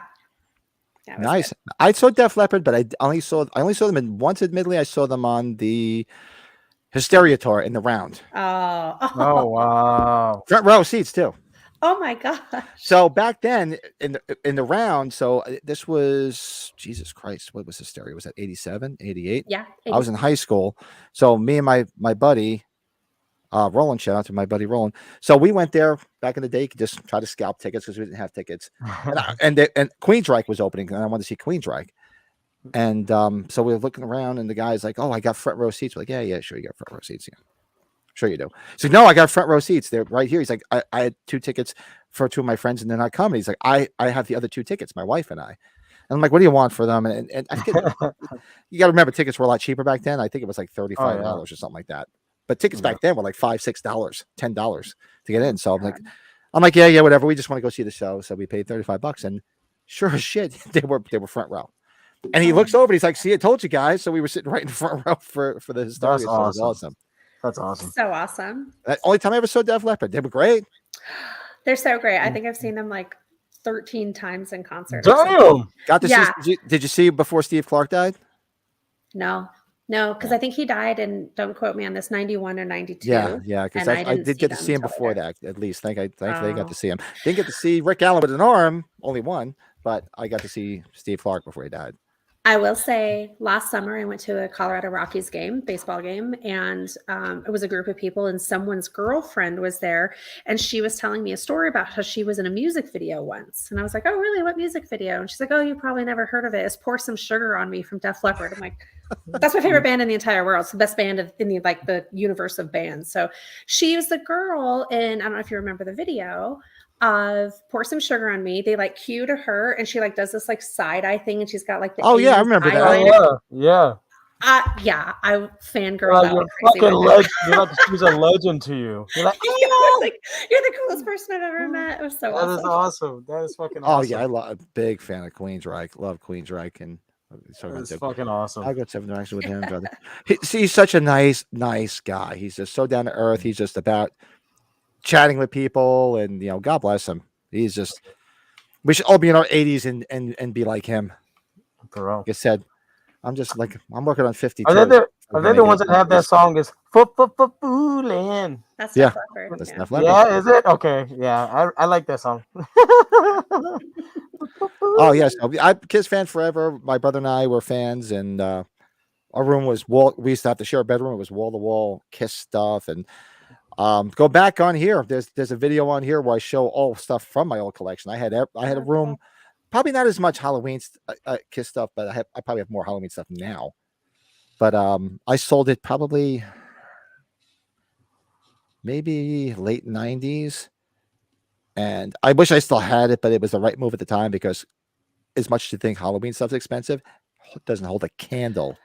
That was Nice. good. I saw Def Leppard, but I only saw them once. Admittedly, I saw them on the Hysteria tour in the round. Oh wow. Front row seats too. Oh my gosh. So back then in the round, so this was Jesus Christ. What was Hysteria? Was that 87, 88? Yeah. I was in high school. So me and my buddy, Roland, shout out to my buddy Roland. So we went there back in the day, just try to scalp tickets because we didn't have tickets. And Queensryche was opening, and I wanted to see Queensryche. And so we were looking around, and the guy's like, "Oh, I got front row seats." We're like, yeah, sure, you got front row seats. Yeah, sure you do. So no, I got front row seats. They're right here. He's like, I had 2 tickets for 2 of my friends, and they're not coming. He's like, I have the other 2 tickets, my wife and I. And I'm like, what do you want for them? And I forget, you got to remember, tickets were a lot cheaper back then. I think it was like $35 or something like that. But tickets back then were like $5, $6, $10 to get in. So I'm like, yeah, whatever. We just want to go see the show. So we paid $35, and sure as shit, they were front row. And he looks over, and he's like, see, I told you guys. So we were sitting right in the front row for the Hysteria. That's So it was awesome. awesome. That's awesome. So awesome. That only time I ever saw Def Leppard. They were great. They're so great. I think I've seen them like 13 times in concert. or something. Damn. Got to Yeah. see. Did you see before Steve Clark died? No, because I think he died in, don't quote me on this, 91 or 92. Yeah. Because and I didn't did get to them see him until before later. that. At least, thankfully, I got Oh. to see him. Didn't get to see Rick Allen with an arm, only one, but I got to see Steve Clark before he died. I will say last summer I went to a Colorado Rockies baseball game, and it was a group of people, and someone's girlfriend was there, and she was telling me a story about how she was in a music video once. And I was like, oh, really? What music video? And she's like, oh, you probably never heard of it. It's Pour Some Sugar on Me from Def Leppard. I'm like, that's my favorite band in the entire world. It's the best band in the universe of bands. So she was the girl, and I don't know if you remember the video of Pour Some Sugar on Me. They like cue to her, and she like does this like side eye thing, and she's got like the Oh, yeah, I 80s remember that. eyeliner. Yeah. Yeah, I fangirl Like, out you're crazy fucking with her. you're like she's a legend to you. You're like, Like, you're the coolest person I've ever met. It was so that is awesome. awesome. That is fucking Oh awesome. yeah, I'm a big fan of Queensryche. Love Queensryche, and so That is fucking awesome. I'll go to 7 interaction with him, brother. He's such a nice guy. He's just so down to earth. He's just about chatting with people, and God bless him. He's just. We should all be in our 80s and be like him. For real. Like I said, I'm working on 52. Are they the ones that have that song is foolin'? That's Yeah. Def Leppard. That's Yeah. Def Leppard. Yeah, is it? Okay. Yeah, I like that song. Oh yes, I'm Kiss fan forever. My brother and I were fans, and our room was wall. We used to have to share a bedroom. It was wall to wall Kiss stuff, and go back on here. There's a video on here where I show all stuff from my old collection. I had a room, probably not as much Halloween Kiss stuff, but I probably have more Halloween stuff now. But I sold it probably maybe late 90s, and I wish I still had it, but it was the right move at the time, because as much as you think Halloween stuff's expensive, it doesn't hold a candle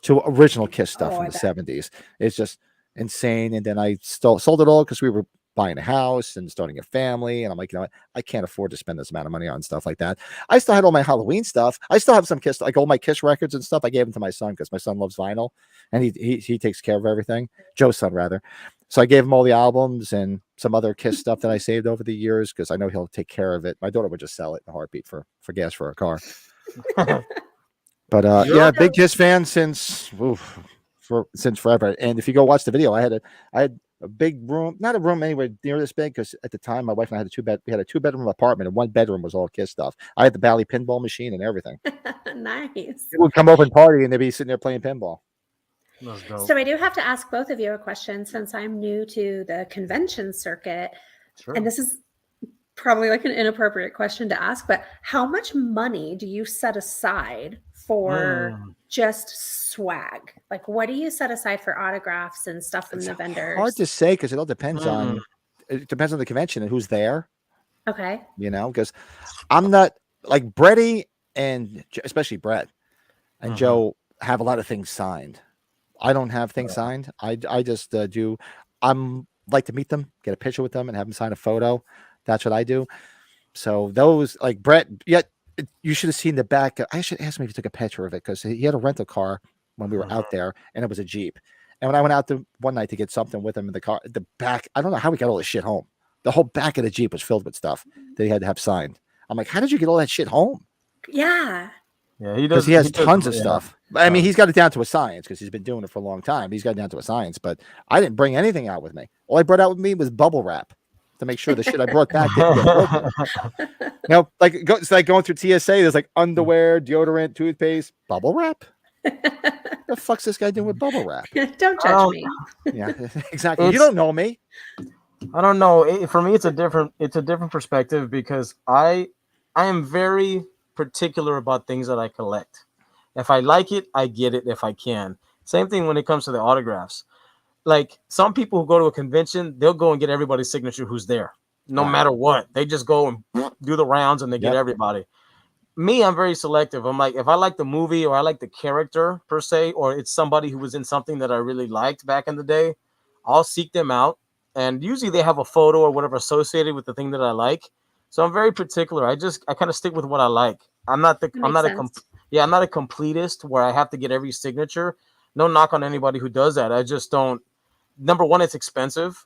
to original Kiss stuff from the 70s. It's just insane. And then I sold it all because we were buying a house and starting a family, and I'm like, I can't afford to spend this amount of money on stuff like that. I still had all my Halloween stuff. I still have some Kiss, like all my Kiss records and stuff. I gave them to my son because my son loves vinyl, and he takes care of everything. Joe's son, rather. So I gave him all the albums and some other Kiss stuff that I saved over the years, because I know he'll take care of it. My daughter would just sell it in a heartbeat for gas for a car. But yeah, big Kiss fan since forever. And if you go watch the video, I had a big room, not a room anywhere near this big, because at the time my wife and I we had a 2-bedroom apartment, and 1 bedroom was all Kiss stuff. I had the Bally pinball machine and everything. Nice. People would come over and party, and they'd be sitting there playing pinball. That's dope. So I do have to ask both of you a question, since I'm new to the convention circuit. Sure. And this is probably like an inappropriate question to ask, but how much money do you set aside for just swag? Like, what do you set aside for autographs and stuff from the vendors? Hard to say, because it all depends on the convention and who's there. Okay. Because I'm not like Bretty, and especially Brett and Joe have a lot of things signed. I don't have things signed. I just do. I'm like to meet them, get a picture with them, and have them sign a photo. That's what I do. So those, like Brett, you should have seen the back. I should ask him if he took a picture of it, because he had a rental car when we were out there, and it was a Jeep. And when I went out there one night to get something with him in the car, the back, I don't know how we got all this shit home. The whole back of the Jeep was filled with stuff that he had to have signed. I'm like, how did you get all that shit home? Yeah. Yeah, he Because does. he has tons of stuff. I mean, he's got it down to a science, because he's been doing it for a long time. He's got it down to a science, but I didn't bring anything out with me. All I brought out with me was bubble wrap to make sure the shit I brought back didn't get broken. It's like going through TSA. There's like underwear, deodorant, toothpaste, bubble wrap. The fuck's this guy doing with bubble wrap? Don't judge me. Yeah, exactly. You don't know me. I don't know. For me, it's a different perspective, because I am very particular about things that I collect. If I like it, I get it if I can. Same thing when it comes to the autographs. Like, some people who go to a convention, they'll go and get everybody's signature who's there, no matter what. They just go and do the rounds, and they get everybody. Me, I'm very selective. I'm like, if I like the movie, or I like the character per se, or it's somebody who was in something that I really liked back in the day, I'll seek them out. And usually they have a photo or whatever associated with the thing that I like. So I'm very particular. I kind of stick with what I like. I'm not a completist where I have to get every signature. No knock on anybody who does that. I just don't. Number one, it's expensive,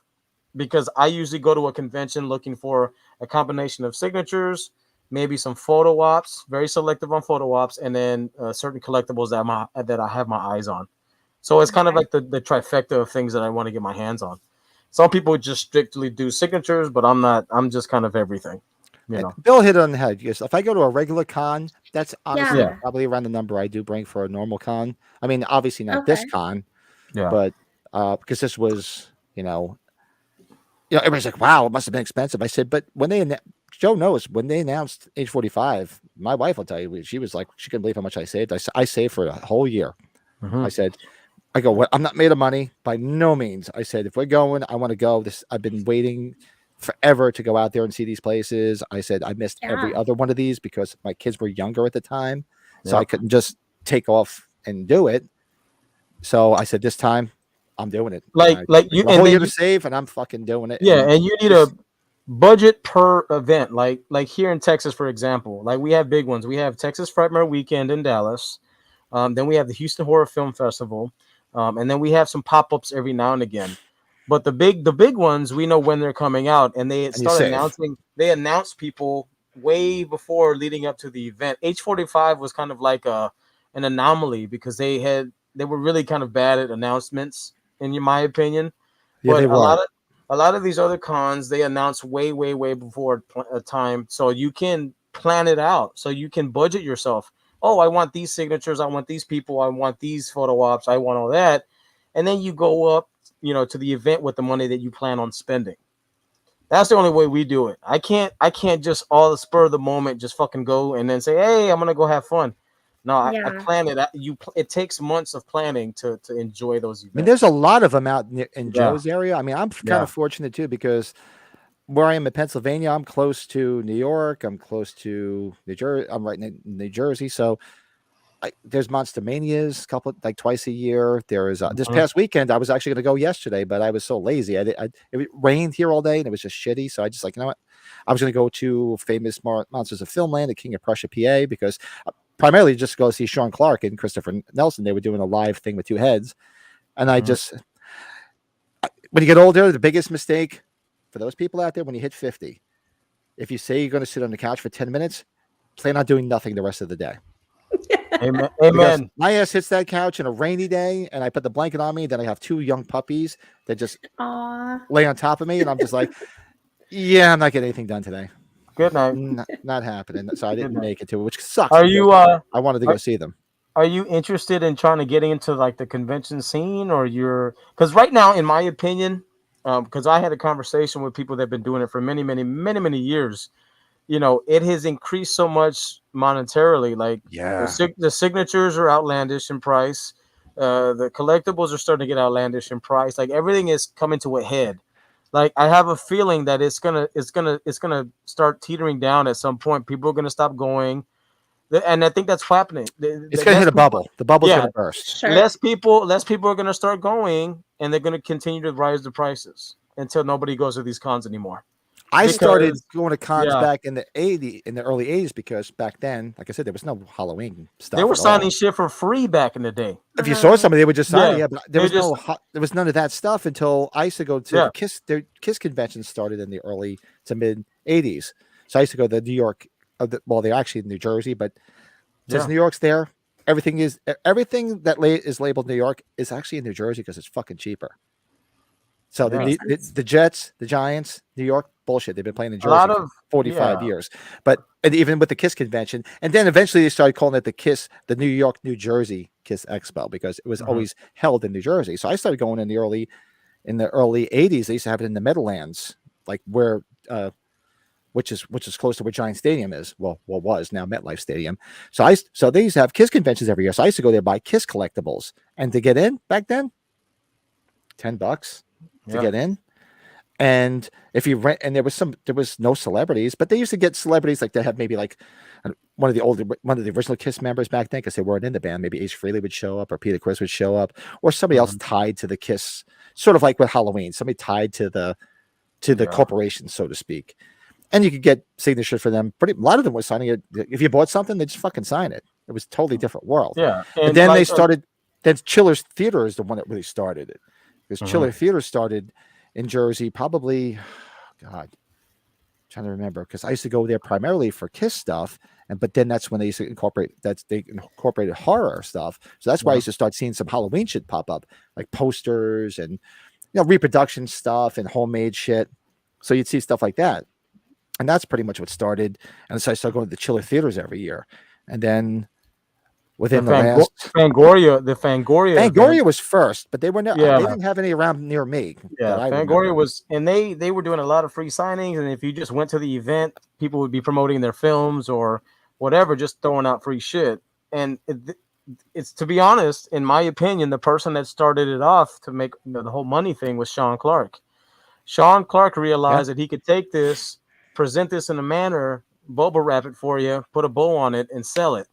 because I usually go to a convention looking for a combination of signatures, maybe some photo ops, very selective on photo ops, and then certain collectibles that I have my eyes on. So it's kind of like the trifecta of things that I want to get my hands on. Some people just strictly do signatures, but I'm not. I'm just kind of everything, you know. Bill hit it on the head. Yes, if I go to a regular con, that's honestly Yeah. probably around the number I do bring for a normal con. I mean, obviously not this Okay. con, Yeah. but because this was, everybody's like, wow, it must have been expensive. I said, but when Joe knows when they announced age 45, my wife will tell you, she was like, she couldn't believe how much I saved. I saved for a whole year. I said, well, I'm not made of money by no means. I said, if we're going, I want to go. I've been waiting forever to go out there and see these places. I said, I missed every other one of these because my kids were younger at the time. So I couldn't just take off and do it. So I said, this time I'm doing it. Like you, a whole year to save, and I'm fucking doing it. Yeah, and you need a budget per event. Like here in Texas, for example, like we have big ones. We have Texas Frightmare Weekend in Dallas. Then we have the Houston Horror Film Festival, and then we have some pop-ups every now and again. But the big ones, we know when they're coming out, and they start announcing. They announce people way before leading up to the event. H45 was kind of like an anomaly because they were really kind of bad at announcements, in my opinion. Yeah, but they were. a lot of these other cons, they announce way before a time, so you can plan it out, so you can budget yourself. Oh, I want these signatures, I want these people, I want these photo ops, I want all that, and then you go up, to the event with the money that you plan on spending. That's the only way we do it. I can't just all the spur of the moment just fucking go and then say, hey, I'm gonna go have fun. No, I plan it. It takes months of planning to enjoy those events. I mean, there's a lot of them out in Joe's area. I mean, I'm kind of fortunate too because where I am in Pennsylvania, I'm close to New York. I'm close to New Jersey. I'm right in New Jersey. So there's Monster Manias, like twice a year. There is this past weekend. I was actually going to go yesterday, but I was so lazy. It rained here all day and it was just shitty. So I just you know what? I was going to go to famous Monsters of Filmland at King of Prussia, PA, because primarily just go see Sean Clark and Christopher Nelson. They were doing a live thing with two heads. And I just, when you get older, the biggest mistake for those people out there, when you hit 50, if you say you're going to sit on the couch for 10 minutes, plan on doing nothing the rest of the day. Amen. Because my ass hits that couch on a rainy day and I put the blanket on me. Then I have two young puppies that just lay on top of me. And I'm just like, yeah, I'm not getting anything done today. Good night. Not happening. So I didn't make it to it, which sucks. Are you? I wanted to go see them. Are you interested in trying to get into like the convention scene, or because right now, in my opinion, because I had a conversation with people that have been doing it for many years, it has increased so much monetarily. Like the signatures are outlandish in price. The collectibles are starting to get outlandish in price. Like everything is coming to a head. Like I have a feeling that it's gonna start teetering down at some point. People are gonna stop going, and I think that's happening. It's gonna hit a bubble. The bubble's gonna burst. Sure. Less people are gonna start going, and they're gonna continue to rise the prices until nobody goes to these cons anymore. I started going to cons back in the early 80s, because back then, like I said, there was no Halloween stuff. They were signing shit for free back in the day. If you saw somebody, they would just sign it. But there was none of that stuff until I used to go to the Kiss. Their Kiss convention started in the early to mid 80s. So I used to go to New York. They're actually in New Jersey, but since New York's there, everything that is labeled New York is actually in New Jersey because it's fucking cheaper. So the Jets, the Giants, New York, bullshit. They've been playing in Jersey for 45 years. But even with the Kiss convention, and then eventually they started calling it the New York, New Jersey Kiss Expo, because it was always held in New Jersey. So I started going in the early 80s. They used to have it in the Meadowlands, like where which is close to where Giant Stadium is. Well, was now MetLife Stadium. So they used to have Kiss conventions every year. So I used to go there buy Kiss collectibles, and to get in back then, $10 to get in. And if you rent, and there was no celebrities, but they used to get celebrities like they had maybe like one of the original Kiss members back then, because they weren't in the band. Maybe Ace Frehley would show up, or Peter Criss would show up, or somebody else tied to the Kiss, sort of like with Halloween, somebody tied to the corporation, so to speak. And you could get signatures for them. A lot of them were signing it. If you bought something, they just fucking sign it. It was a totally different world. Yeah. And then they started. Then Chiller's Theater is the one that really started it, because Chiller Theater started in Jersey, probably, God, trying to remember because I used to go there primarily for Kiss stuff, but then that's when they used to they incorporated horror stuff. So that's why I used to start seeing some Halloween shit pop up, like posters and reproduction stuff and homemade shit. So you'd see stuff like that, and that's pretty much what started. And so I started going to the Chiller theaters every year, and then within the last Fangoria Fangoria was first, but they were they Yeah. didn't have any around near me. Yeah, that I Fangoria remember. was, and they were doing a lot of free signings, and if you just went to the event, people would be promoting their films or whatever, just throwing out free shit. And it's, to be honest, in my opinion, the person that started it off to make the whole money thing was Sean Clark. Sean Clark realized that he could take this, present this in a manner, bubble wrap it for you, put a bow on it, and sell it.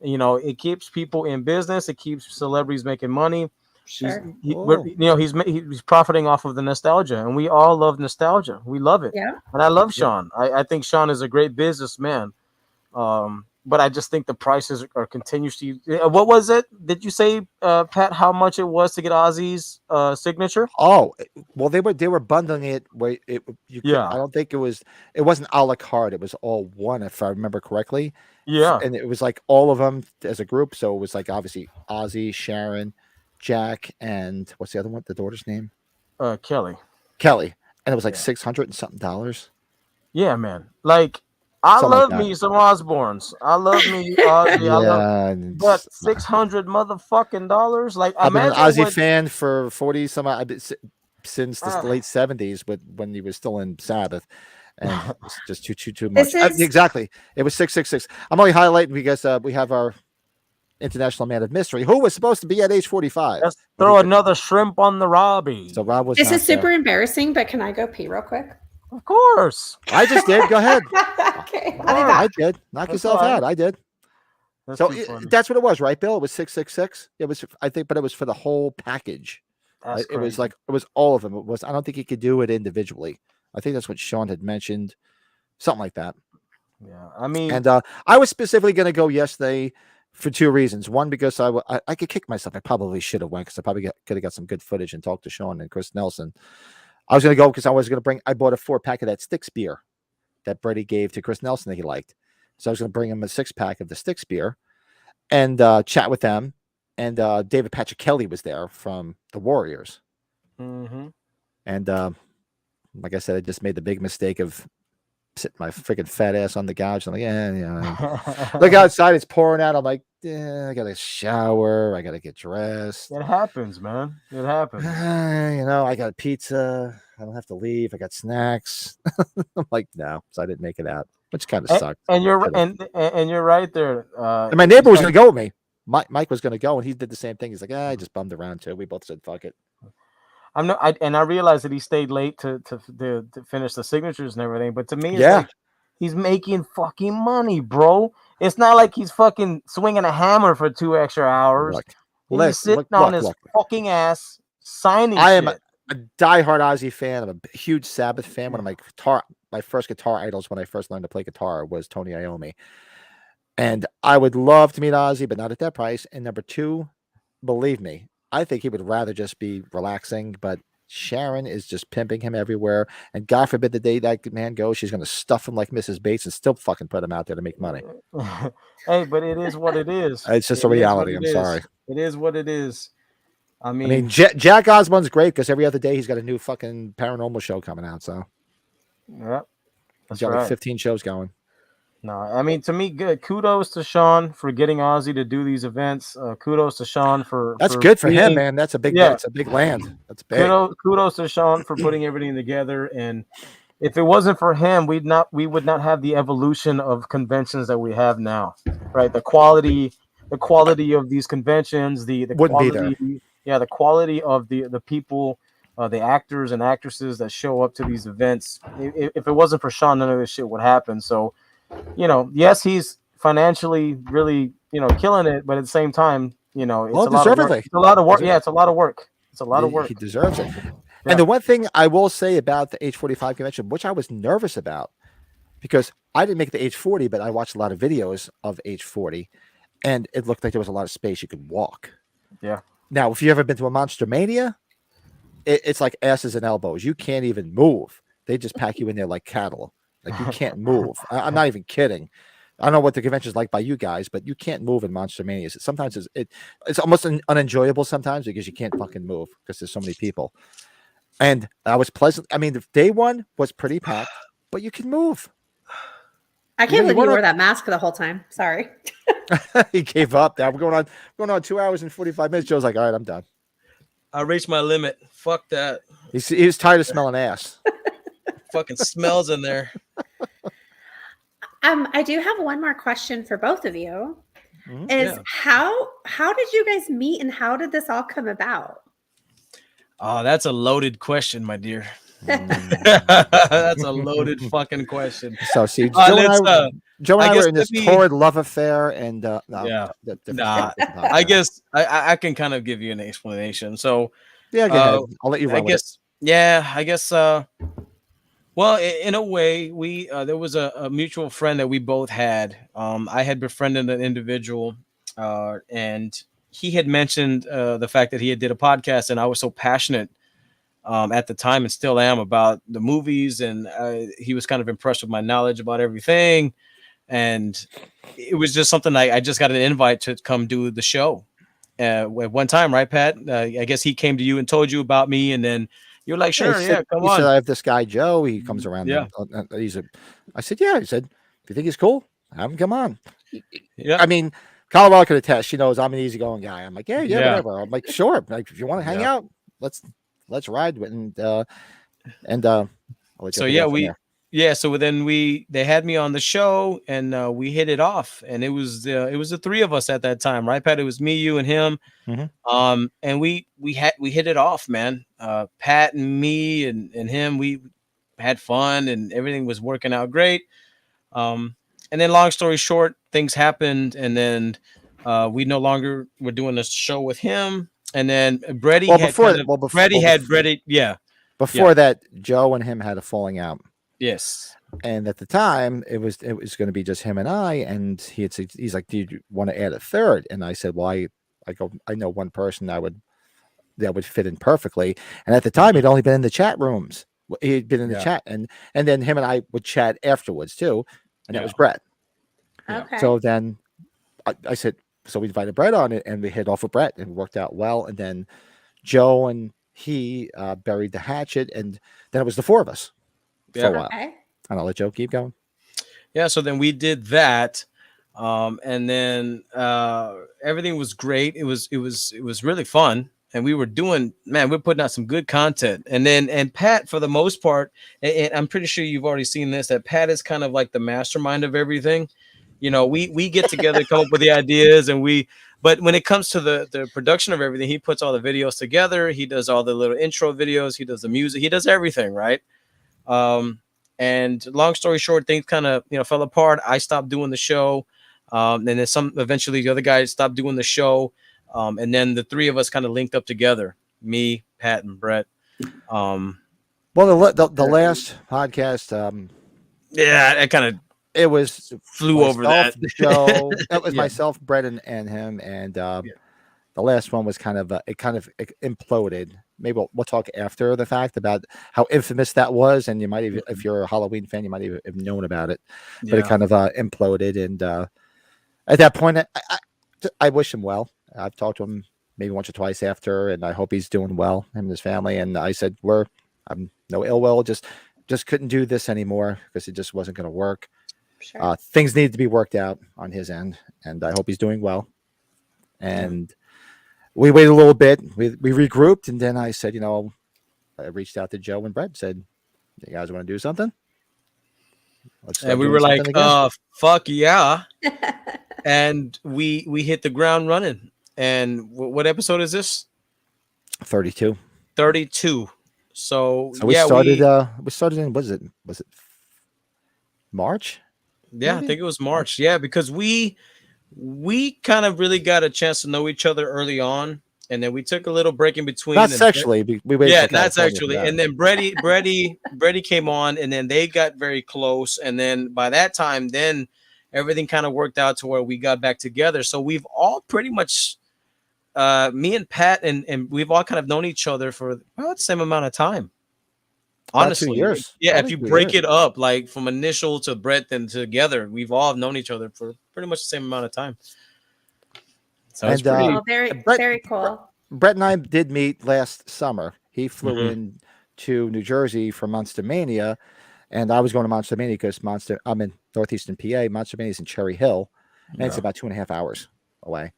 It keeps people in business. It keeps celebrities making money. Sure. He's profiting off of the nostalgia, and we all love nostalgia. We love it. Yeah. And I love Sean. I think Sean is a great businessman. But I just think the prices are continuously. What was it? Did you say, Pat, how much it was to get Ozzy's signature? Oh, well, they were bundling it where I don't think it wasn't a la carte. It was all one, if I remember correctly. Yeah. And it was like all of them as a group. So it was like obviously Ozzy, Sharon, Jack, and what's the other one? The daughter's name? Kelly. And it was like $600 and something. Yeah, man. Like, I Something love like that. me some Osbournes. I love me Ozzy. But $600 motherfucking dollars. Like, I've been an imagine Ozzy fan for 40 some odd since the late 70s, when he was still in Sabbath. And it's just too much. Exactly. It was 666. I'm only highlighting because we have our international man of mystery who was supposed to be at age 45. Let's throw another shrimp on the Robbie. So Rob was. This not is super there. embarrassing, but can I go pee real quick? Of course. I just did. Go ahead. Okay. I did. Knock That's yourself fine. out. I did. That's So too funny. that's what it was, right, Bill? It was 666. It was, I think, but it was for the whole package. That's It was crazy. like it was all of them. It was. I don't think you could do it individually. I think that's what Sean had mentioned, something like that. Yeah, I mean, And I was specifically going to go yesterday for two reasons. One, because I could kick myself. I probably should have went because I probably could have got some good footage and talked to Sean and Chris Nelson. I was going to go because I bought a 4-pack of that Styx beer that Brady gave to Chris Nelson that he liked. So I was going to bring him a 6-pack of the Styx beer and chat with them. And David Patrick Kelly was there from the Warriors. mhm. And like I said, I just made the big mistake of sitting my freaking fat ass on the couch. I'm like, look outside, it's pouring out. I'm like, I got to shower. I got to get dressed. It happens, man. It happens. I got pizza. I don't have to leave. I got snacks. I'm like, no. So I didn't make it out, which kind of sucked. And you're right there. And my neighbor was going to go with me. Mike was going to go, and he did the same thing. He's like, I just bummed around too. We both said, fuck it. I realized that he stayed late to finish the signatures and everything. But to me, it's like he's making fucking money, bro. It's not like he's fucking swinging a hammer for 2 extra hours. He's sitting on his fucking ass signing. I am a diehard Ozzy fan. I'm a huge Sabbath fan. One of my first guitar idols when I first learned to play guitar was Tony Iommi. And I would love to meet Ozzy, but not at that price. And number two, believe me, I think he would rather just be relaxing, but Sharon is just pimping him everywhere. And God forbid the day that man goes, she's going to stuff him like Mrs. Bates and still fucking put him out there to make money. Hey, but it is what it is. It's just a reality. I'm sorry. It is what it is. I mean, Jack Osbourne's great because every other day he's got a new fucking paranormal show coming out. So yeah, he's got like 15 shows going. No, I mean, to me, good. Kudos to Sean for getting Ozzy to do these events. Kudos to Sean for good for him, man. That's a big, That's a big land. That's big. Kudos to Sean for putting everything together. And if it wasn't for him, we would not have the evolution of conventions that we have now, right? The quality of these conventions, the quality, the quality of the people, the actors and actresses that show up to these events. If it wasn't for Sean, none of this shit would happen. So, yes, he's financially really, killing it, but at the same time, it's a lot of work. It's a lot of work. Yeah, it's a lot of work. It's a lot of work. He deserves it. And the one thing I will say about the age 45 convention, which I was nervous about, because I didn't make the age 40, but I watched a lot of videos of age 40, and it looked like there was a lot of space you could walk. Yeah. Now, if you've ever been to a Monster Mania, it's like asses and elbows. You can't even move. They just pack you in there like cattle. Like you can't move. I'm not even kidding. I don't know what the convention's like by you guys, but you can't move in Monster Mania. Sometimes it's almost unenjoyable sometimes because you can't fucking move because there's so many people. And I was pleasant. I mean, the day one was pretty packed, but you can move. I can't believe you wore that mask the whole time. Sorry. He gave up. Now we're going on 2 hours and 45 minutes. Joe's like, all right, I'm done. I reached my limit. Fuck that. He was tired of smelling ass. Fucking smells in there. I do have one more question for both of you. Mm-hmm. How did you guys meet and how did this all come about? Oh, that's a loaded question, my dear. That's a loaded fucking question. So see, Joe and I were in this torrid love affair, and I guess I can kind of give you an explanation. So yeah, go ahead. I'll let you run with it. I guess. Well, in a way, we there was a mutual friend that we both had. I had befriended an individual, and he had mentioned the fact that he had did a podcast, and I was so passionate at the time and still am about the movies, and he was kind of impressed with my knowledge about everything, and it was just something I just got an invite to come do the show at one time, right, Pat? I guess he came to you and told you about me, and then you're like, sure, come on. He said, I have this guy, Joe. He comes around. Yeah. I said, yeah. He said, if you think he's cool, have him come on. Yeah. I mean, Colorado could attest. She knows I'm an easygoing guy. I'm like, yeah, whatever. I'm like, sure. Like, if you want to hang out, let's ride with and I'll let you so then they had me on the show and we hit it off, and it was the three of us at that time, right, Pat? It was me, you, and him. Mm-hmm. And we hit it off, man. Pat and me and him, we had fun and everything was working out great. And then long story short, things happened, and then we no longer were doing this show with him. And then Before that, Joe and him had a falling out. Yes. And at the time, it was going to be just him and I. And he's like, "Do you want to add a third?" And I said, "Well, I know one person that would fit in perfectly." And at the time, he'd only been in the chat rooms. He'd been in the chat, and then him and I would chat afterwards too. And that was Brett. Okay. So then I said, so we invited Brett on it, and we hit off with Brett, and it worked out well. And then Joe and he buried the hatchet, and then it was the four of us for a while. Okay. And I'll let Joe keep going. Yeah, so then we did that, and then everything was great. It was really fun, and we're putting out some good content. And Pat, for the most part, and I'm pretty sure you've already seen this, that Pat is kind of like the mastermind of everything. You know, we get together, come up with the ideas, but when it comes to the production of everything, he puts all the videos together. He does all the little intro videos. He does the music. He does everything, right? And long story short, things kind of, fell apart. I stopped doing the show. And then eventually the other guys stopped doing the show. And then the three of us kind of linked up together, me, Pat, and Brett. Well, the last podcast, it was flew over that show. That was myself, Brett, and him. And the last one was kind of imploded. Maybe we'll talk after the fact about how infamous that was, and you might even, if you're a Halloween fan, you might even have known about it. But it kind of imploded, and at that point, I wish him well. I've talked to him maybe once or twice after, and I hope he's doing well, him and his family. And I said, I'm no ill will, just couldn't do this anymore because it just wasn't going to work. Sure. Things needed to be worked out on his end, and I hope he's doing well. And we waited a little bit. We regrouped, and then I said, I reached out to Joe and Brett, said, "You guys want to do something?" And we were like, "Fuck yeah!" And we hit the ground running. And what episode is this? 32. 32. So we started. We started in was it March? Yeah, maybe? I think it was March. Yeah, because we kind of really got a chance to know each other early on, and then we took a little break in between. Not sexually. We waited. Not sexually. And then Brady came on, and then they got very close. And then by that time, then everything kind of worked out to where we got back together. So we've all pretty much, me and Pat, and we've all kind of known each other for about the same amount of time. Honestly, years. yeah. If Probably you 2 break years. it up, like from initial to breadth and together, we've all known each other for pretty much the same amount of time. So it's And pretty. Oh, very, Brett, very cool. Brett and I did meet last summer. He flew Mhm. in to New Jersey for Monster Mania, and I was going to Monster Mania because I'm in northeastern PA. Monster Mania is in Cherry Hill, and it's Yeah. about 2.5 hours away.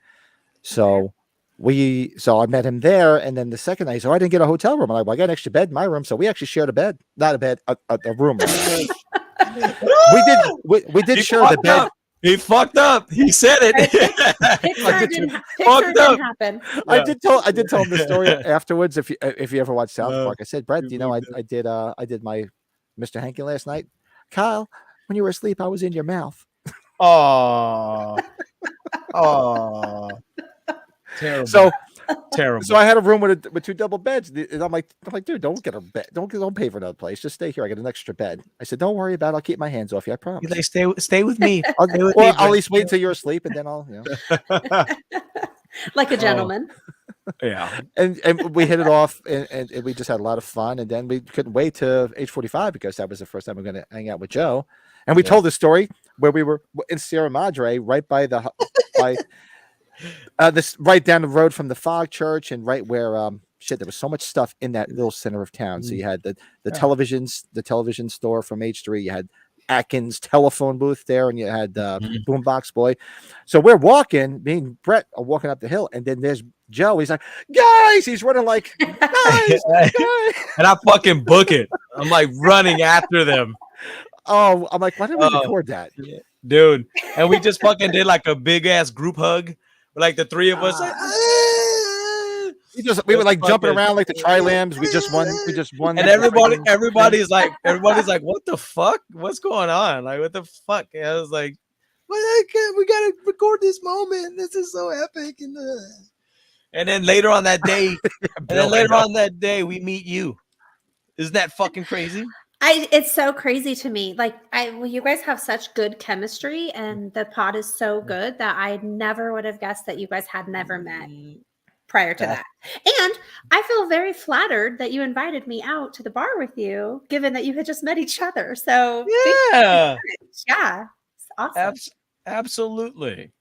So I met him there, and then the second night, so I didn't get a hotel room. I'm like, well, I got an extra bed in my room, so we actually shared a bed, not a bed, a room. we did He share the fucked bed. up. He fucked up. He said it. Pixar didn't Fucked up. happen. I did tell him the story afterwards. If you ever watch South Park, I said, Brett, you you know, I fucked did my Mr. Hanky last night. Kyle, when you were asleep, I was in your mouth. Oh, oh, terrible. Terrible. So I had a room with 2 double beds, and I'm like, dude, don't get a bed, don't pay for another place, just stay here. I got an extra bed. I said, don't worry about it. I'll keep my hands off you. I promise. He's like, stay with me. I'll, Stay with or me, I'll at Brett. least wait until you're asleep, and then I'll, Like a gentleman. Yeah. and we hit it off, and we just had a lot of fun. And then we couldn't wait to age 45 because that was the first time we are going to hang out with Joe. And we told the story where we were in Sierra Madre, right by this right down the road from the Fog Church, and right where there was so much stuff in that little center of town. So you had the television store from H3, you had Atkins telephone booth there, and you had Boombox Boy. So we're walking, me and Brett are walking up the hill, and then there's Joe. He's like, guys, he's running like, guys. And I fucking book it. I'm like running after them. Oh, I'm like, why didn't we record that? Dude. And we just fucking did like a big ass group hug. Like the 3 of us. Like, We were like jumping around like the Tri-Lambs. We just won. And everybody's like, what the fuck? What's going on? Like, what the fuck? And I was like, well, we gotta record this moment. This is so epic. And then later on that day, we meet you. Isn't that fucking crazy? It's so crazy to me. Like, you guys have such good chemistry, and the pod is so good that I never would have guessed that you guys had never met prior to that. And I feel very flattered that you invited me out to the bar with you, given that you had just met each other. So yeah, it's awesome. Absolutely.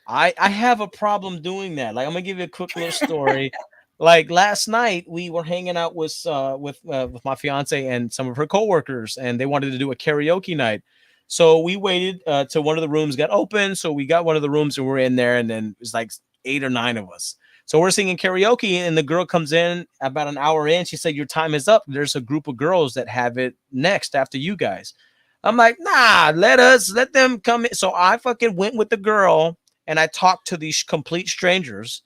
I have a problem doing that. Like, I'm gonna give you a quick little story. Like last night, we were hanging out with my fiance and some of her coworkers, and they wanted to do a karaoke night. So we waited till one of the rooms got open. So we got one of the rooms and we're in there, and then it was like 8 or 9 of us. So we're singing karaoke, and the girl comes in about an hour in. She said, "Your time is up. There's a group of girls that have it next after you guys." I'm like, "Nah, let them come in." So I fucking went with the girl, and I talked to these complete strangers.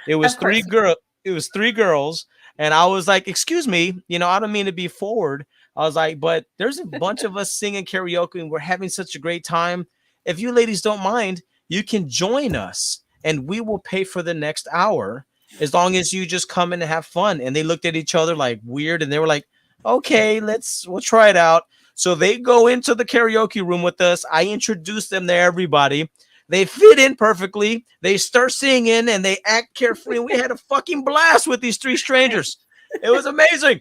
It was 3 girls. It was 3 girls, and I was like, "Excuse me, I don't mean to be forward." I was like, "But there's a bunch of us singing karaoke, and we're having such a great time. If you ladies don't mind, you can join us, and we will pay for the next hour as long as you just come in and have fun." And they looked at each other like weird, and they were like, "Okay, we'll try it out." So they go into the karaoke room with us. I introduced them to everybody. They fit in perfectly. They start singing and they act carefree. And we had a fucking blast with these 3 strangers. It was amazing.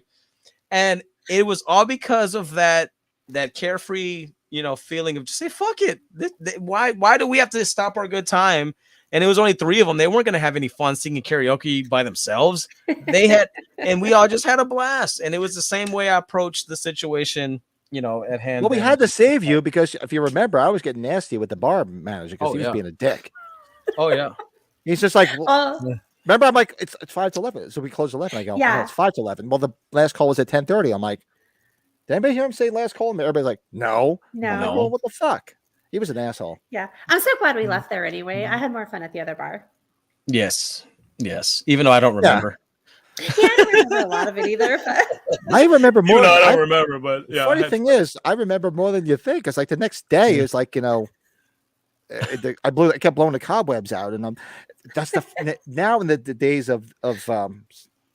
And it was all because of that carefree, feeling of just say, fuck it. Why do we have to stop our good time? And it was only 3 of them. They weren't going to have any fun singing karaoke by themselves. And we all just had a blast. And it was the same way I approached the situation, at hand. Well, we had to save you because if you remember, I was getting nasty with the bar manager because he was being a dick. Oh yeah. He's just like, remember, I'm like, it's 5 to 11, so we closed 11. I go, yeah, it's 5 to 11. Well, the last call was at 10:30. I'm like, did anybody hear him say last call? And everybody's like, no. Like, well, what the fuck? He was an asshole. Yeah, I'm so glad we left there anyway. I had more fun at the other bar. Yes. Even though I don't remember. Yeah, I don't remember a lot of it either. But I remember more. I don't remember, but yeah. The funny thing is, I remember more than you think. It's like the next day is like, I kept blowing the cobwebs out, and that's now in the days of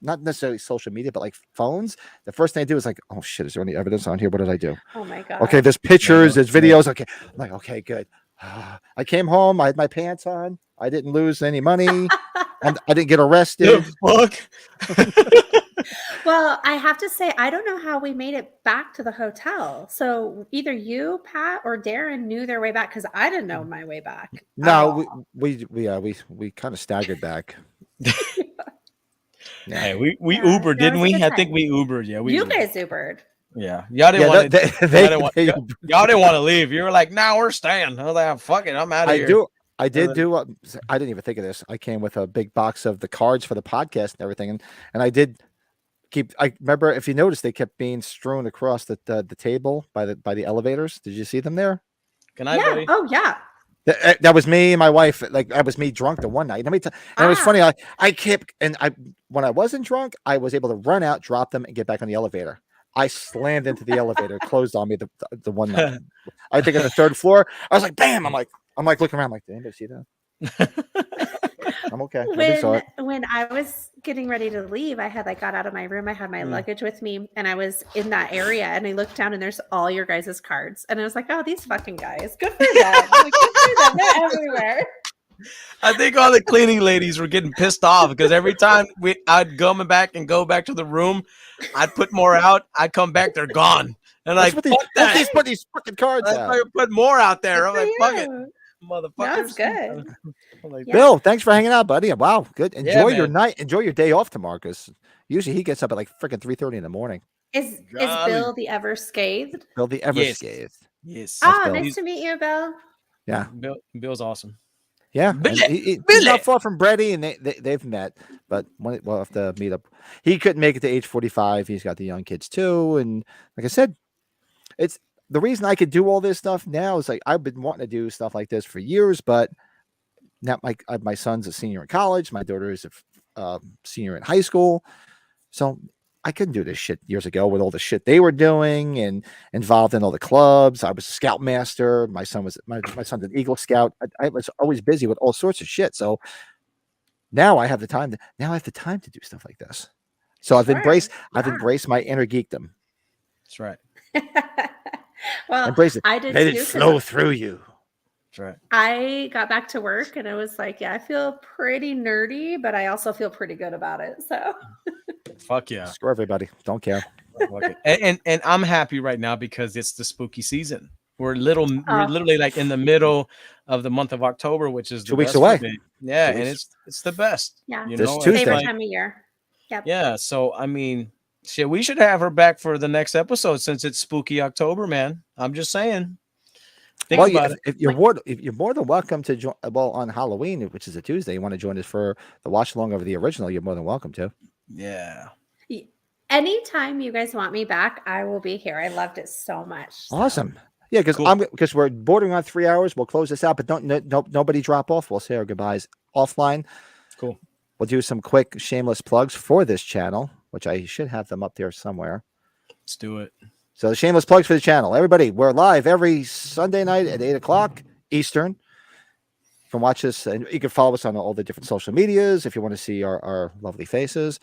not necessarily social media, but like phones. The first thing I do is like, oh shit, is there any evidence on here? What did I do? Oh my god. Okay, there's pictures, there's videos. Okay, I'm like, okay, good. I came home. I had my pants on. I didn't lose any money. And I didn't get arrested. Fuck. Well, I have to say, I don't know how we made it back to the hotel. So either you, Pat, or Darren knew their way back because I didn't know my way back. at No, all. we kind of staggered back. Yeah. Hey, we Yeah, Ubered, that didn't was a we? good I think time. we Ubered. Yeah, we You Ubered. guys Ubered. Yeah, y'all didn't Yeah, want to. they Y'all didn't want to leave. You were like, "Nah, we're staying." I was like, "Fuck it, I'm out of here." I did do. I didn't even think of this. I came with a big box of the cards for the podcast and everything, and I did keep. I remember if you noticed, they kept being strewn across the table by the elevators. Did you see them there? Good night, Yeah. buddy. Oh, yeah. That was me and my wife. Like that was me drunk the one night. And it was funny. I kept when I wasn't drunk, I was able to run out, drop them, and get back on the elevator. I slammed into the elevator, closed on me the one night. I think on the third floor. I was like, bam! I'm like looking around, I'm like, did anybody see that? I'm okay. Nobody saw it. When I was getting ready to leave, I had got out of my room. I had my luggage with me, and I was in that area. And I looked down, and there's all your guys' cards. And I was like, "Oh, these fucking guys! Good for them! Good for them! They're everywhere." I think all the cleaning ladies were getting pissed off because every time I'd go back to the room, I'd put more out. I'd come back, they're gone. And like, fuck that. Let's put these fucking cards out. I put more out there. I'm Good like, for fuck it, you. motherfuckers. That's good. I'm like, Yeah. Bill, thanks for hanging out, buddy. Wow, good. Enjoy your man. night. Enjoy your day off tomorrow, because usually he gets up at like freaking 3:30 in the morning. Is Golly. Bill the ever scathed? Bill the ever Yes. scathed. Yes. Oh, Bill. nice to meet you, Bill. Yeah, Bill's awesome. yeah. Billy, And he's Billy. not far from Brady, and they've met, but we'll have to meet up. He couldn't make it to age 45. He's got the young kids too, and like I said, it's the reason I could do all this stuff now is like I've been wanting to do stuff like this for years, but now my son's a senior in college, my daughter is a senior in high school, so I couldn't do this shit years ago with all the shit they were doing and involved in all the clubs. I was a scoutmaster. My son's an Eagle Scout. I was always busy with all sorts of shit. So now I have the time to do stuff like this. So I've embraced my inner geekdom. That's right. Well, Embrace it. I did Let too, it 'cause flow through you. That's right. I got back to work and I was like, yeah, I feel pretty nerdy, but I also feel pretty good about it. So Fuck yeah. Screw everybody. Don't care. Fuck it. And I'm happy right now because it's the spooky season. We're literally like in the middle of the month of October, which is 2 weeks best away. for me. Yeah, 2 and weeks. it's the best. yeah, You This know, Tuesday. favorite like, time of year. Yep. yeah. So I mean, shit, we should have her back for the next episode since it's spooky October, man. I'm just saying. Think Well, about it. if you're more than welcome to join. Well, on Halloween, which is a Tuesday, you want to join us for the watch along of the original. You're more than welcome to. Yeah. Anytime you guys want me back, I will be here. I loved it so much. So. Awesome. Yeah, because Cool. because we're bordering on 3 hours. We'll close this out, but nobody drop off. We'll say our goodbyes offline. Cool. We'll do some quick shameless plugs for this channel, which I should have them up there somewhere. Let's do it. So the shameless plugs for the channel. Everybody, we're live every Sunday night at 8:00 Eastern. You can watch us, and you can follow us on all the different social medias if you want to see our lovely faces.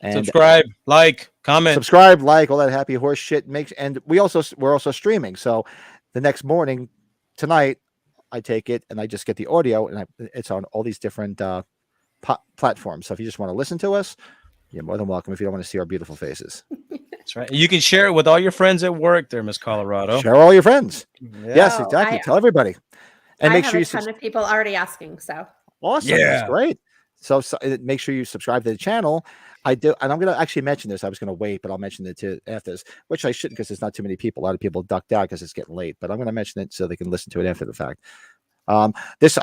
And Subscribe, like, comment. subscribe, like all that happy horse shit. And we're also streaming. So the next morning, tonight, I take it and I just get the audio, and it's on all these different platforms. So if you just want to listen to us, you're more than welcome. If you don't want to see our beautiful faces, That's right. You can share it with all your friends at work there, Miss Colorado. share all your friends. Yeah. Yes, Oh, exactly. Tell everybody, and I make have sure a you ton of people already asking. So Awesome. Yeah. That's great. So make sure you subscribe to the channel. I do. And I'm going to actually mention this. I was going to wait, but I'll mention it after this, which I shouldn't because there's not too many people. A lot of people ducked out because it's getting late, but I'm going to mention it so they can listen to it after the fact. I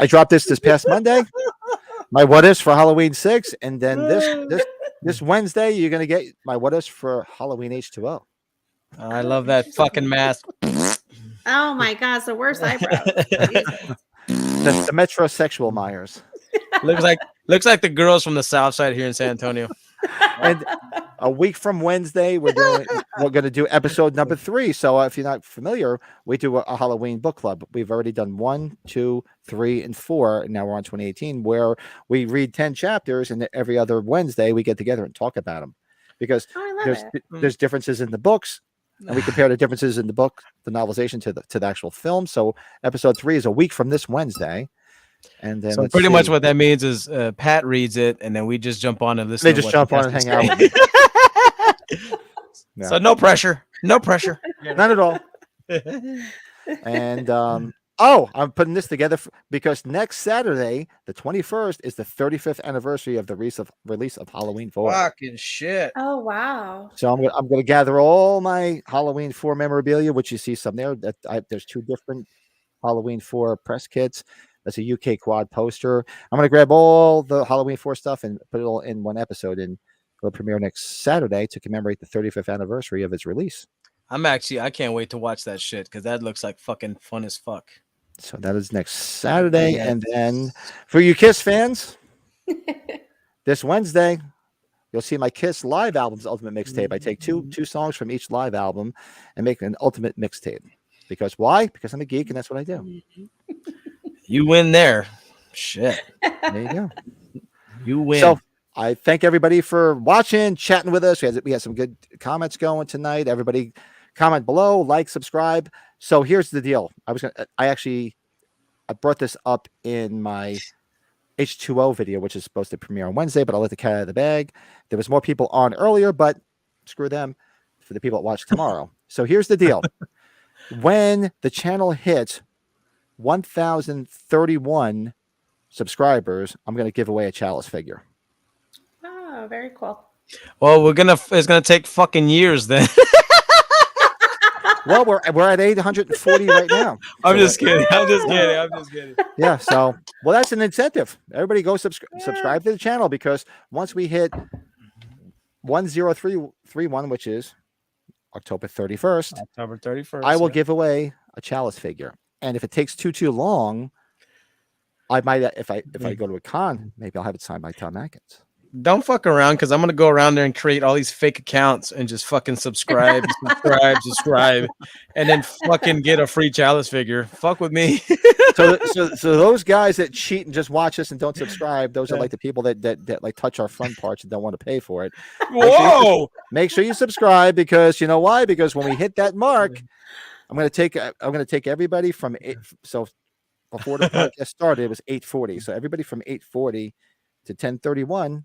dropped this past Monday, my what ifs for Halloween 6. And then this Wednesday, you're going to get my what ifs for Halloween H2O. I love that fucking mask. oh my gosh, the worst eyebrows. Jesus. The metrosexual Myers. looks like the girls from the South Side here in San Antonio. And a week from Wednesday, we're going to do episode number 3. So if you're not familiar, we do a Halloween book club. We've already done 1, 2, 3, and 4. And now we're on 2018, where we read 10 chapters, and every other Wednesday we get together and talk about them, because Oh, I love it. there's differences in the books, and we compare the differences in the book, the novelization to the actual film. So episode 3 is a week from this Wednesday. And then So let's pretty much see. what that means is Pat reads it, and then we just jump on and listen. They to just what jump he on has and to hang out say. with me. Yeah. So no pressure. No pressure. None at all. And I'm putting this together because next Saturday, the 21st, is the 35th anniversary of the release of Halloween 4. Fucking shit. Oh wow. So I'm gonna gather all my Halloween 4 memorabilia, which you see some there. There's 2 different Halloween 4 press kits. That's a UK quad poster. I'm gonna grab all the Halloween 4 stuff and put it all in one episode, and it'll premiere next Saturday to commemorate the 35th anniversary of its release. I can't wait to watch that shit because that looks like fucking fun as fuck. So that is next Saturday, and then for you Kiss fans, this Wednesday you'll see my Kiss live album's ultimate mixtape. I take two songs from each live album and make an ultimate mixtape. Because why? Because I'm a geek and that's what I do. You win there. Shit. There you go. You win. So I thank everybody for watching, chatting with us. We had some good comments going tonight. Everybody comment below, like, subscribe. So here's the deal. I brought this up in my H2O video, which is supposed to premiere on Wednesday, but I'll let the cat out of the bag. There was more people on earlier, but screw them for the people that watch tomorrow. So here's the deal. When the channel hits 1,031 subscribers, I'm going to give away a chalice figure. Oh, very cool. Well, it's gonna take fucking years then. Well, we're at 840 right now. I'm just kidding. I'm just kidding. Yeah. So, well, that's an incentive. Everybody go subscribe to the channel, because once we hit 10331, which is October 31st, October 31st. I will give away a chalice figure. And if it takes too long, I might, if I go to a con, maybe I'll have it signed by Tom Atkins. Don't fuck around, because I'm gonna go around there and create all these fake accounts and just fucking subscribe, and then fucking get a free chalice figure. Fuck with me. So those guys that cheat and just watch us and don't subscribe, those are like the people that like touch our fun parts and don't want to pay for it. Whoa! Make sure you subscribe, because you know why? Because when we hit that mark, I'm gonna take everybody from so before the podcast started, it was 840. So everybody from 840 to 1031.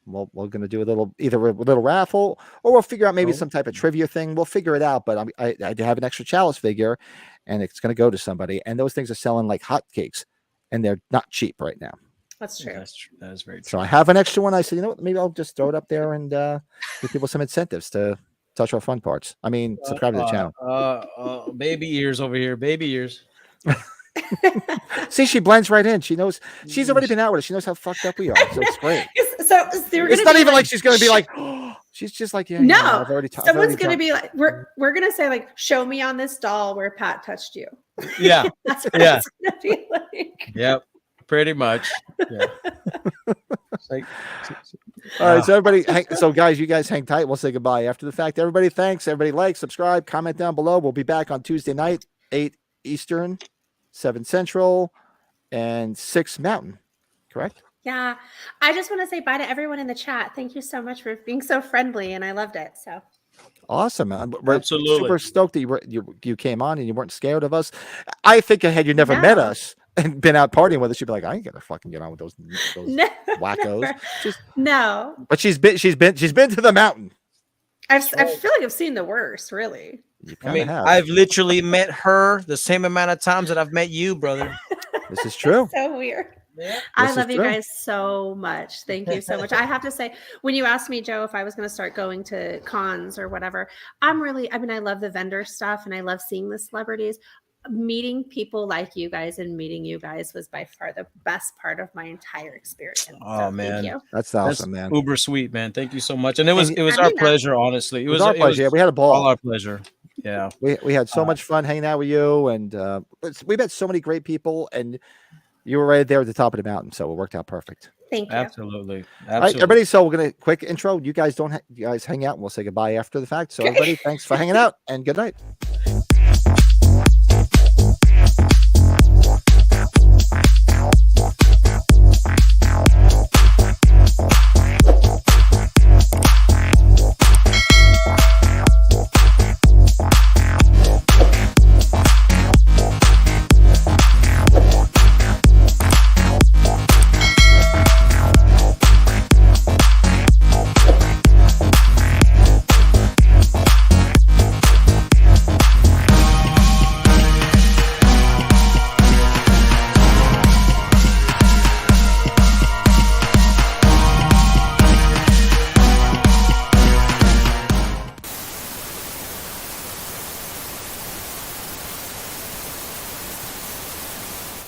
Well, we're going to do either a little raffle, or we'll figure out maybe some type of trivia thing. We'll figure it out. But I have an extra chalice figure, and it's going to go to somebody. And those things are selling like hotcakes, and they're not cheap right now. That's true. That is very true. So I have an extra one. I said, you know what? Maybe I'll just throw it up there and give people some incentives to touch our fun parts. I mean, subscribe to the channel. Baby ears over here. Baby ears. See, she blends right in. She knows. She's already been out with us. She knows how fucked up we are. So it's great. It's not even like she's going to be like, she's just like, yeah. No, I've already someone's going to be like, we're going to say like, show me on this doll where Pat touched you. Yeah. That's what it's going to be like. Yep. Pretty much. Yeah. All right, so everybody, so guys, you guys hang tight. We'll say goodbye after the fact. Everybody, thanks. Everybody, like, subscribe, comment down below. We'll be back on Tuesday night, 8 Eastern, 7 Central, and 6 Mountain. Correct? Yeah. I just want to say bye to everyone in the chat. Thank you so much for being so friendly, and I loved it. So awesome. We're absolutely super stoked that you came on and you weren't scared of us. I think had you never met us and been out partying with us, you'd be like, I ain't gonna fucking get on with those wackos. No. But she's been to the mountain. I feel like I've seen the worst, really. I mean, I've literally met her the same amount of times that I've met you, brother. This is true. So weird. Yeah. I love you guys so much. Thank you so much. I have to say, when you asked me, Joe, if I was going to start going to cons or whatever, I love the vendor stuff and I love seeing the celebrities. Meeting people like you guys and meeting you guys was by far the best part of my entire experience. Oh, man. Thank you. That's awesome, man. Uber sweet, man. Thank you so much. And it was our pleasure, honestly. It was our pleasure. Yeah, we had a ball. All our pleasure. Yeah. We had so much fun hanging out with you, and we met so many great people, and you were right there at the top of the mountain, so it worked out perfect. Thank you. Absolutely. All right, everybody. So we're gonna quick intro. You guys hang out, and we'll say goodbye after the fact. So everybody, thanks for hanging out, and good night.